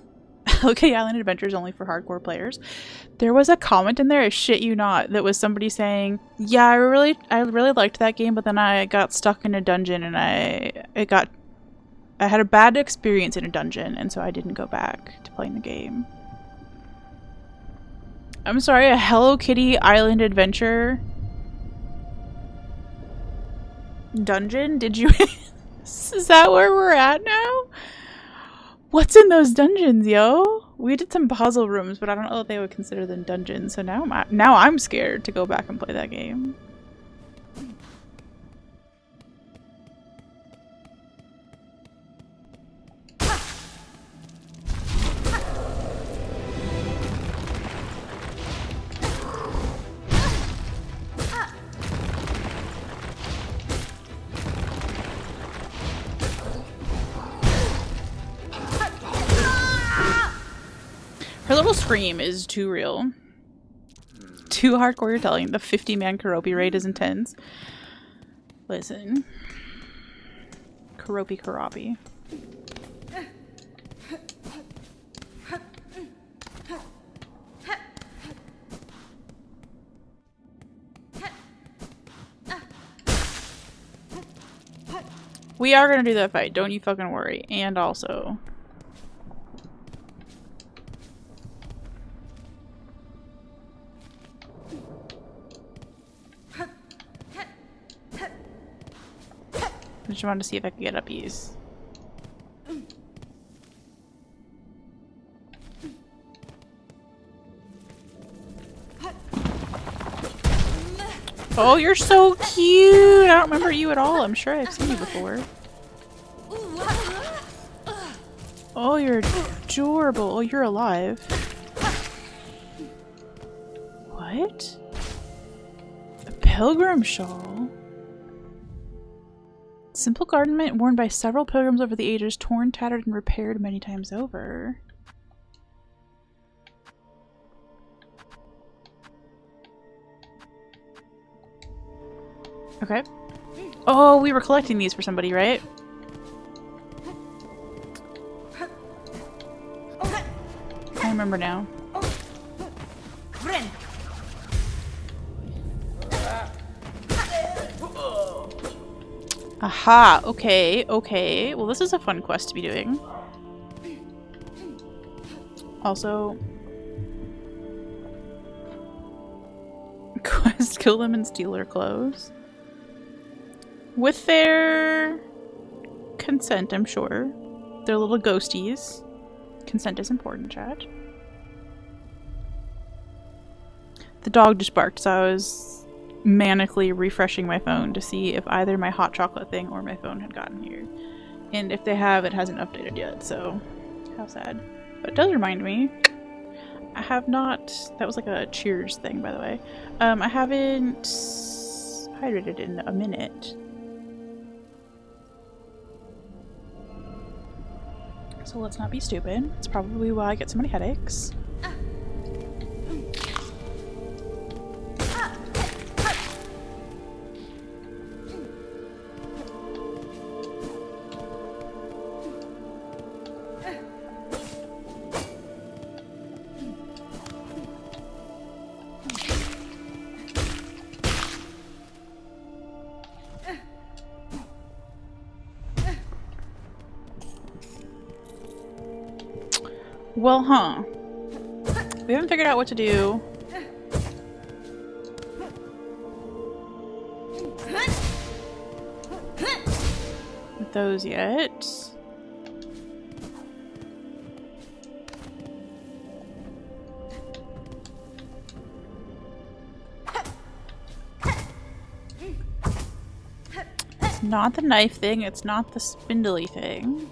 Okay, Island Adventure is only for hardcore players. There was a comment in there, I shit you not, that was somebody saying, yeah, I really liked that game, but then I got stuck in a dungeon and I had a bad experience in a dungeon, and so I didn't go back to playing the game. I'm sorry, a Hello Kitty Island Adventure dungeon? Did you is that where we're at now? What's in those dungeons, yo? We did some puzzle rooms, but I don't know if they would consider them dungeons. So now I'm scared to go back and play that game. Her little scream is too real. Too hardcore, you're telling. The 50-man Karopi raid is intense. Listen. Karopi. We are gonna do that fight, don't you fucking worry. And also... I just wanted to see if I could get uppies. Oh, you're so cute! I don't remember you at all. I'm sure I've seen you before. Oh, you're adorable. Oh, you're alive. What? A pilgrim shawl? Simple garment worn by several pilgrims over the ages, torn, tattered, and repaired many times over. Okay. Oh, we were collecting these for somebody, right? I remember now. Aha, okay. Well, this is a fun quest to be doing. Also... quest, kill them and steal their clothes. With their consent, I'm sure. They're little ghosties. Consent is important, chat. The dog just barked, so I was manically refreshing my phone to see if either my hot chocolate thing or my phone had gotten here. And if they have, it hasn't updated yet, so how sad. But it does remind me, I have not... That was like a Cheers thing, by the way. I haven't hydrated in a minute. So let's not be stupid. It's probably why I get so many headaches. Well, huh. We haven't figured out what to do. With those yet. It's not the knife thing, it's not the spindly thing.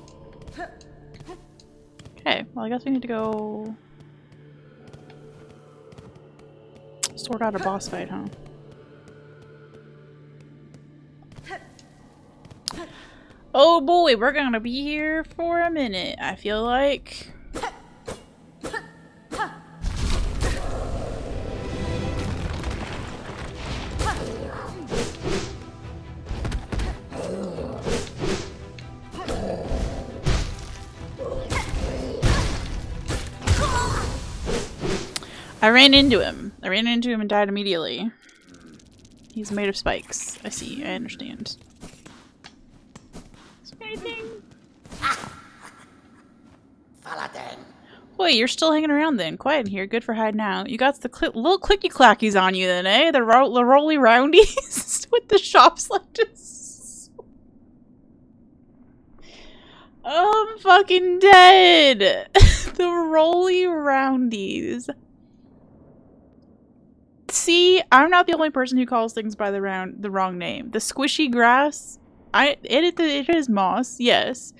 Okay, well I guess we need to go sort out a boss fight, huh? Oh boy, we're gonna be here for a minute, I feel like. I ran into him. I ran into him and died immediately. He's made of spikes. I see. I understand. Is there anything? Wait, you're still hanging around then. Quiet in here. Good for hiding out. You got the little clicky clackies on you then, eh? The roly roundies with the shops lettuce. Oh, I'm fucking dead. The roly roundies. See, I'm not the only person who calls things by the wrong name. The squishy grass, it is moss, yes.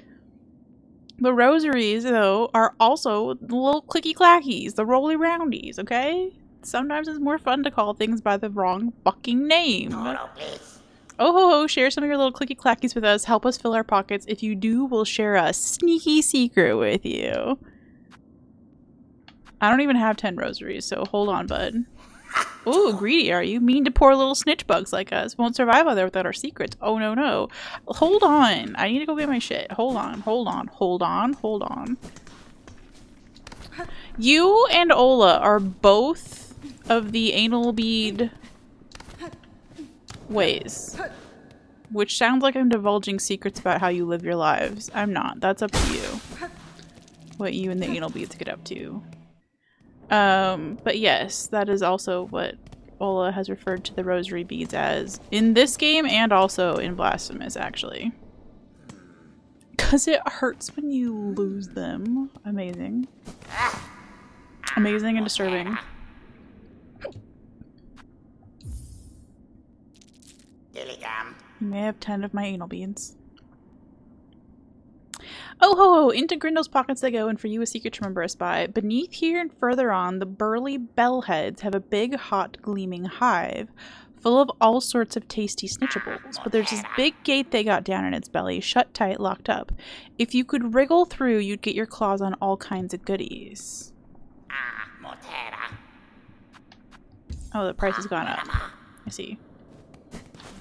The rosaries, though, are also the little clicky clackies, the roly roundies, okay? Sometimes it's more fun to call things by the wrong fucking name. Oh ho ho, share some of your little clicky clackies with us. Help us fill our pockets. If you do, we'll share a sneaky secret with you. I don't even have 10 rosaries, so hold on, bud. Ooh, greedy are you? Mean to poor little snitch bugs like us. Won't survive out there without our secrets. Oh, no, no. Hold on. I need to go get my shit. Hold on, hold on, hold on, hold on. You and Ola are both of the anal bead ways. Which sounds like I'm divulging secrets about how you live your lives. I'm not. That's up to you. What you and the anal beads get up to. But yes, that is also what Ola has referred to the rosary beads as in this game and also in Blasphemous, actually. Because it hurts when you lose them. Amazing. Amazing and disturbing. You may have 10 of my anal beads. Oh ho ho! Into Grindel's pockets they go, and for you a secret to remember us by. Beneath here and further on, the burly bellheads have a big, hot, gleaming hive, full of all sorts of tasty snitchables. But there's this big gate they got down in its belly, shut tight, locked up. If you could wriggle through, you'd get your claws on all kinds of goodies. Oh, the price has gone up. I see.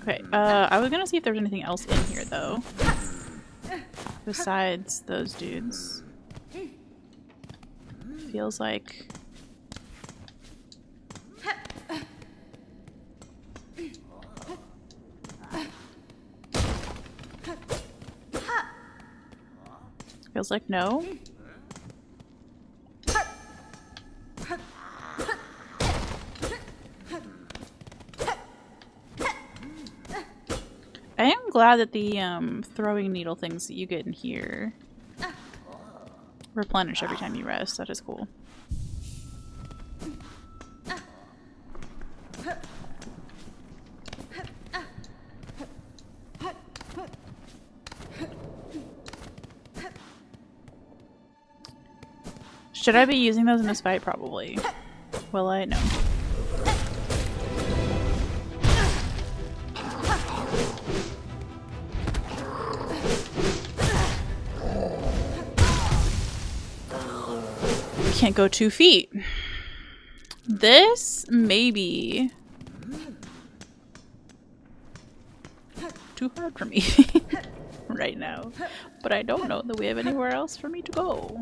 Okay, I was gonna see if there was anything else in here, though. Besides those dudes. Feels like... Feels like no. I am glad that the throwing needle things that you get in here replenish every time you rest. That is cool. Should I be using those in this fight? Probably. Will I? No. Can't go 2 feet. This may be too hard for me right now, but I don't know that we have anywhere else for me to go.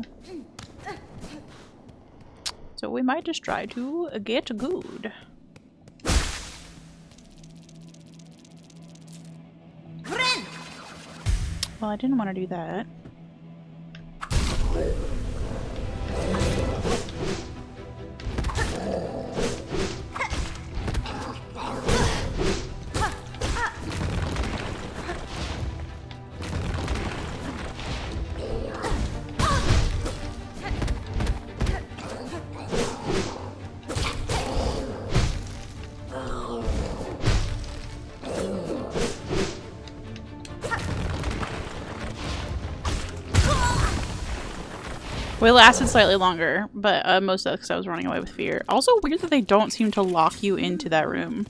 So we might just try to get good. Well, I didn't want to do that. We lasted slightly longer, but most of that because I was running away with fear. Also weird that they don't seem to lock you into that room.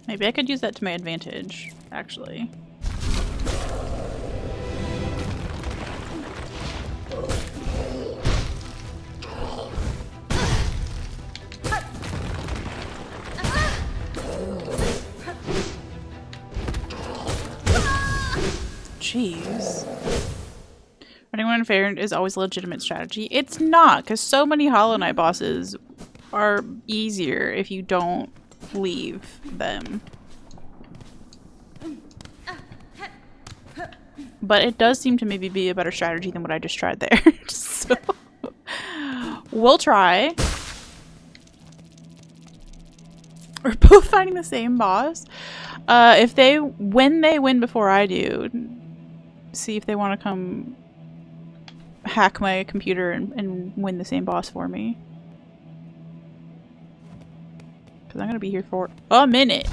Maybe I could use that to my advantage, actually. Jeez. Running one unfair is always a legitimate strategy. It's not, because so many Hollow Knight bosses are easier if you don't leave them. But it does seem to maybe be a better strategy than what I just tried there. So we'll try. We're both fighting the same boss. When they win before I do, see if they want to come hack my computer and win the same boss for me. Because I'm going to be here for a minute.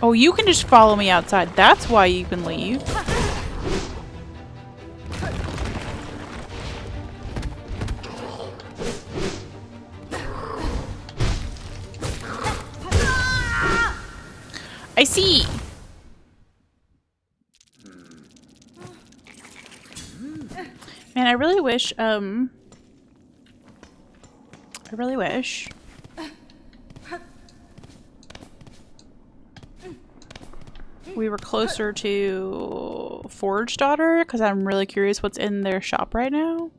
Oh, you can just follow me outside. That's why you can leave. I see. Man, I really wish, we were closer to Forge Daughter, because I'm really curious what's in their shop right now.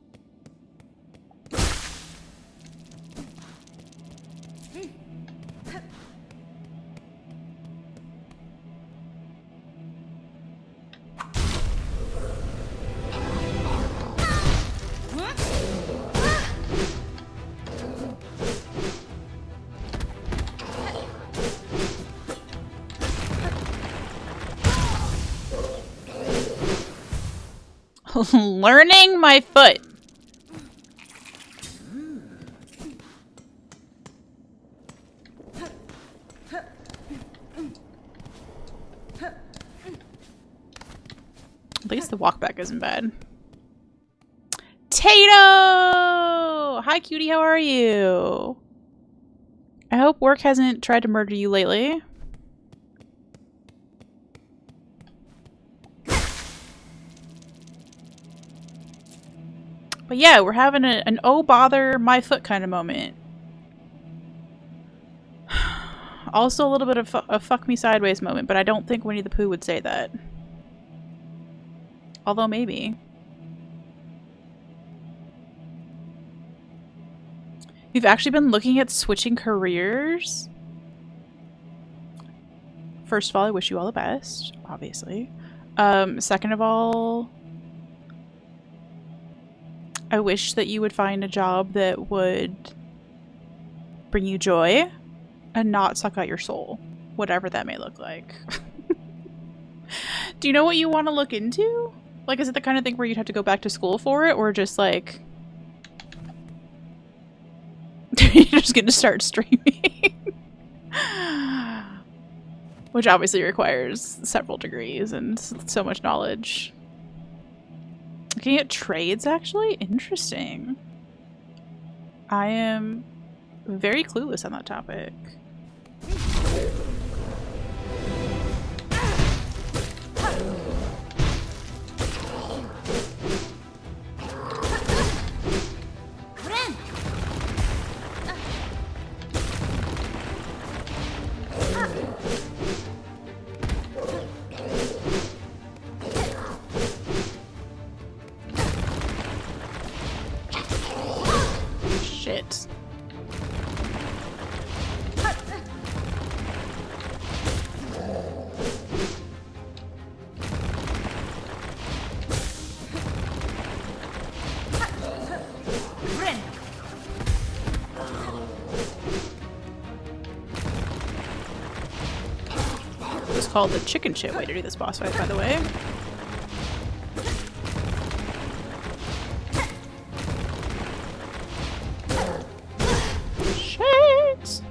Learning my foot. At least the walk back isn't bad. Tato! Hi, cutie. How are you? I hope work hasn't tried to murder you lately. But yeah, we're having an oh bother my foot kind of moment. Also a little bit of a fuck me sideways moment, but I don't think Winnie the Pooh would say that. Although maybe. You've actually been looking at switching careers? First of all, I wish you all the best, obviously. Second of all, I wish that you would find a job that would bring you joy and not suck out your soul. Whatever that may look like. Do you know what you want to look into? Like, is it the kind of thing where you'd have to go back to school for it, or just like... You're just gonna start streaming? Which obviously requires several degrees and so much knowledge. Looking at trades, actually? Interesting. I am very clueless on that topic. Shit. It's called the chicken shit way to do this boss fight, by the way. Shit!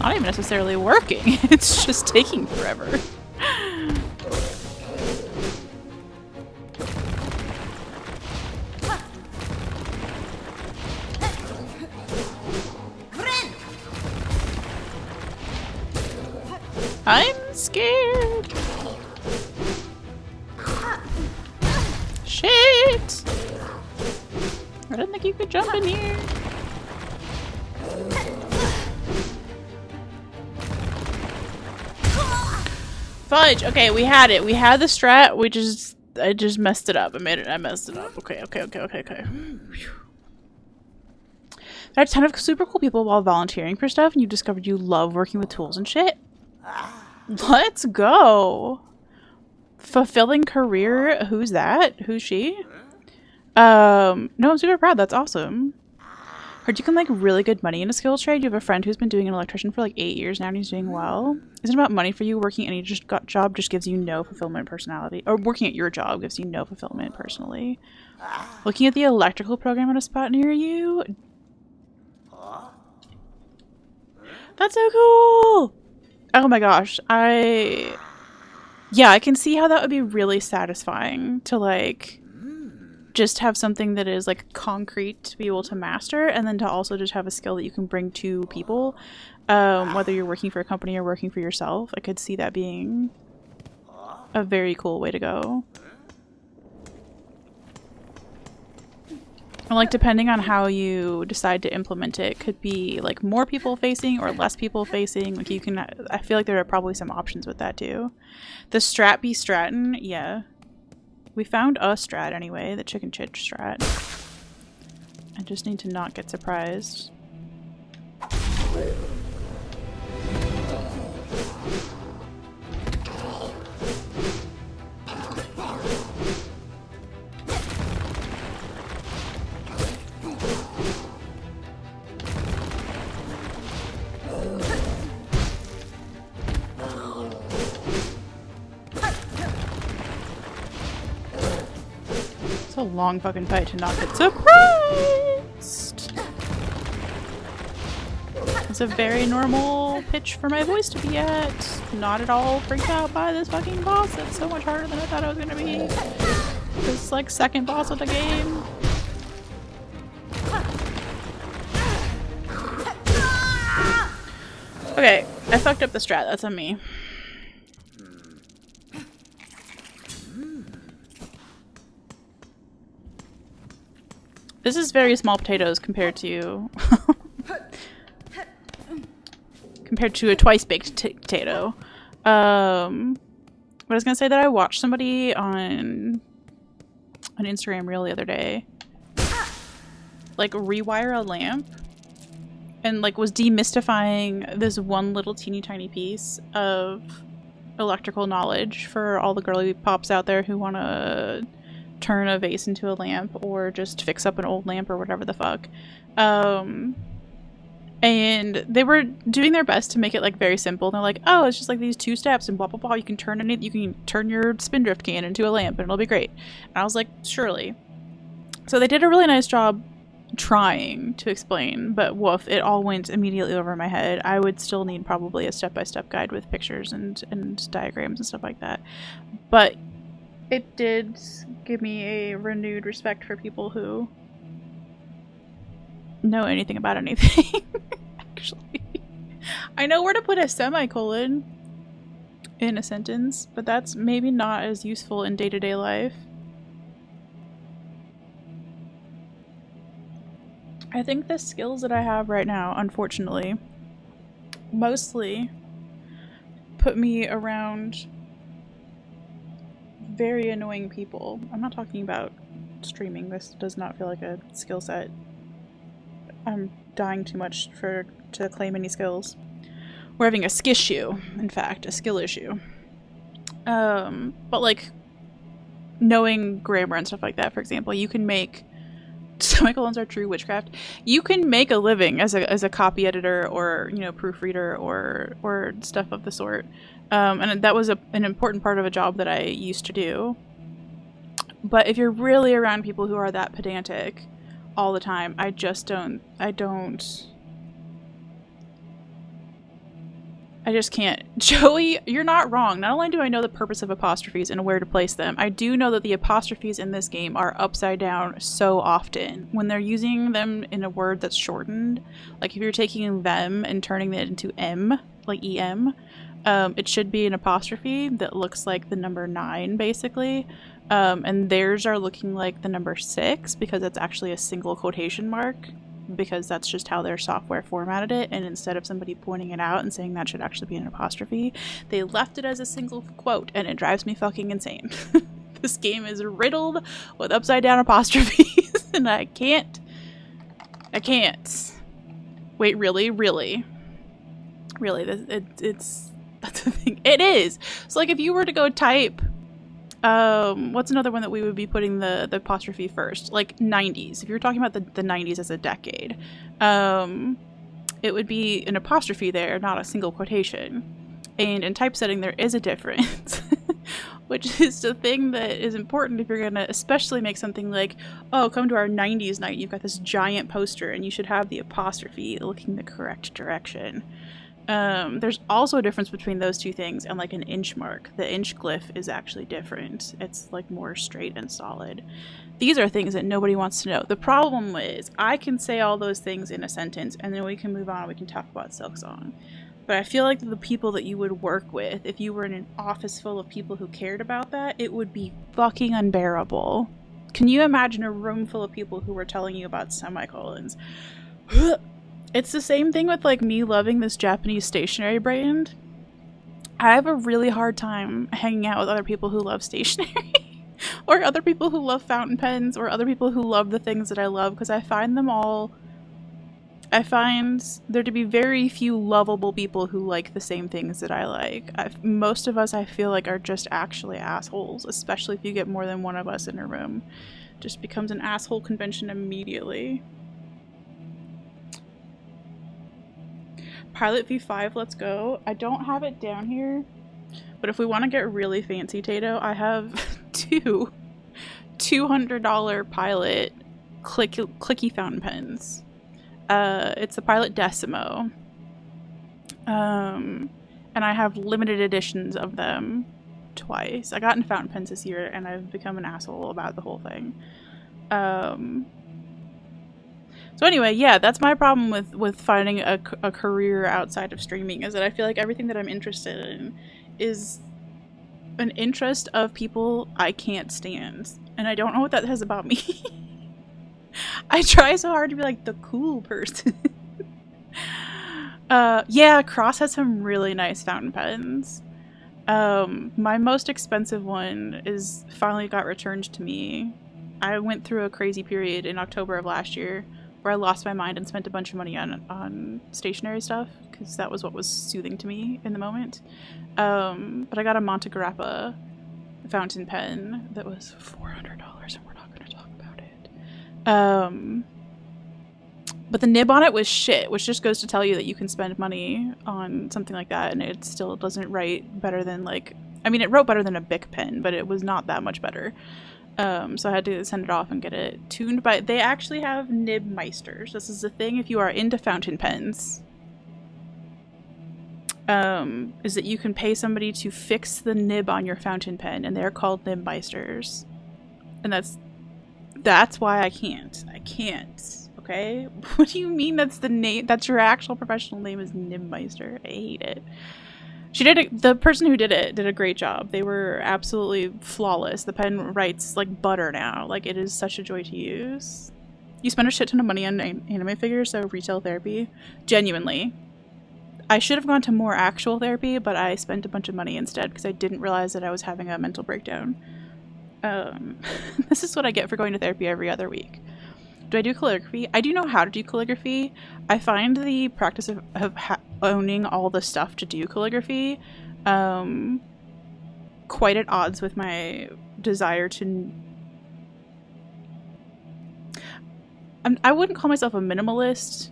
Not even necessarily working, it's just taking forever. I'm scared. Shit! I didn't think you could jump in here. Fudge! Okay, we had it. We had the strat. I just messed it up. I messed it up. Okay. There are a ton of super cool people while volunteering for stuff, and you discovered you love working with tools and shit. Let's go. Fulfilling career. Who's that? Who's she? No, I'm super proud. That's awesome. Heard you can like really good money in a skill trade. You have a friend who's been doing an electrician for like 8 years now and he's doing well. Isn't it about money for you? Working any job just gives you no fulfillment personality. Or working at your job gives you no fulfillment personally. Looking at the electrical program at a spot near you. That's so cool! Oh my gosh. Yeah, I can see how that would be really satisfying to like just have something that is like concrete to be able to master, and then to also just have a skill that you can bring to people, whether you're working for a company or working for yourself. I could see that being a very cool way to go. And like depending on how you decide to implement it, could be like more people facing or less people facing. Like you can, I feel like there are probably some options with that too. The strat be stratin, yeah. We found a strat anyway, the chicken chit strat. I just need to not get surprised. It's a long fucking fight to not get surprised. It's a very normal pitch for my voice to be at. Not at all freaked out by this fucking boss. It's so much harder than I thought it was gonna be. This like second boss of the game. Okay, I fucked up the strat. That's on me. This is very small potatoes compared to compared to a twice-baked potato. But I was gonna say that I watched somebody on Instagram Reel the other day like rewire a lamp and like was demystifying this one little teeny tiny piece of electrical knowledge for all the girly pops out there who want to turn a vase into a lamp or just fix up an old lamp or whatever the fuck. And And they were doing their best to make it like very simple. They're like, oh, it's just like these 2 steps and blah blah blah. You can turn your spindrift can into a lamp and it'll be great. And I was like, surely. So they did a really nice job trying to explain, but woof, it all went immediately over my head. I would still need probably a step-by-step guide with pictures and diagrams and stuff like that. But it did give me a renewed respect for people who know anything about anything. Actually, I know where to put a semicolon in a sentence, but that's maybe not as useful in day-to-day life. I think the skills that I have right now, unfortunately, mostly put me around very annoying people. I'm not talking about streaming. This does not feel like a skill set. I'm dying too much to claim any skills. We're having a skissue, in fact, a skill issue. But like knowing grammar and stuff like that, for example, you can make semicolons are true witchcraft. You can make a living as a copy editor or, you know, proofreader or stuff of the sort. And that was an important part of a job that I used to do. But if you're really around people who are that pedantic all the time, I just can't. Joey, you're not wrong. Not only do I know the purpose of apostrophes and where to place them, I do know that the apostrophes in this game are upside down so often. When they're using them in a word that's shortened, like if you're taking them and turning it into M, like EM, it should be an apostrophe that looks like the number 9, basically. And theirs are looking like the number 6 because it's actually a single quotation mark, because that's just how their software formatted it, and instead of somebody pointing it out and saying that should actually be an apostrophe, they left it as a single quote, and it drives me fucking insane. This game is riddled with upside down apostrophes, and I can't. Wait, really? It's that's the thing. It is. So like if you were to go type what's another one that we would be putting the apostrophe first? Like 90s. If you're talking about the 90s as a decade, it would be an apostrophe there, not a single quotation. And in typesetting, there is a difference, which is the thing that is important if you're going to especially make something like, oh, come to our 90s night. You've got this giant poster and you should have the apostrophe looking the correct direction. There's also a difference between those two things and like an inch mark. The inch glyph is actually different. It's like more straight and solid. These are things that nobody wants to know. The problem is I can say all those things in a sentence and then we can move on and we can talk about Silksong. But I feel like the people that you would work with, if you were in an office full of people who cared about that, it would be fucking unbearable. Can you imagine a room full of people who were telling you about semicolons? It's the same thing with like me loving this Japanese stationery brand. I have a really hard time hanging out with other people who love stationery or other people who love fountain pens or other people who love the things that I love, because I find there to be very few lovable people who like the same things that I like. Most of us, I feel like, are just actually assholes, especially if you get more than one of us in a room. Just becomes an asshole convention immediately. Pilot V5, let's go. I don't have it down here, but if we want to get really fancy, Tato, I have two $200 Pilot clicky fountain pens. It's the Pilot Decimo. And I have limited editions of them twice. I got in fountain pens this year and I've become an asshole about the whole thing. So anyway, yeah, that's my problem with finding a career outside of streaming, is that I feel like everything that I'm interested in is an interest of people I can't stand. And I don't know what that says about me. I try so hard to be like the cool person. Yeah, Cross has some really nice fountain pens. My most expensive one is finally got returned to me. I went through a crazy period in October of last year where I lost my mind and spent a bunch of money on stationery stuff, because that was what was soothing to me in the moment. But I got a Monte Grappa fountain pen that was $400, and we're not going to talk about it. But the nib on it was shit, which just goes to tell you that you can spend money on something like that and it still doesn't write better than like, I mean, it wrote better than a Bic pen, but it was not that much better. So I had to send it off and get it tuned. But they actually have nib meisters. This is a thing if you are into fountain pens. Is that you can pay somebody to fix the nib on your fountain pen, and they're called nib meisters. And that's why I can't. I can't. Okay? What do you mean that's the name? That's your actual professional name is nib meister. I hate it. The person who did it did a great job. They were absolutely flawless. The pen writes like butter now. Like, it is such a joy to use. You spend a shit ton of money on anime figures, so retail therapy. Genuinely. I should have gone to more actual therapy, but I spent a bunch of money instead because I didn't realize that I was having a mental breakdown. This is what I get for going to therapy every other week. Do I do calligraphy? I do know how to do calligraphy. I find the practice of owning all the stuff to do calligraphy quite at odds with my desire to... I wouldn't call myself a minimalist,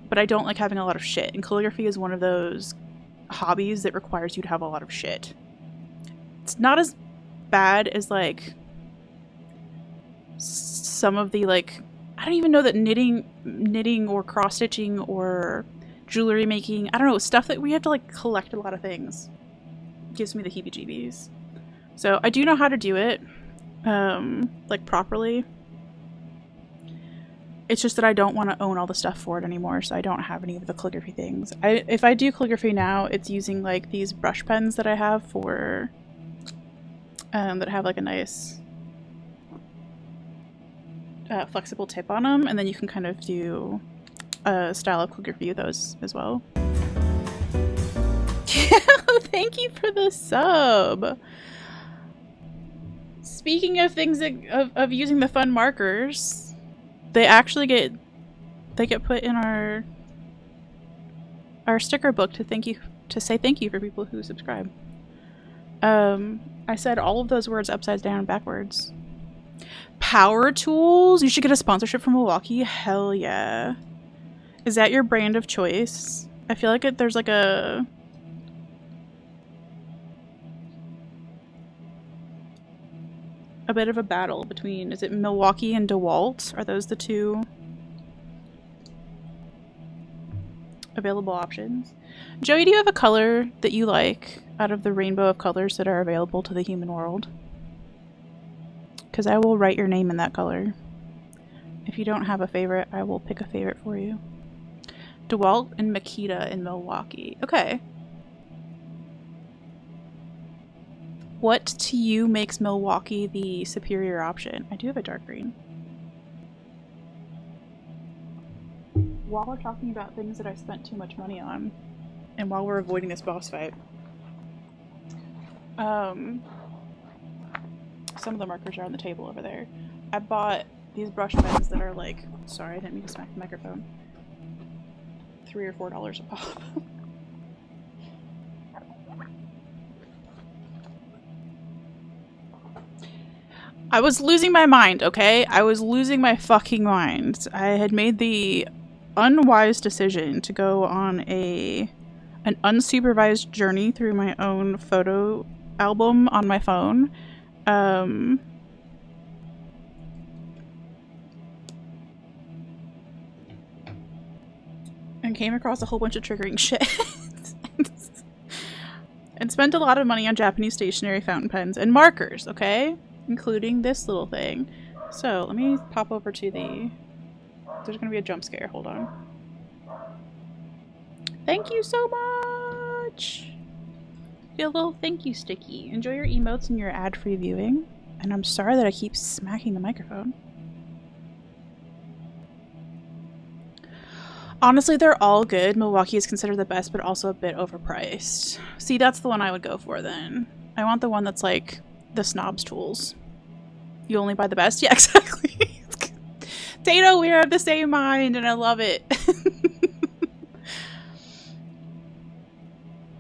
but I don't like having a lot of shit. And calligraphy is one of those hobbies that requires you to have a lot of shit. It's not as bad as, like, some of the, like... I don't even know that knitting or cross-stitching or jewelry making, I don't know, stuff that we have to, like, collect a lot of things gives me the heebie-jeebies. So I do know how to do it, like, properly. It's just that I don't want to own all the stuff for it anymore, so I don't have any of the calligraphy things. If I do calligraphy now, it's using, like, these brush pens that I have for, that have, like, a nice... flexible tip on them, and then you can kind of do a style of calligraphy with those as well. Thank you for the sub. Speaking of things of using the fun markers, they actually get put in our sticker book to say thank you for people who subscribe. I said all of those words upside down and backwards. Power tools? You should get a sponsorship from Milwaukee. Hell yeah. Is that your brand of choice? I feel like there's like a bit of a battle between, is it Milwaukee and DeWalt? Are those the two available options? Joey, do you have a color that you like out of the rainbow of colors that are available to the human world? Because I will write your name in that color. If you don't have a favorite, I will pick a favorite for you. DeWalt and Makita in Milwaukee. Okay. What to you makes Milwaukee the superior option? I do have a dark green. While we're talking about things that I spent too much money on, and while we're avoiding this boss fight, some of the markers are on the table over there. I bought these brush pens that are like, sorry, I didn't mean to smack the microphone, $3 or $4 a pop. I was losing my mind, okay? I was losing my fucking mind. I had made the unwise decision to go on an unsupervised journey through my own photo album on my phone. And came across a whole bunch of triggering shit. And spent a lot of money on Japanese stationery fountain pens and markers, okay? Including this little thing. So, let me pop over to the... There's gonna be a jump scare, hold on. Thank you so much! Feel a little thank you sticky. Enjoy your emotes and your ad-free viewing. And I'm sorry that I keep smacking the microphone. Honestly, they're all good. Milwaukee is considered the best, but also a bit overpriced. See, that's the one I would go for then. I want the one that's like the snob's tools. You only buy the best? Yeah, exactly. Tato, we have the same mind and I love it.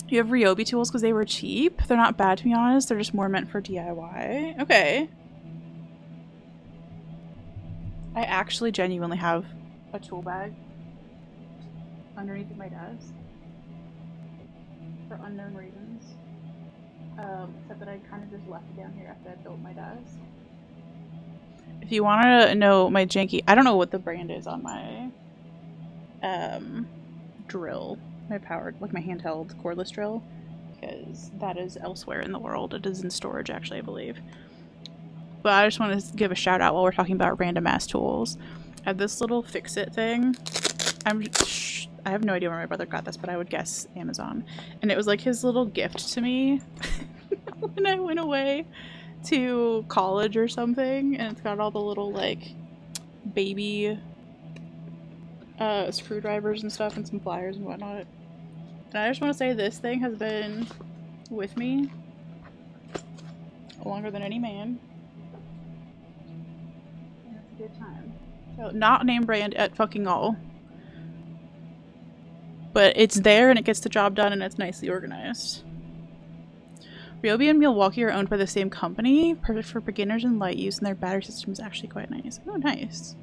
You have Ryobi tools because they were cheap. They're not bad, to be honest. They're just more meant for DIY. Okay. I actually genuinely have a tool bag underneath my desk for unknown reasons. Except that I kind of just left it down here after I built my desk. If you want to know my janky, I don't know what the brand is on my drill, my powered, like my handheld cordless drill, because that is elsewhere in the world. It is in storage, actually, I believe. But I just want to give a shout out while we're talking about random ass tools. I have this little fix-it thing. I have no idea where my brother got this, but I would guess Amazon. And it was like his little gift to me when I went away to college or something. And it's got all the little like baby screwdrivers and stuff and some pliers and whatnot. And I just want to say this thing has been with me longer than any man. And it's a good time. So not name brand at fucking all. But it's there and it gets the job done and it's nicely organized. Ryobi and Milwaukee are owned by the same company. Perfect for beginners and light use, and their battery system is actually quite nice. Oh, nice.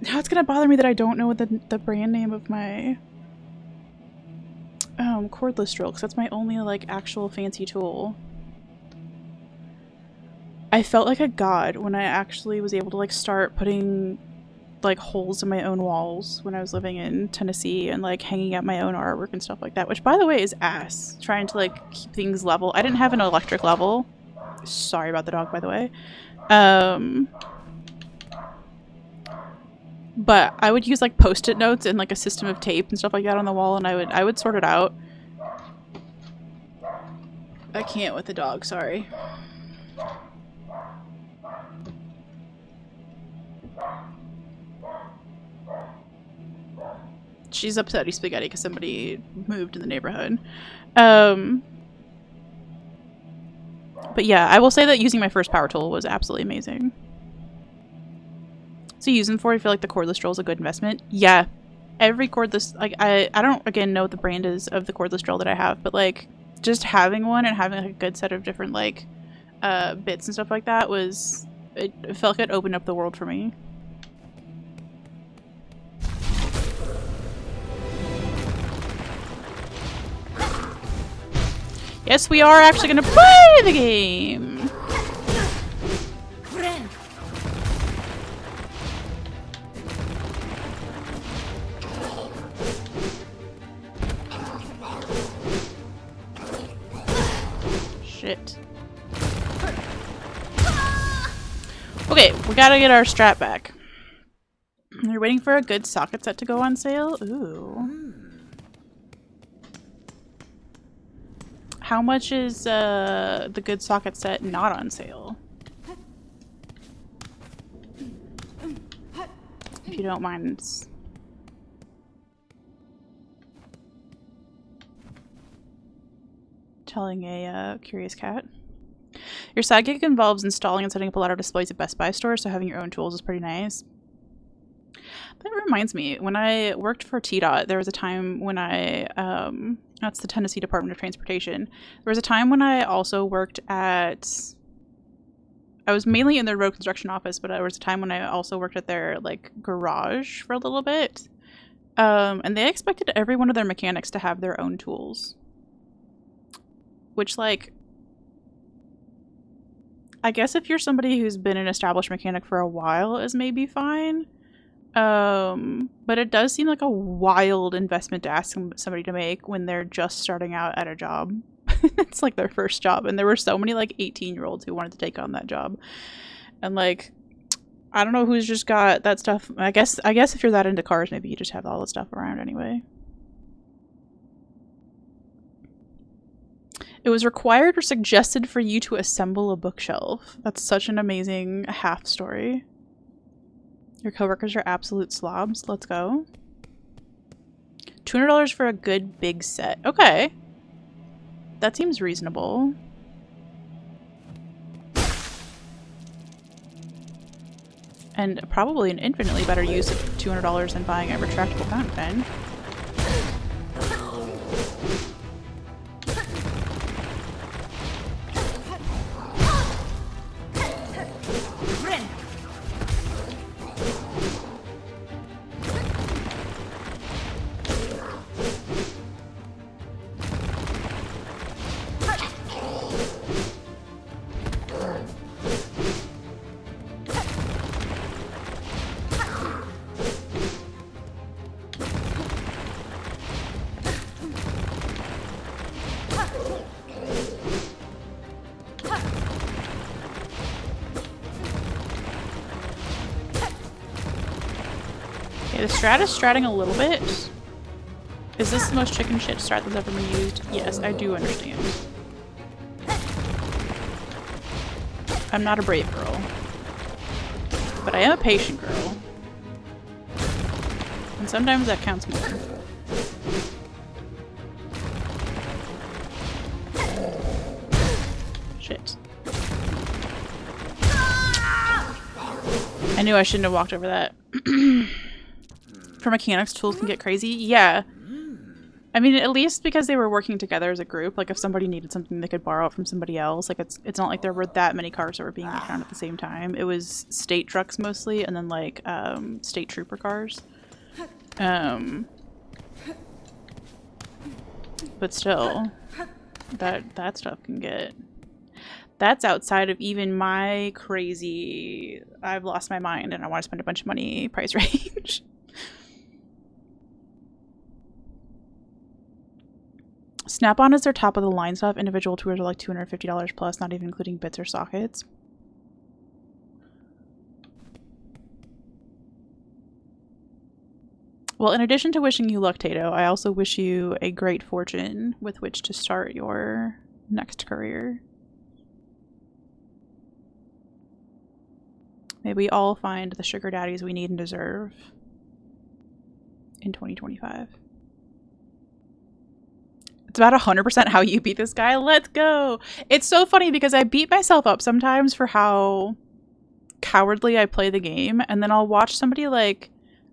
Now it's gonna bother me that I don't know what the brand name of my cordless drill, because that's my only like actual fancy tool. I felt like a god when I actually was able to like start putting like holes in my own walls when I was living in Tennessee and like hanging out my own artwork and stuff like that, which by the way is ass, trying to like keep things level. I didn't have an electric level. Sorry about the dog, by the way. But I would use like post-it notes and like a system of tape and stuff like that on the wall, and I would sort it out. I can't with the dog, sorry. She's upsetty spaghetti because somebody moved in the neighborhood. But yeah, I will say that using my first power tool was absolutely amazing. So using for, I feel like the cordless drill is a good investment. Yeah, every cordless, like I don't again know what the brand is of the cordless drill that I have, but like just having one and having like a good set of different like bits and stuff like that was, it felt like it opened up the world for me. Yes, we are actually gonna play the game. Shit. Okay, we gotta get our strap back. You're waiting for a good socket set to go on sale? Ooh. How much is the good socket set not on sale? If you don't mind. Telling a curious cat. Your side gig involves installing and setting up a lot of displays at Best Buy stores, so having your own tools is pretty nice. That reminds me, when I worked for TDOT, there was a time when I, that's the Tennessee Department of Transportation. There was a time when I also worked at, I was mainly in their road construction office, but there was a time when I also worked at their, like, garage for a little bit. And they expected every one of their mechanics to have their own tools. Which, like, I guess if you're somebody who's been an established mechanic for a while is maybe fine. But it does seem like a wild investment to ask somebody to make when they're just starting out at a job. It's like their first job, and there were so many like 18-year-olds who wanted to take on that job. And like, I don't know who's just got that stuff. I guess if you're that into cars, maybe you just have all the stuff around anyway. It was required or suggested for you to assemble a bookshelf. That's such an amazing half story. Your coworkers are absolute slobs. Let's go. $200 for a good big set. Okay. That seems reasonable. And probably an infinitely better use of $200 than buying a retractable fountain pen. Okay, the strat is stratting a little bit. Is this the most chicken shit strat that's ever been used? Yes, I do understand. I'm not a brave girl. But I am a patient girl. And sometimes that counts more. Shit. I knew I shouldn't have walked over that. For mechanics, tools can get crazy. Yeah. I mean, at least because they were working together as a group. Like, if somebody needed something, they could borrow it from somebody else. Like, it's not like there were that many cars that were being found at the same time. It was state trucks mostly, and then, like, state trooper cars. But still, that stuff can get... That's outside of even my crazy, I've lost my mind and I want to spend a bunch of money price range. Snap-on is their top of the line stuff. Individual tours are like $250 plus, not even including bits or sockets. Well, in addition to wishing you luck, Tato, I also wish you a great fortune with which to start your next career. May we all find the sugar daddies we need and deserve in 2025. It's about 100% how you beat this guy. Let's go! It's so funny because I beat myself up sometimes for how cowardly I play the game, and then I'll watch somebody like,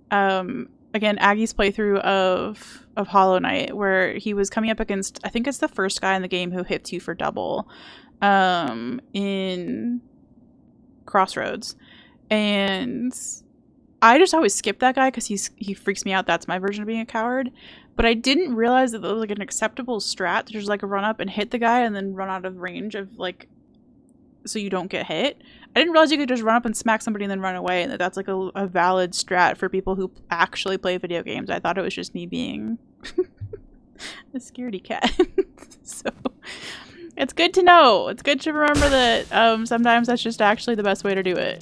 again, Aggie's playthrough of Hollow Knight, where he was coming up against, I think it's the first guy in the game who hits you for double, in Crossroads. And I just always skip that guy because he freaks me out. That's my version of being a coward. But I didn't realize that there was like an acceptable strat to just like run up and hit the guy and then run out of range of like, so you don't get hit. I didn't realize you could just run up and smack somebody and then run away, and that's like a valid strat for people who actually play video games. I thought it was just me being a scaredy cat. So it's good to know. It's good to remember that sometimes that's just actually the best way to do it.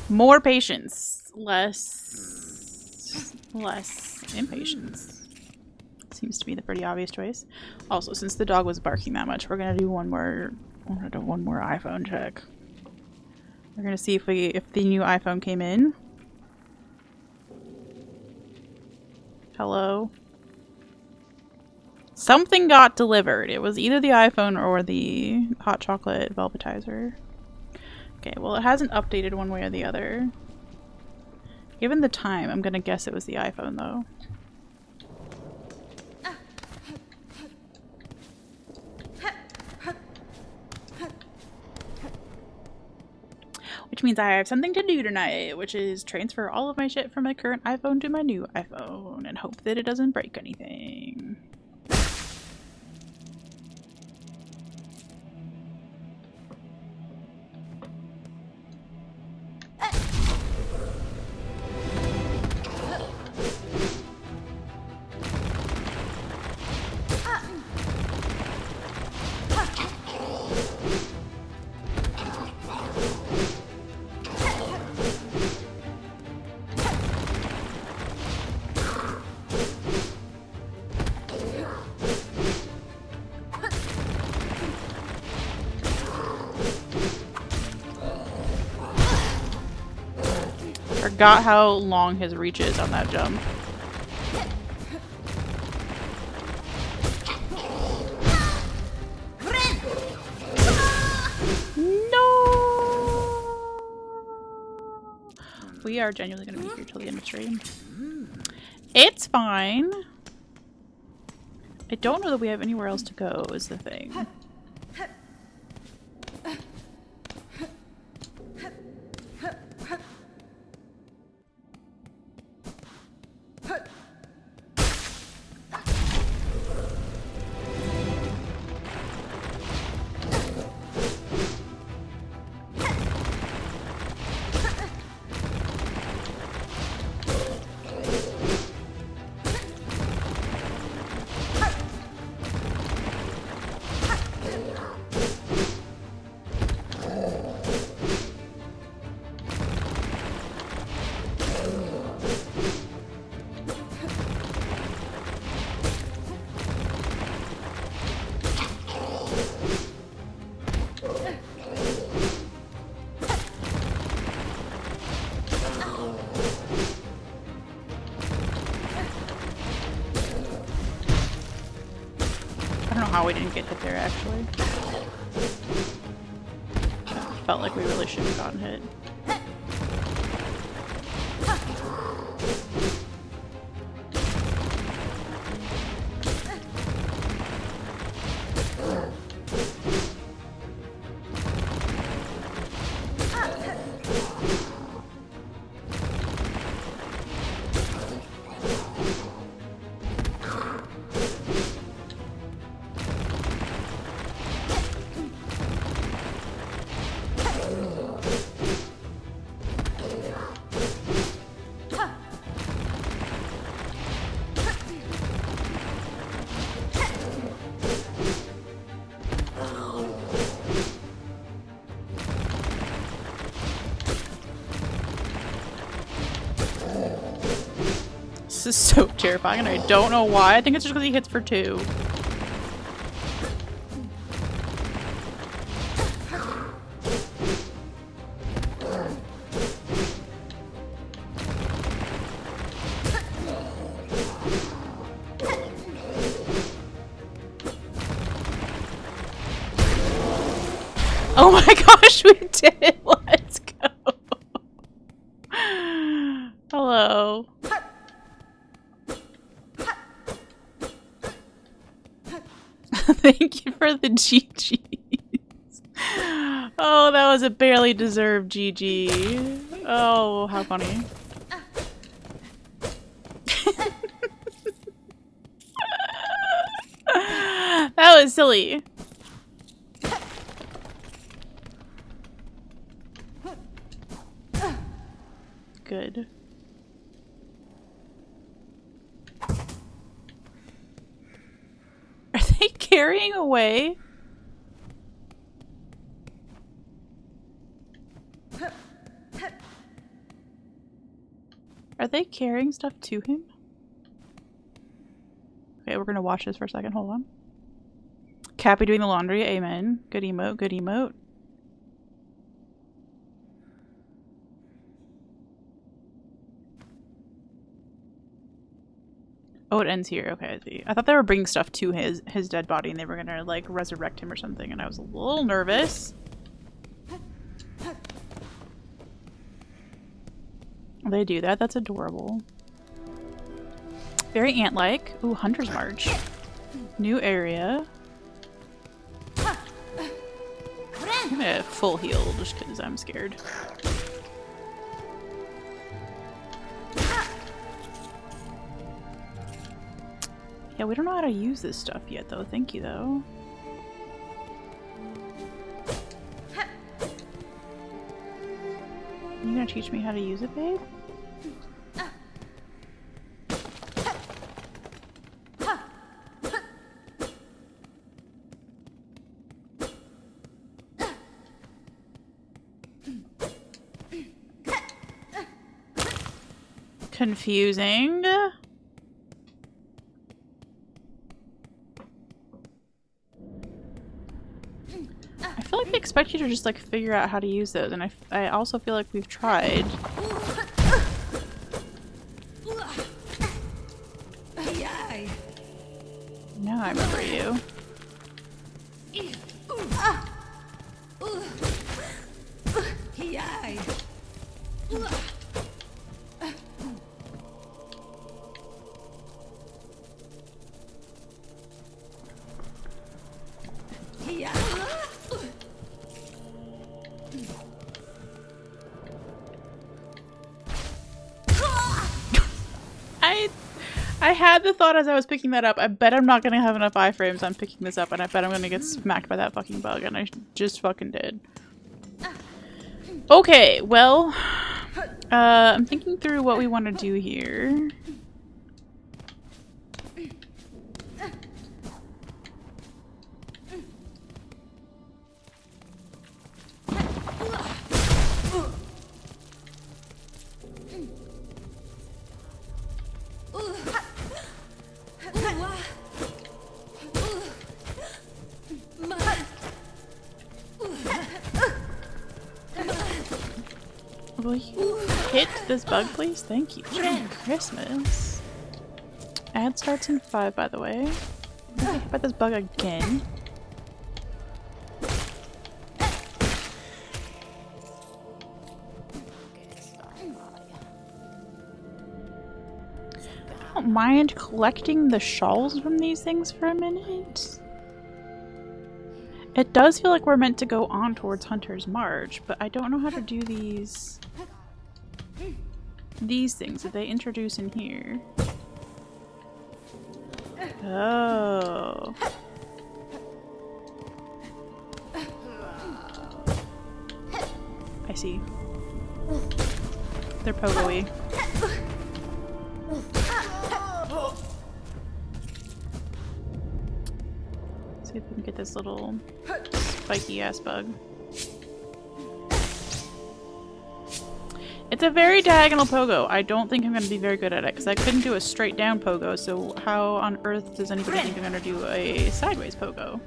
More patience, less impatience. Seems to be the pretty obvious choice. Also, since the dog was barking that much, we're gonna do one more iPhone check. We're gonna see if the new iPhone came in. Hello. Something got delivered. It was either the iPhone or the hot chocolate velvetizer. Okay, well, it hasn't updated one way or the other. Given the time, I'm gonna guess it was the iPhone, though. Which means I have something to do tonight, which is transfer all of my shit from my current iPhone to my new iPhone and hope that it doesn't break anything. Forgot how long his reach is on that jump. No! We are genuinely going to be here till the end of stream. It's fine. I don't know that we have anywhere else to go is the thing. we didn't get hit there, actually. Felt like we really should have gotten hit. This is so terrifying and I don't know why. I think it's just because he hits for 2. Oh my gosh, we did it! Let's go! Hello. Thank you for the GGs. Oh, that was a barely deserved GG. Oh, how funny. That was silly. Good. Are they carrying away? Are they carrying stuff to him? Okay, we're gonna watch this for a second. Hold on. Cappy doing the laundry. Amen. Good emote. Good emote. Oh, it ends here. Okay, I see. I thought they were bringing stuff to his dead body and they were gonna, like, resurrect him or something, and I was a little nervous. They do that? That's adorable. Very ant-like. Ooh, Hunter's March. New area. I'm gonna full heal just because I'm scared. Yeah, we don't know how to use this stuff yet, though. Thank you, though. You gonna teach me how to use it, babe? Confusing. I feel like they expect you to just like figure out how to use those, and I also feel like we've tried. Now I remember you. I had the thought as I was picking that up, I bet I'm not gonna have enough iframes on picking this up, and I bet I'm gonna get smacked by that fucking bug, and I just fucking did. Okay, well, I'm thinking through what we want to do here. Will you hit this bug, please? Thank you. Merry Christmas. Ad starts in 5, by the way. Okay, how about this bug again? I don't mind collecting the shawls from these things for a minute. It does feel like we're meant to go on towards Hunter's March, but I don't know how to do these things that they introduce in here. Oh. I see. They're pogo-y. See if we can get this little spiky ass bug. It's a very diagonal pogo. I don't think I'm going to be very good at it because I couldn't do a straight down pogo, so how on earth does anybody think I'm going to do a sideways pogo?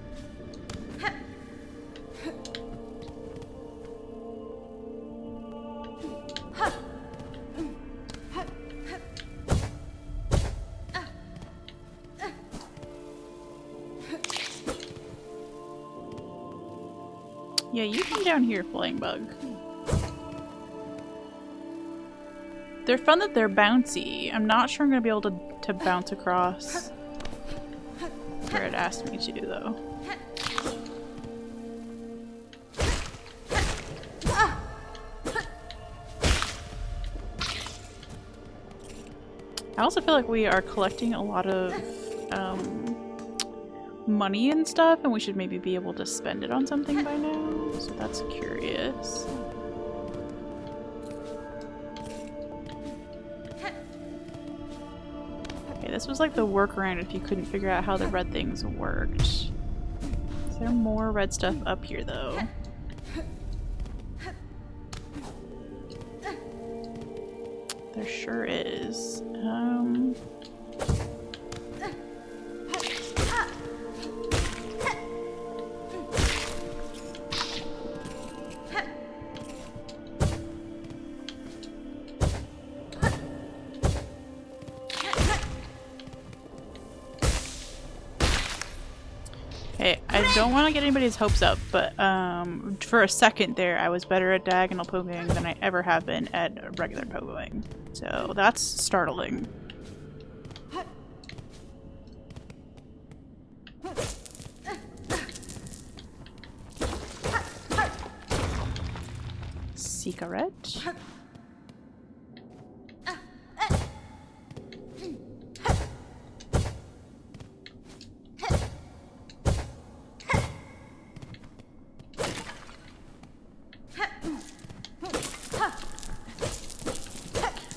Yeah, you come down here, flying bug. They're fun that they're bouncy. I'm not sure I'm gonna be able to bounce across where it asked me to, though. I also feel like we are collecting a lot of money and stuff, and we should maybe be able to spend it on something by now, so that's curious. Okay, this was like the workaround if you couldn't figure out how the red things worked. Is there more red stuff up here, though? There sure is. Okay, I don't want to get anybody's hopes up, but for a second there, I was better at diagonal pogoing than I ever have been at regular pogoing. So that's startling. Cigarette.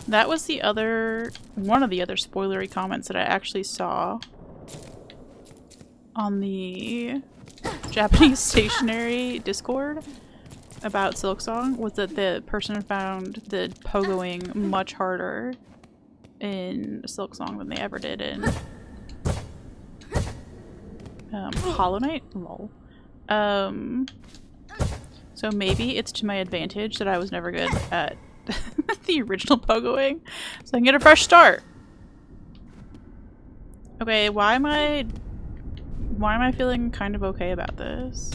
That was the other, one of the other spoilery comments that I actually saw on the Japanese stationery Discord about Silksong, was that the person found the pogoing much harder in Silksong than they ever did in Hollow Knight? Lol. So maybe it's to my advantage that I was never good at the original pogoing, so I can get a fresh start. Okay, why am I feeling kind of okay about this?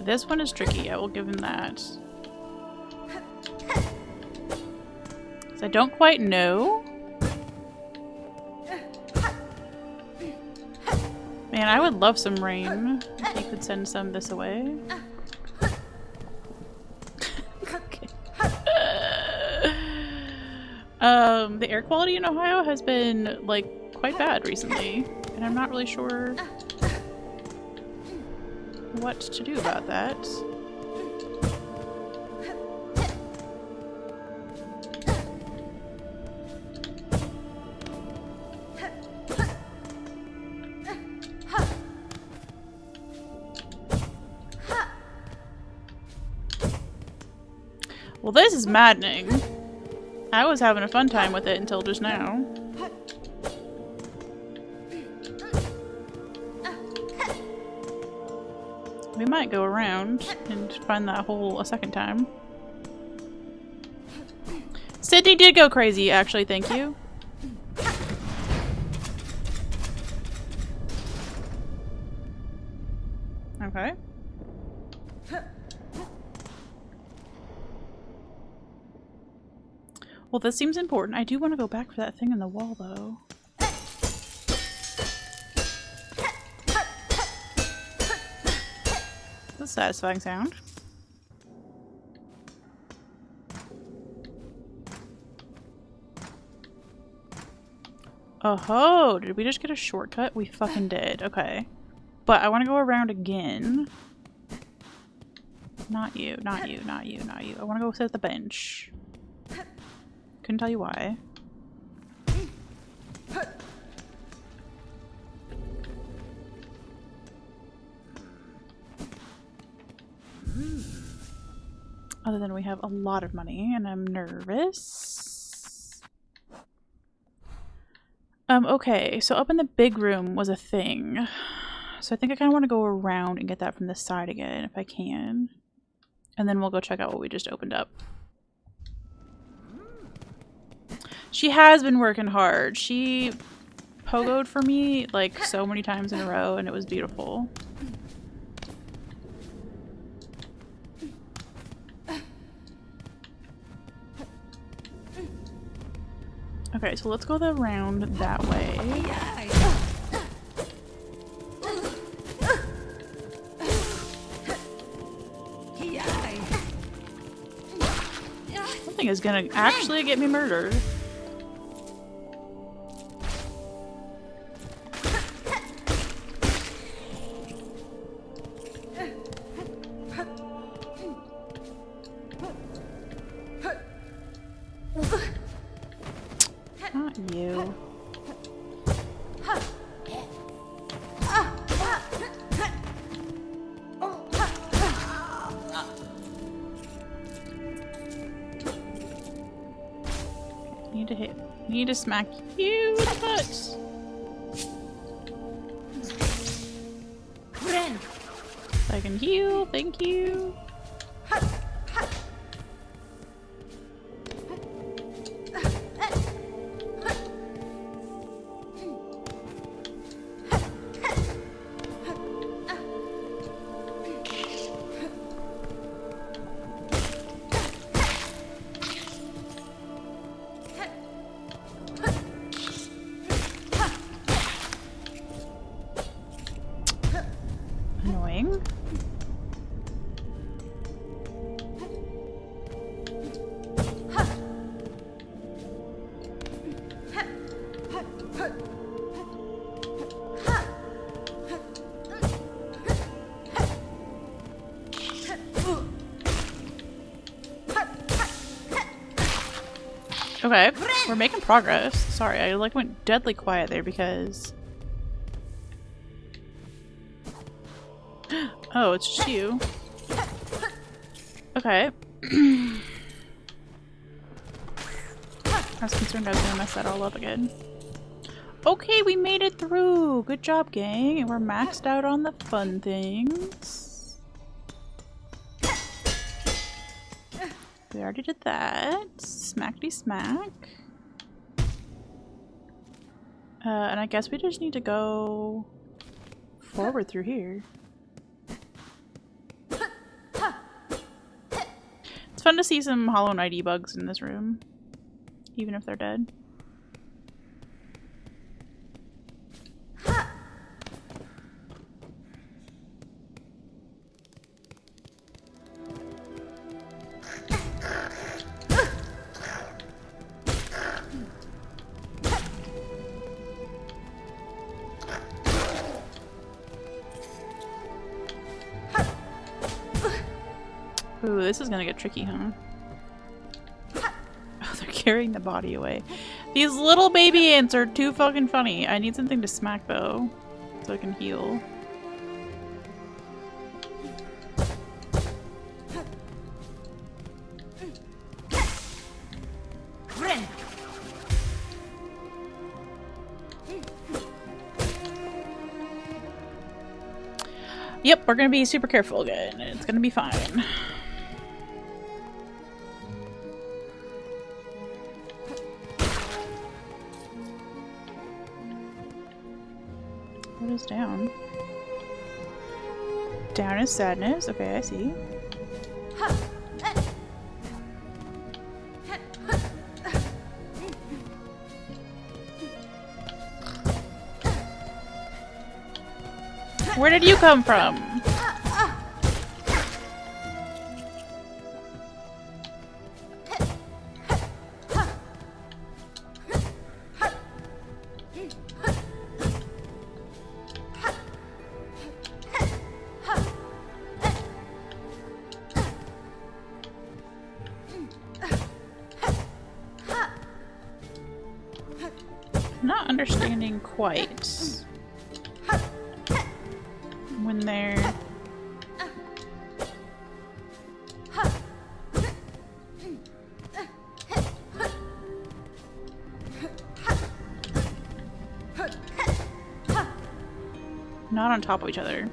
This one is tricky, I will give him that. So I don't quite know. Man, I would love some rain if you could send some this way. Okay. The air quality in Ohio has been, like, quite bad recently, and I'm not really sure what to do about that. Well, this is maddening. I was having a fun time with it until just now. We might go around and find that hole a second time. Sydney did go crazy, actually, thank you. Okay. Well, this seems important. I do want to go back for that thing in the wall, though. That's a satisfying sound. Oh-ho! Did we just get a shortcut? We fucking did. Okay. But I want to go around again. Not you, not you, not you, not you. I want to go sit at the bench. Couldn't tell you why. Other than we have a lot of money and I'm nervous. Okay, so up in the big room was a thing. So I think I kind of want to go around and get that from this side again if I can. And then we'll go check out what we just opened up. She has been working hard. She pogoed for me like so many times in a row and it was beautiful. Okay, so let's go around that way. Something is gonna actually get me murdered. Not you. Need to hit. Need to smack you with the butt. I can heal. Thank you. Annoying. Okay, we're making progress. Sorry, I like went deadly quiet there because... Oh, it's just you. Okay. I was concerned I was gonna mess that all up again. Okay, we made it through! Good job, gang. And we're maxed out on the fun things. We already did that. Smackety smack. And I guess we just need to go forward through here. It's fun to see some Hollow Knight bugs in this room, even if they're dead. Ooh, this is gonna get tricky, huh? Oh, they're carrying the body away. These little baby ants are too fucking funny. I need something to smack, though, so I can heal. Yep, we're gonna be super careful again. It's gonna be fine. What is down? Down is sadness. Okay, I see. Where did you come from? Not understanding quite when they're not on top of each other.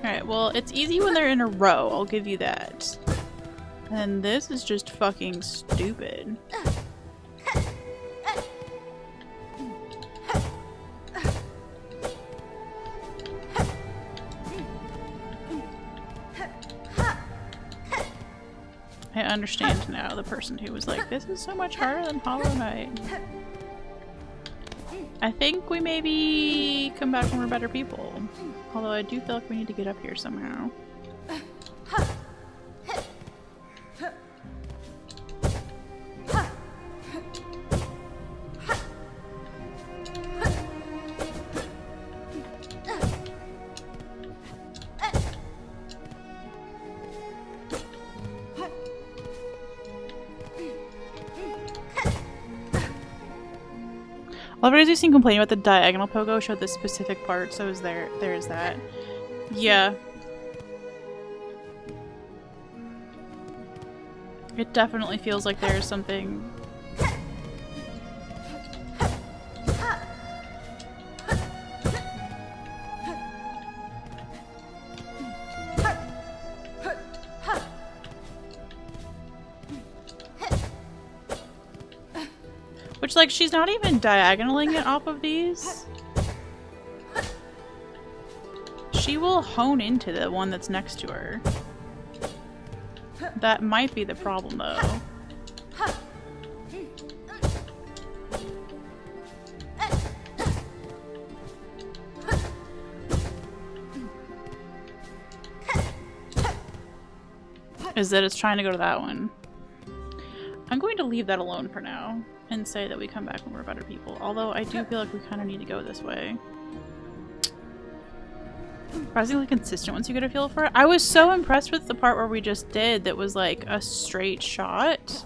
Alright, well, it's easy when they're in a row, I'll give you that. And this is just fucking stupid. I understand now the person who was like, this is so much harder than Hollow Knight. I think we maybe come back when we're better people. Although I do feel like we need to get up here somehow. Everybody's just complaining about the diagonal pogo showed this specific part, so is there's that. Yeah. It definitely feels like there's something. Which, like, she's not even diagonaling it off of these. She will hone into the one that's next to her. That might be the problem, though. Is that it's trying to go to that one. I'm going to leave that alone for now and say that we come back when we're better people. Although I do feel like we kind of need to go this way. Surprisingly consistent once you get a feel for it. I was so impressed with the part where we just did that was like a straight shot.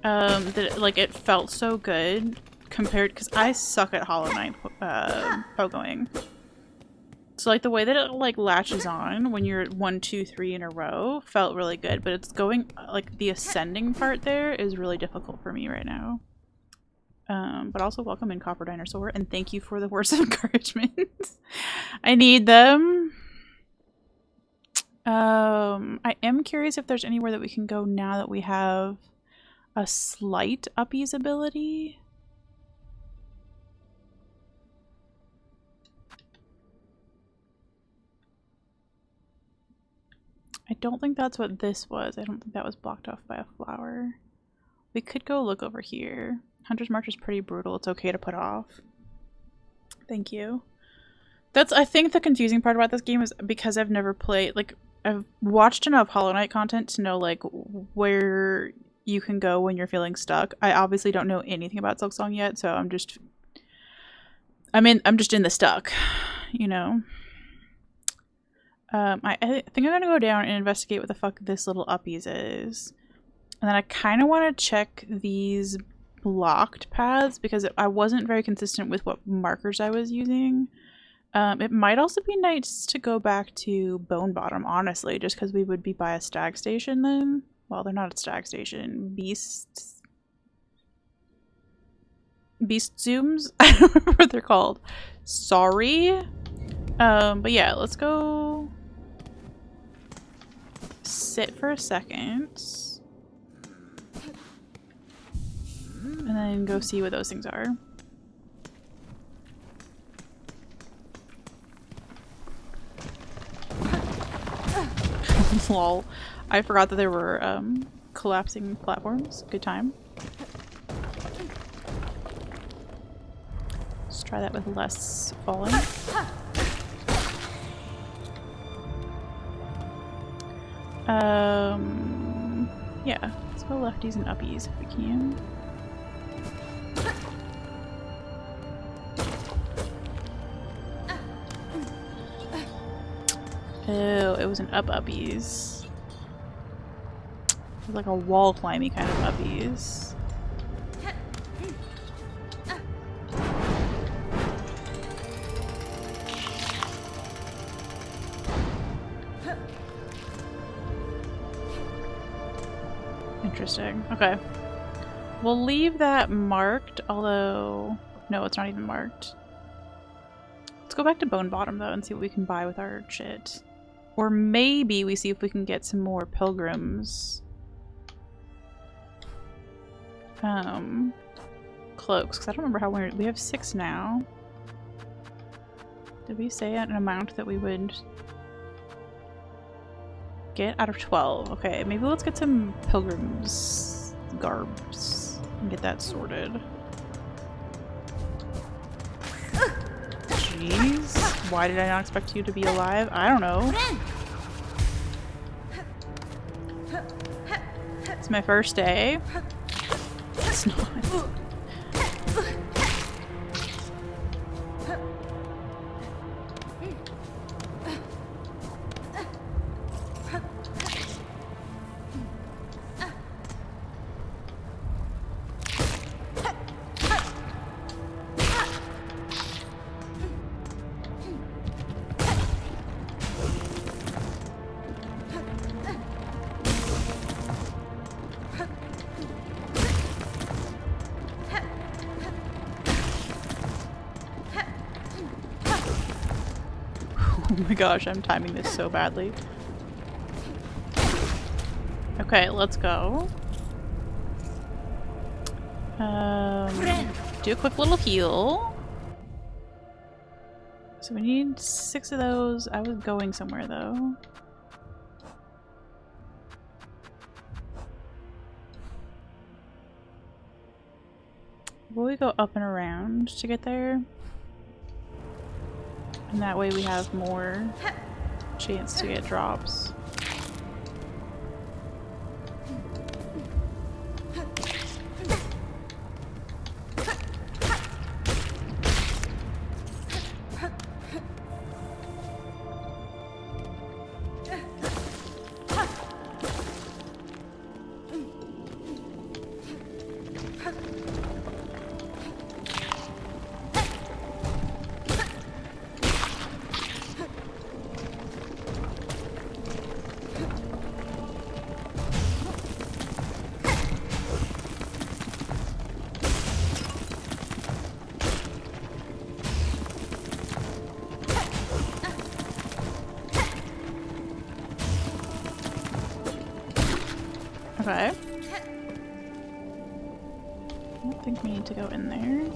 That like it felt so good compared, because I suck at Hollow Knight pogoing. So like the way that it like latches on when you're 1, 2, 3 in a row felt really good, but it's going like the ascending part there is really difficult for me right now. But also welcome in Copper Dinosaur, and thank you for the words of encouragement. I need them. I am curious if there's anywhere that we can go now that we have a slight uppies ability. I don't think that's what this was. I don't think that was blocked off by a flower. We could go look over here. Hunter's March is pretty brutal. It's okay to put off. Thank you. That's, I think, the confusing part about this game is because I've never played, like, I've watched enough Hollow Knight content to know, like, where you can go when you're feeling stuck. I obviously don't know anything about Silksong yet, so I'm just in the stuck, you know? I think I'm gonna go down and investigate what the fuck this little uppies is. And then I kind of want to check these blocked paths because I wasn't very consistent with what markers I was using. It might also be nice to go back to Bone Bottom, honestly, just because we would be by a stag station then. Well, they're not a stag station. Beast zooms? I don't remember what they're called. Sorry. But yeah, let's go sit for a second. And then go see what those things are. Lol. I forgot that there were collapsing platforms. Good time. Let's try that with less falling. Yeah. Let's go lefties and uppies if we can. Oh, it was an uppies. It was like a wall climby kind of uppies. Interesting. Okay. We'll leave that marked, although... No, it's not even marked. Let's go back to Bone Bottom, though, and see what we can buy with our shit. Or maybe we see if we can get some more pilgrims. Cloaks, because I don't remember how we have 6 now. Did we say an amount that we would get out of 12? Okay, maybe let's get some pilgrims garbs and get that sorted. Jeez, why did I not expect you to be alive? I don't know. It's my first day. It's not. Oh my gosh, I'm timing this so badly. Okay, let's go. Do a quick little heal. So we need 6 of those. I was going somewhere though. Will we go up and around to get there? And that way we have more chance to get drops. Okay. I don't think we need to go in there.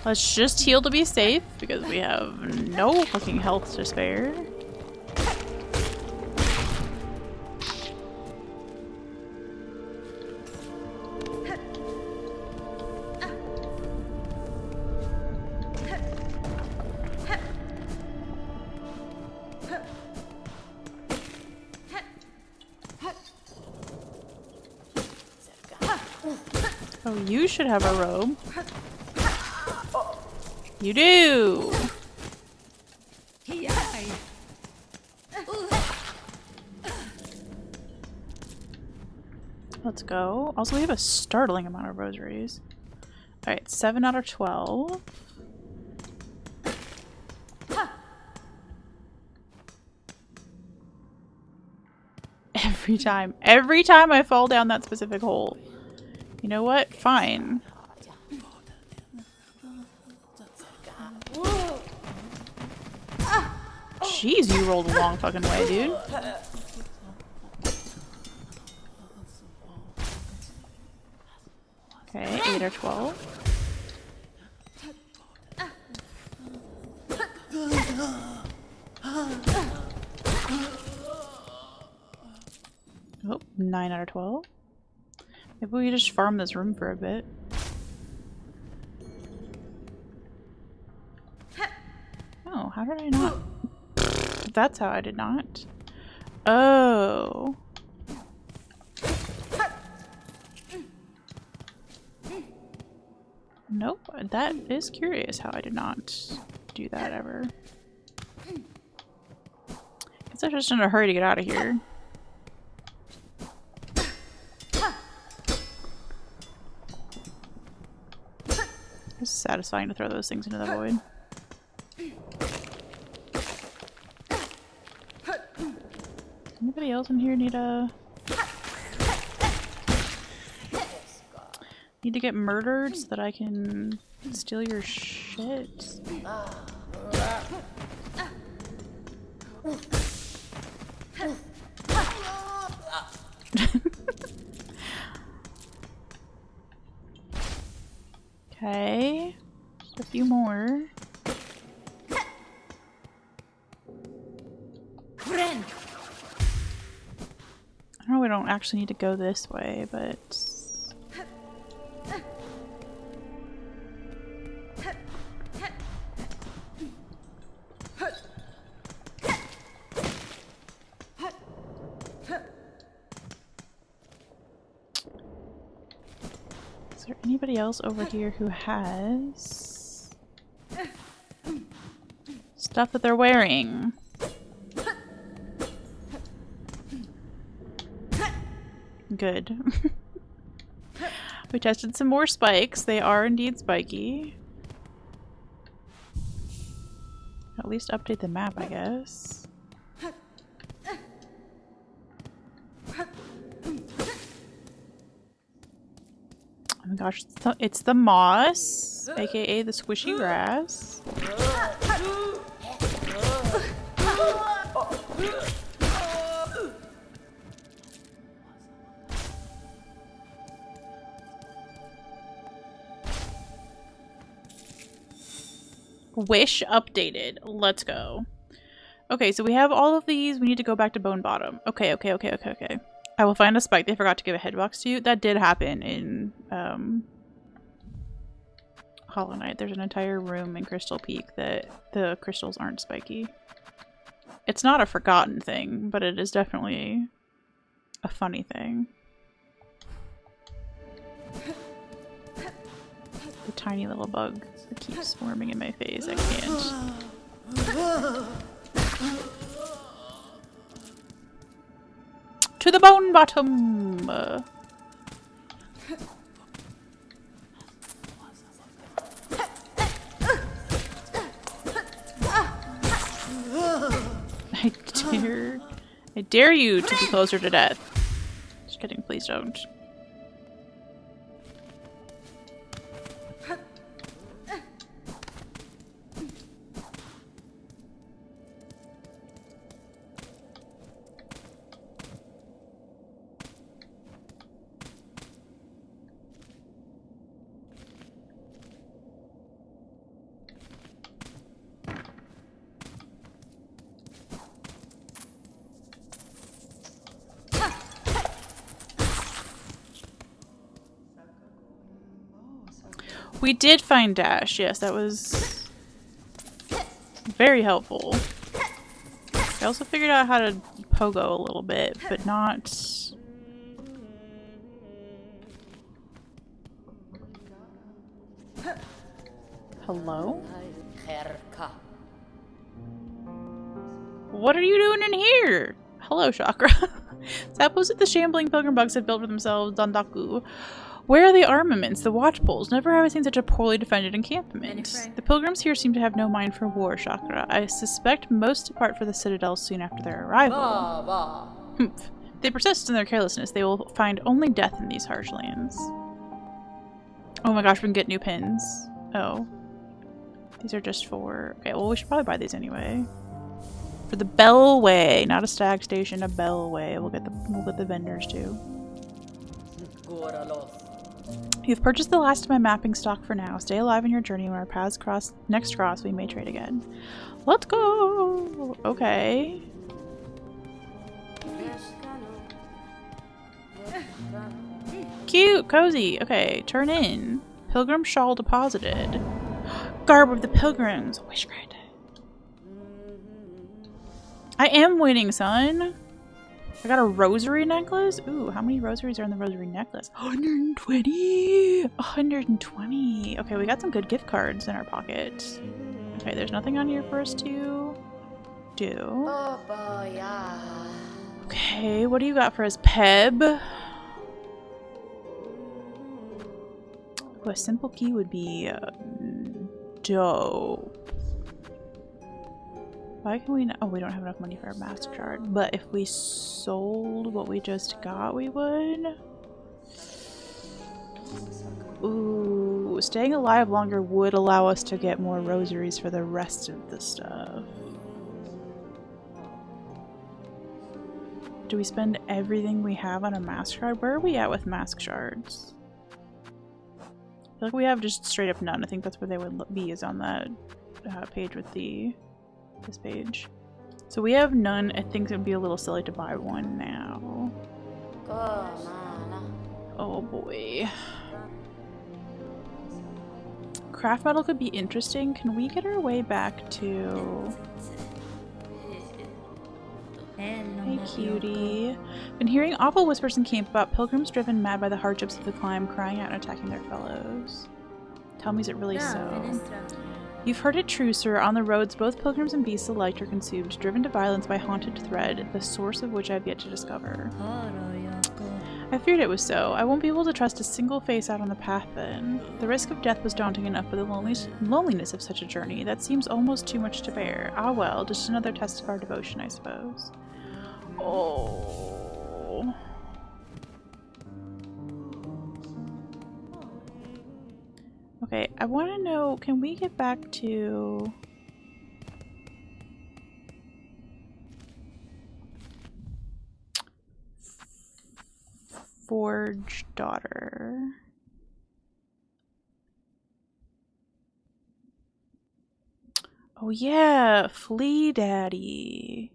Let's just heal to be safe, because we have no fucking health to spare. Oh, you should have a robe. You do! Let's go. Also, we have a startling amount of rosaries. Alright, 7 out of 12. Every time I fall down that specific hole. You know what? Fine. Jeez, you rolled a long fucking way, dude. Okay, 8 or 12. Oh, 9 out of 12. Maybe we just farm this room for a bit. Oh, how did I not? That's how I did not. Oh. Nope, that is curious how I did not do that ever. Guess I'm just in a hurry to get out of here. It's satisfying to throw those things into the void. Anybody else in here need to get murdered so that I can steal your shit? Okay, just a few more. I know we don't actually need to go this way, but... Is there anybody else over here who has stuff that they're wearing? Good. We tested some more spikes. They are indeed spiky. At least update the map, I guess. Oh my gosh, it's the moss, aka the squishy grass. Wish updated. Let's go. Okay, so we have all of these. We need to go back to Bone Bottom. Okay. I will find a spike they forgot to give a headbox to. That did happen in Hollow Knight. There's an entire room in Crystal Peak that the crystals aren't spiky. It's not a forgotten thing, but it is definitely a funny thing. The tiny little bug that keeps swarming in my face. I can't. To the Bone Bottom! I dare you to be closer to death. Just kidding, please don't. We did find Dash. Yes, that was very helpful. I also figured out how to pogo a little bit, but not... Hello? What are you doing in here? Hello, Chakra. Suppose that the shambling pilgrim bugs have built for themselves Dandaku. Where are the armaments, the watch poles? Never have I seen such a poorly defended encampment. The pilgrims here seem to have no mind for war, Chakra. I suspect most depart for the citadel soon after their arrival. If they persist in their carelessness, they will find only death in these harsh lands. Oh my gosh, we can get new pins. Oh. These are just for... Okay, well we should probably buy these anyway. For the Bellway, not a stag station, a Bellway. We'll get the vendors too. You've purchased the last of my mapping stock for now. Stay alive in your journey. When our paths cross next cross, we may trade again. Let's go! Okay. Cute! Cozy! Okay, turn in. Pilgrim shawl deposited. Garb of the pilgrims! Wish granted. I am winning, son! I got a rosary necklace? Ooh, how many rosaries are in the rosary necklace? 120! 120! Okay, we got some good gift cards in our pocket. Okay, there's nothing on here for us to do. Okay, what do you got for us, Peb? Ooh, a simple key would be dope. Why can we not? Oh, we don't have enough money for our mask shard. But if we sold what we just got, we would. Ooh, staying alive longer would allow us to get more rosaries for the rest of the stuff. Do we spend everything we have on a mask shard? Where are we at with mask shards? I feel like we have just straight up none. I think that's where they would be, is on that page with this page. So we have none. I think it would be a little silly to buy one now. Oh boy. Craft metal could be interesting. Can we get our way back to... Hey cutie. Been hearing awful whispers in camp about pilgrims driven mad by the hardships of the climb, crying out and attacking their fellows. Tell me, is it really so? You've heard it true, sir. On the roads, both pilgrims and beasts alike are consumed, driven to violence by haunted thread, the source of which I've yet to discover. I feared it was so. I won't be able to trust a single face out on the path then. The risk of death was daunting enough, but the loneliness of such a journey, that seems almost too much to bear. Ah well, just another test of our devotion, I suppose. Oh... Okay, I want to know, can we get back to... Forge daughter. Oh yeah, Flea Daddy.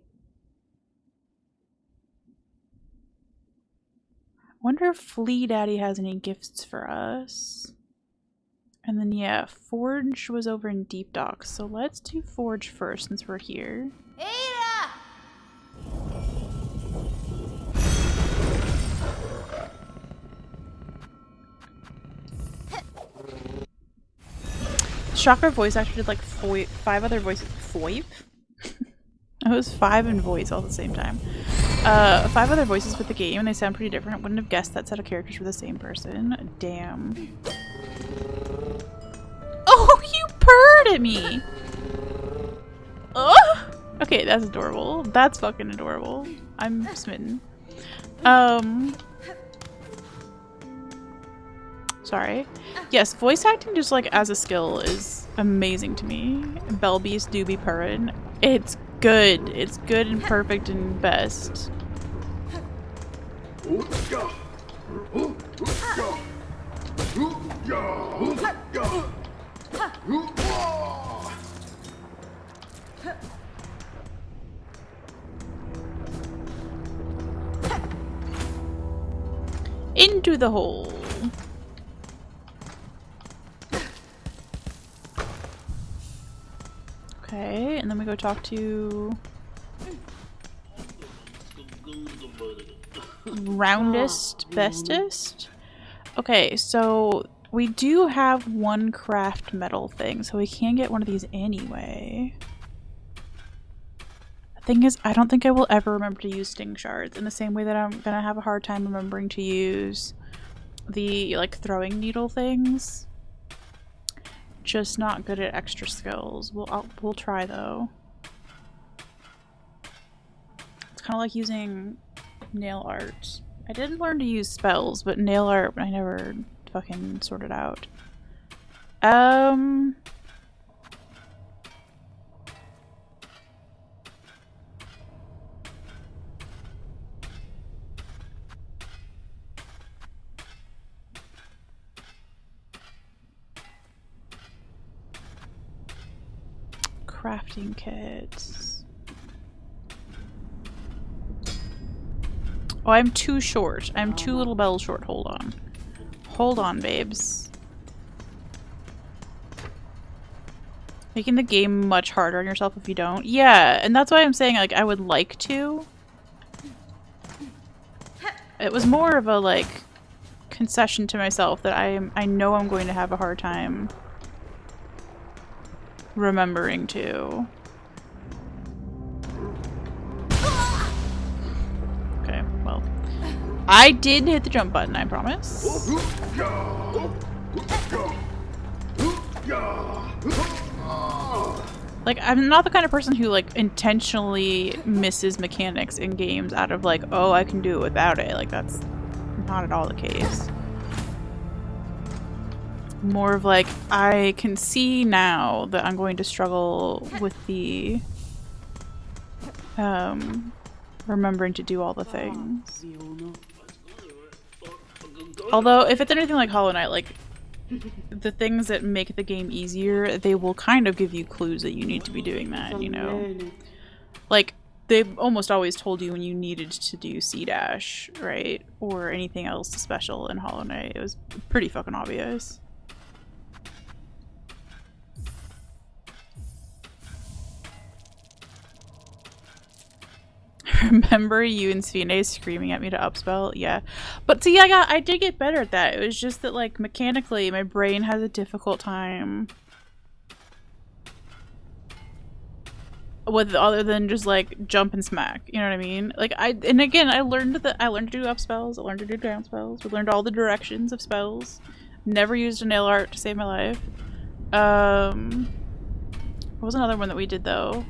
Wonder if Flea Daddy has any gifts for us. And then, yeah, Forge was over in Deep Docks, so let's do Forge first since we're here. Chakra voice actor did like 5 other voices. 5? I was 5 in voice all at the same time. 5 other voices with the game, and they sound pretty different. Wouldn't have guessed that set of characters were the same person. Damn. Oh, you purred at me! Oh! Okay, that's adorable. That's fucking adorable. I'm smitten. Sorry. Yes, voice acting just like as a skill is amazing to me. Belbeast do be purrin'. It's good. It's good and perfect and best. Into the hole. Okay, and then we go talk to roundest bestest. Okay, so we do have one craft metal thing, so we can get one of these anyway. The thing is, I don't think I will ever remember to use sting shards in the same way that I'm gonna have a hard time remembering to use the like throwing needle things. Just not good at extra skills. We'll try though. It's kind of like using nail art. I did learn to use spells, but nail art I never fucking sorted out. Crafting kits. Oh, I'm too short. I'm too little bells short. Hold on. Hold on, babes. Making the game much harder on yourself if you don't. Yeah, and that's why I'm saying, like, I would like to. It was more of a, like, concession to myself that I know I'm going to have a hard time remembering to. Okay, well. I did hit the jump button, I promise. Like, I'm not the kind of person who, like, intentionally misses mechanics in games out of, like, oh, I can do it without it. Like, that's not at all the case. More of, like, I can see now that I'm going to struggle with the, remembering to do all the things. Although, if it's anything like Hollow Knight, like, the things that make the game easier, they will kind of give you clues that you need to be doing that, you know? Like, they almost always told you when you needed to do C-dash, right? Or anything else special in Hollow Knight. It was pretty fucking obvious. Remember you and Sfine screaming at me to upspell? Yeah. But see, I did get better at that. It was just that, like, mechanically, my brain has a difficult time with other than just, like, jump and smack. You know what I mean? Like, and again, I learned to do upspells. I learned to do down spells. We learned all the directions of spells. Never used a nail art to save my life. What was another one that we did, though?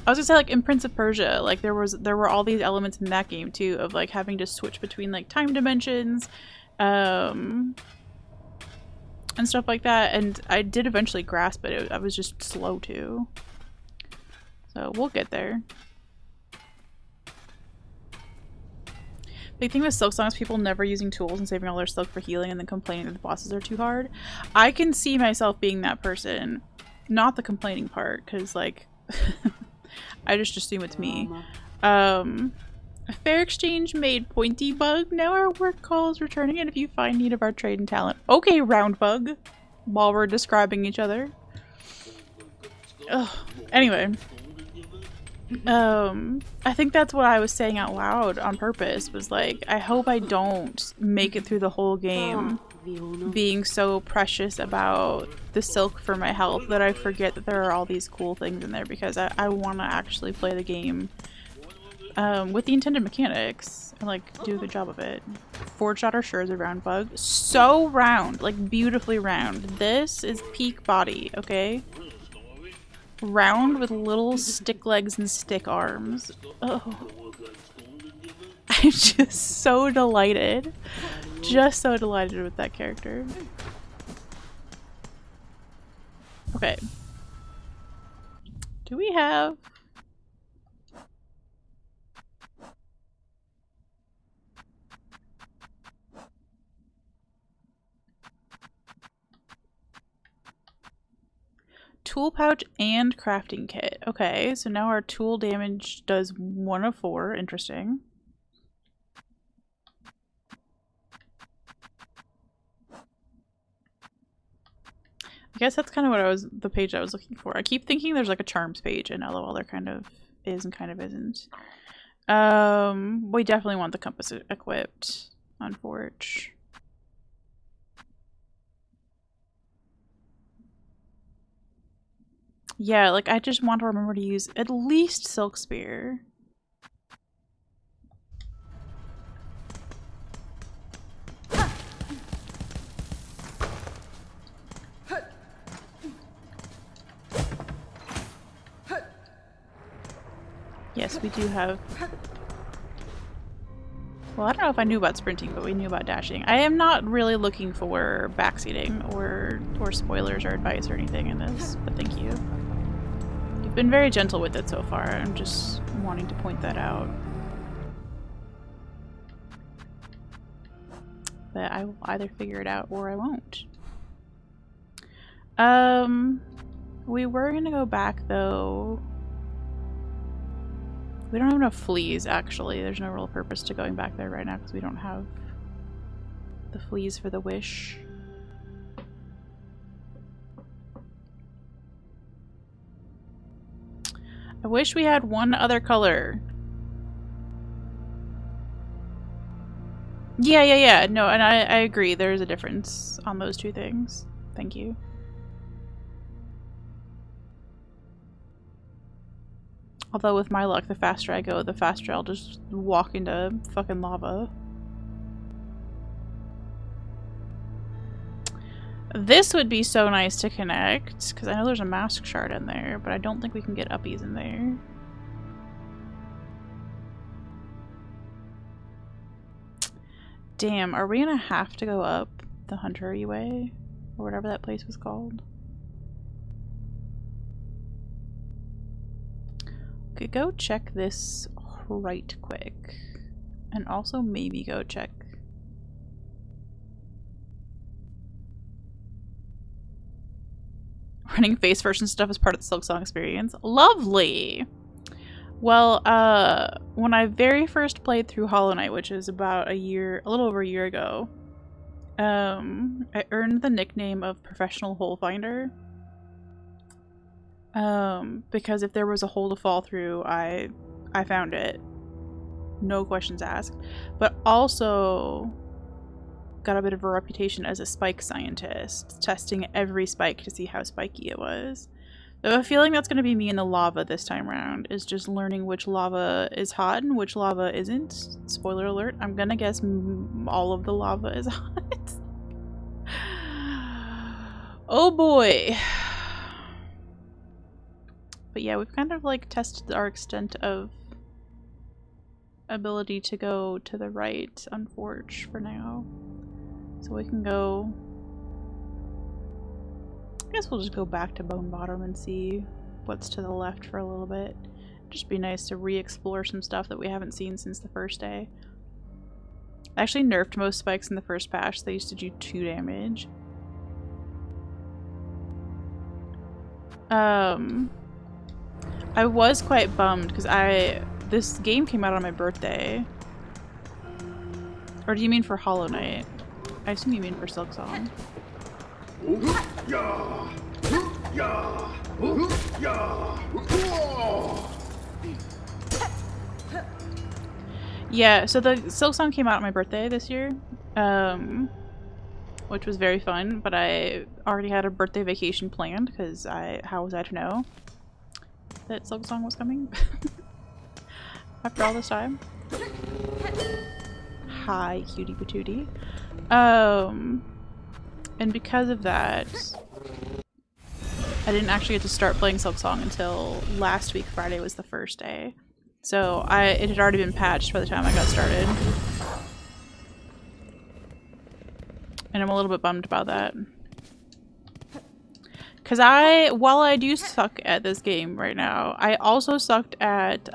I was gonna say, like, in Prince of Persia, like, there were all these elements in that game, too, of, like, having to switch between, like, time dimensions, and stuff like that, and I did eventually grasp it. I was just slow, too. So, we'll get there. Big thing with Silksong is people never using tools and saving all their silk for healing and then complaining that the bosses are too hard. I can see myself being that person. Not the complaining part, because, like... I just assume it's me. A fair exchange made, pointy bug. Now our work call is returning, and if you find need of our trade and talent. Okay, round bug. While we're describing each other. Ugh. Anyway. I think that's what I was saying out loud on purpose. Was like, I hope I don't make it through the whole game being so precious about the silk for my health that I forget that there are all these cool things in there, because I want to actually play the game with the intended mechanics and, like, do a good job of it. Forge Otter sure is a round bug. So round, like, beautifully round. This is peak body, okay? Round with little stick legs and stick arms. Oh. I'm just so delighted. Just so delighted with that character. Okay. Do we have... tool pouch and crafting kit. Okay, so now our tool damage does 1 of 4. Interesting. guess that's kind of what the page I was looking for. I keep thinking there's like a charms page, and LOL there kind of is and kind of isn't. We definitely want the compass equipped on Forge. Yeah, like I just want to remember to use at least Silk Spear. Yes, we do have... Well, I don't know if I knew about sprinting, but we knew about dashing. I am not really looking for backseating or spoilers or advice or anything in this, but thank you. You've been very gentle with it so far. I'm just wanting to point that out. That I will either figure it out or I won't. We were gonna go back though. We don't have enough fleas, actually. There's no real purpose to going back there right now because we don't have the fleas for the wish. I wish we had one other color. Yeah. No, and I agree. There is a difference on those two things. Thank you. Although with my luck, the faster I go, the faster I'll just walk into fucking lava. This would be so nice to connect, because I know there's a mask shard in there, but I don't think we can get uppies in there. Damn, are we gonna have to go up the Huntery way? Or whatever that place was called? Okay, go check this right quick. And also maybe go check... Running face first and stuff as part of the Silksong experience. Lovely! Well, when I very first played through Hollow Knight, which is about a little over a year ago, I earned the nickname of Professional Hole Finder. Because if there was a hole to fall through, I found it. No questions asked. But also got a bit of a reputation as a spike scientist, testing every spike to see how spiky it was. I have a feeling that's going to be me in the lava this time around, is just learning which lava is hot and which lava isn't. Spoiler alert, I'm gonna guess all of the lava is hot. Oh boy. But yeah, we've kind of like tested our extent of ability to go to the right on Forge for now. So we can go... I guess we'll just go back to Bone Bottom and see what's to the left for a little bit. Just be nice to re-explore some stuff that we haven't seen since the first day. I actually nerfed most spikes in the first patch. They used to do 2 damage. I was quite bummed because this game came out on my birthday. Or do you mean for Hollow Knight? I assume you mean for Silksong. Yeah, so the Silksong came out on my birthday this year, which was very fun, but I already had a birthday vacation planned because how was I to know that Silksong was coming after all this time? Hi, cutie patootie. And because of that, I didn't actually get to start playing Silksong until last week. Friday was the first day. So it had already been patched by the time I got started. And I'm a little bit bummed about that. Because while I do suck at this game right now, I also sucked at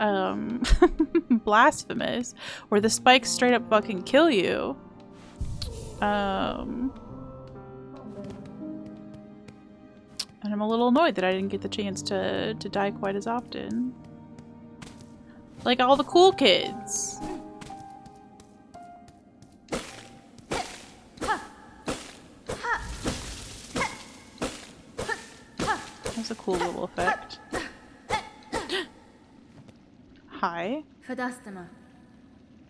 Blasphemous, where the spikes straight up fucking kill you. And I'm a little annoyed that I didn't get the chance to die quite as often. Like all the cool kids. That's a cool little effect. Hi. Oh,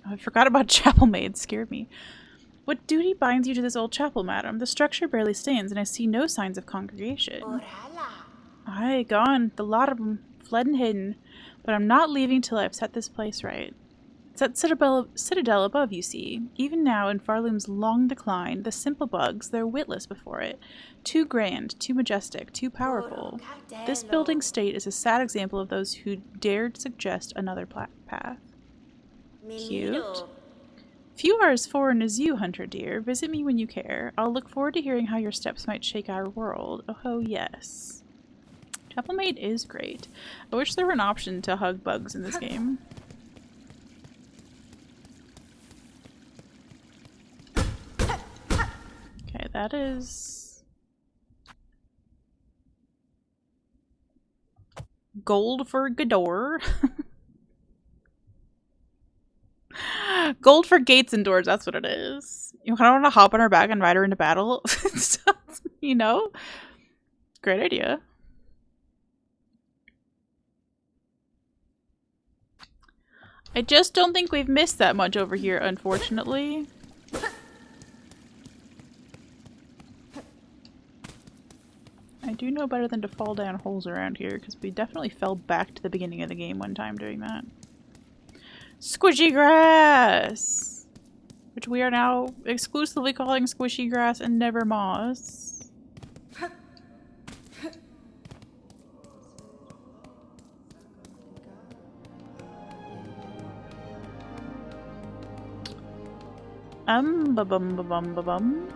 I forgot about chapel maid. Scared me. What duty binds you to this old chapel, madam? The structure barely stands, and I see no signs of congregation. Aye, gone. The lot of 'em. Fled and hidden. But I'm not leaving till I've set this place right. It's that citadel above, you see. Even now, in Farloom's long decline, the simple bugs, they're witless before it. Too grand, too majestic, too powerful. This building state is a sad example of those who dared suggest another path. Cute. Few are as foreign as you, hunter dear. Visit me when you care. I'll look forward to hearing how your steps might shake our world. Oh, yes. Chapel Maid is great. I wish there were an option to hug bugs in this game. Okay, that is... gold for Gador. Gold for gates and doors, that's what it is. You kind of want to hop on her back and ride her into battle. You know? Great idea. I just don't think we've missed that much over here, unfortunately. I do know better than to fall down holes around here, because we definitely fell back to the beginning of the game one time doing that. Squishy grass! Which we are now exclusively calling squishy grass and never moss. Ba-bum.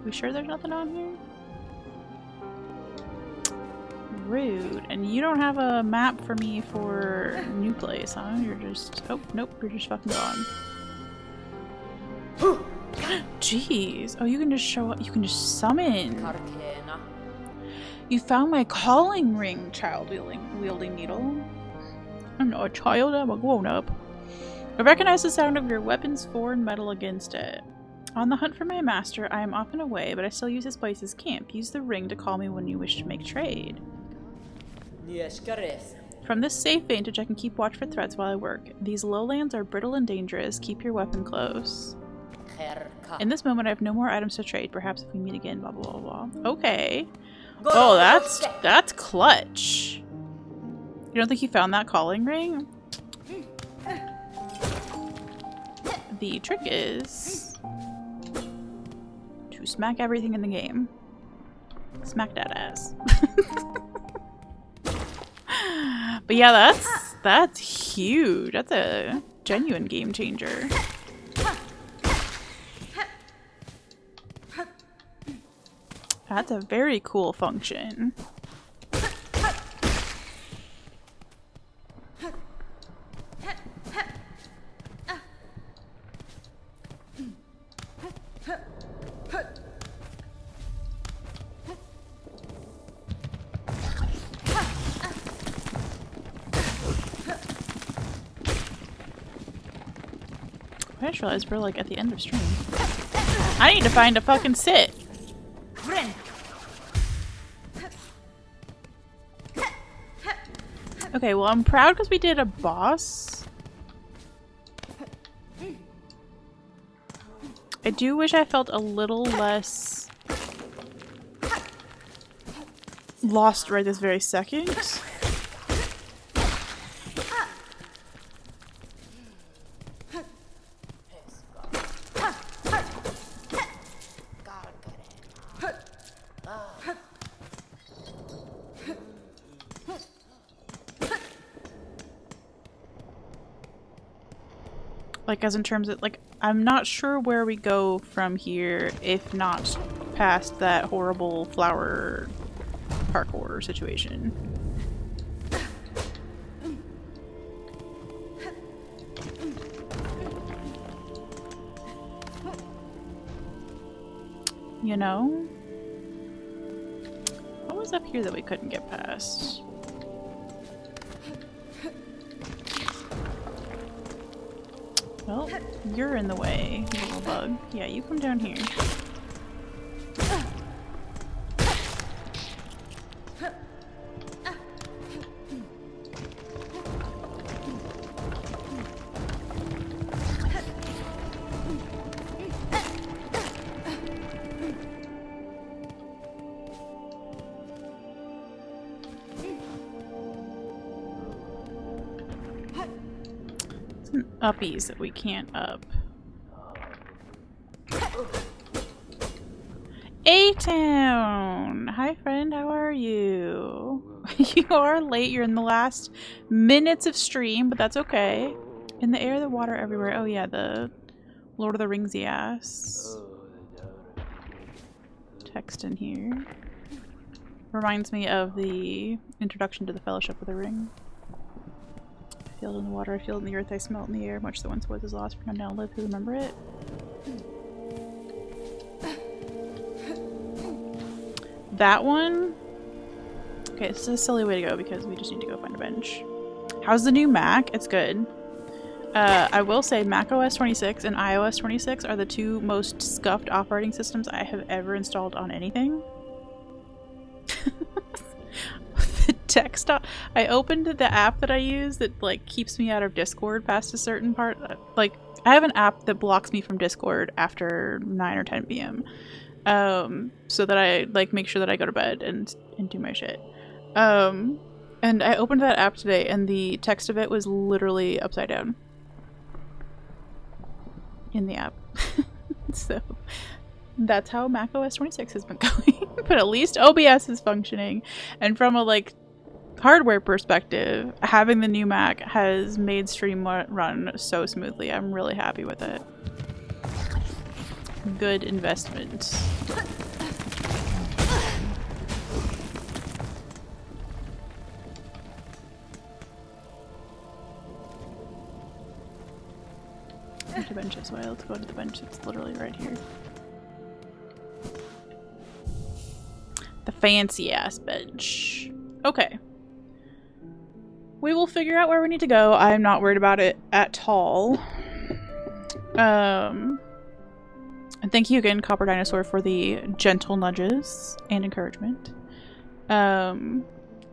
We sure there's nothing on here? Rude. And you don't have a map for me for new place, huh? You're just... oh, nope. You're just fucking gone. Jeez. Oh, you can just show up. You can just summon. You found my calling ring, child-wielding needle. I'm not a child. I'm a grown-up. I recognize the sound of your weapon's foreign metal against it. On the hunt for my master, I am often away, but I still use this place as camp. Use the ring to call me when you wish to make trade. From this safe vantage, I can keep watch for threats while I work. These lowlands are brittle and dangerous. Keep your weapon close. In this moment, I have no more items to trade. Perhaps if we meet again, blah, blah, blah, blah. Okay. Oh, that's clutch. You don't think you found that calling ring? The trick is to smack everything in the game. Smack that ass. But yeah, that's huge. That's a genuine game changer. That's a very cool function. I just realized we're like at the end of stream. I need to find a fucking sit. Okay, well I'm proud because we did a boss. I do wish I felt a little less lost right this very second. Like, as in terms of, like, I'm not sure where we go from here if not past that horrible flower parkour situation. You know? What was up here that we couldn't get past? Well, you're in the way, little bug. Yeah, you come down here. some uppies that we can't up. A-Town! Hi friend, how are you? You are late, you're in the last minutes of stream, but that's okay. In the air, the water everywhere. Oh yeah, the Lord of the Ringsy ass. Text in here. Reminds me of the introduction to the Fellowship of the Ring. I feel it in the water, I feel it in the earth, I smell it in the air. Much that once was is lost, for none now live who remember it. That one? Okay, this is a silly way to go because we just need to go find a bench. How's the new Mac? It's good. I will say Mac OS 26 and iOS 26 are the two most scuffed operating systems I have ever installed on anything. The text I opened the app that I use that like keeps me out of Discord past a certain part. Like I have an app that blocks me from Discord after 9 or 10 p.m. So that I like make sure that I go to bed and do my shit. And I opened that app today and the text of it was literally upside down in the app. So that's how Mac OS 26 has been going. But at least OBS is functioning, and from a like hardware perspective, having the new Mac has made stream run so smoothly. I'm really happy with it. Good investment. The bench as well. Let's go to the bench. It's literally right here. The fancy ass bench. Okay. We will figure out where we need to go. I'm not worried about it at all. And thank you again, Copper Dinosaur, for the gentle nudges and encouragement.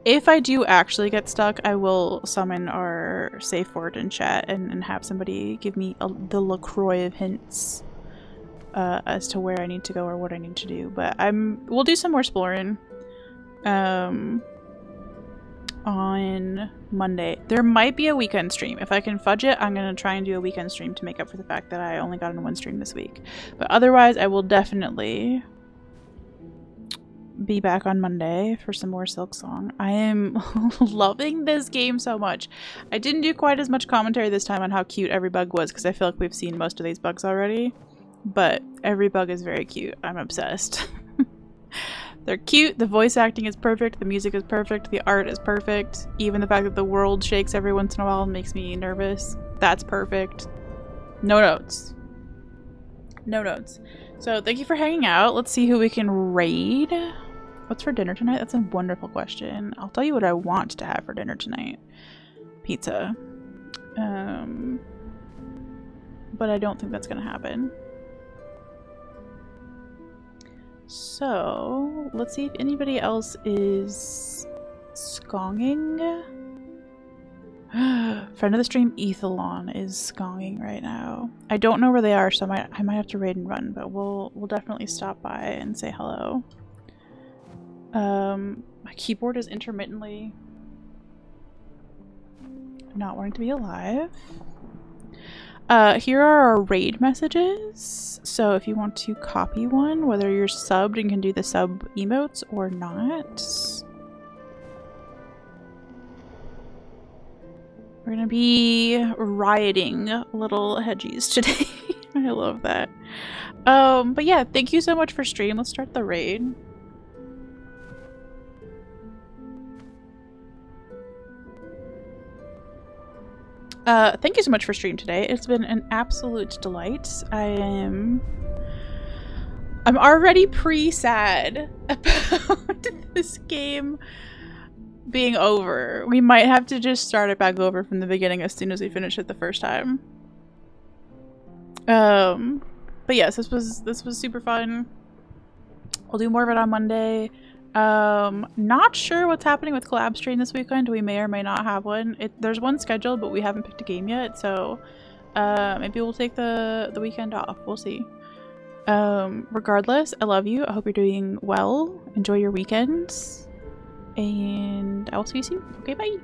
If I do actually get stuck, I will summon our safe word in chat and have somebody give me the LaCroix of hints as to where I need to go or what I need to do. But we'll do some more exploring on Monday. There might be a weekend stream. If I can fudge it, I'm going to try and do a weekend stream to make up for the fact that I only got in one stream this week. But otherwise, I will definitely be back on Monday for some more Silksong. I am loving this game so much. I didn't do quite as much commentary this time on how cute every bug was because I feel like we've seen most of these bugs already. But every bug is very cute. I'm obsessed. They're cute, the voice acting is perfect, the music is perfect, the art is perfect. Even the fact that the world shakes every once in a while makes me nervous. That's perfect. No notes. No notes. So thank you for hanging out. Let's see who we can raid. What's for dinner tonight? That's a wonderful question. I'll tell you what I want to have for dinner tonight. Pizza. But I don't think that's gonna happen. So, let's see if anybody else is skonging. Friend of the stream, Ethelon, is skonging right now. I don't know where they are, so I might have to raid and run, but we'll definitely stop by and say hello. My keyboard is intermittently not wanting to be alive. Here are our raid messages. So if you want to copy one, whether you're subbed and can do the sub emotes or not. We're gonna be rioting little hedgies today. I love that. But yeah, thank you so much for stream. Let's start the raid. Thank you so much for stream today. It's been an absolute delight. I'm already pre-sad about this game being over. We might have to just start it back over from the beginning as soon as we finish it the first time. But yes, this was super fun. We'll do more of it on Monday. Not sure what's happening with collab stream this weekend. We may or may not have one. There's one scheduled, but we haven't picked a game yet, so maybe we'll take the weekend off. We'll see. Regardless, I love you. I hope you're doing well. Enjoy your weekends, and I will see you soon. Okay, bye.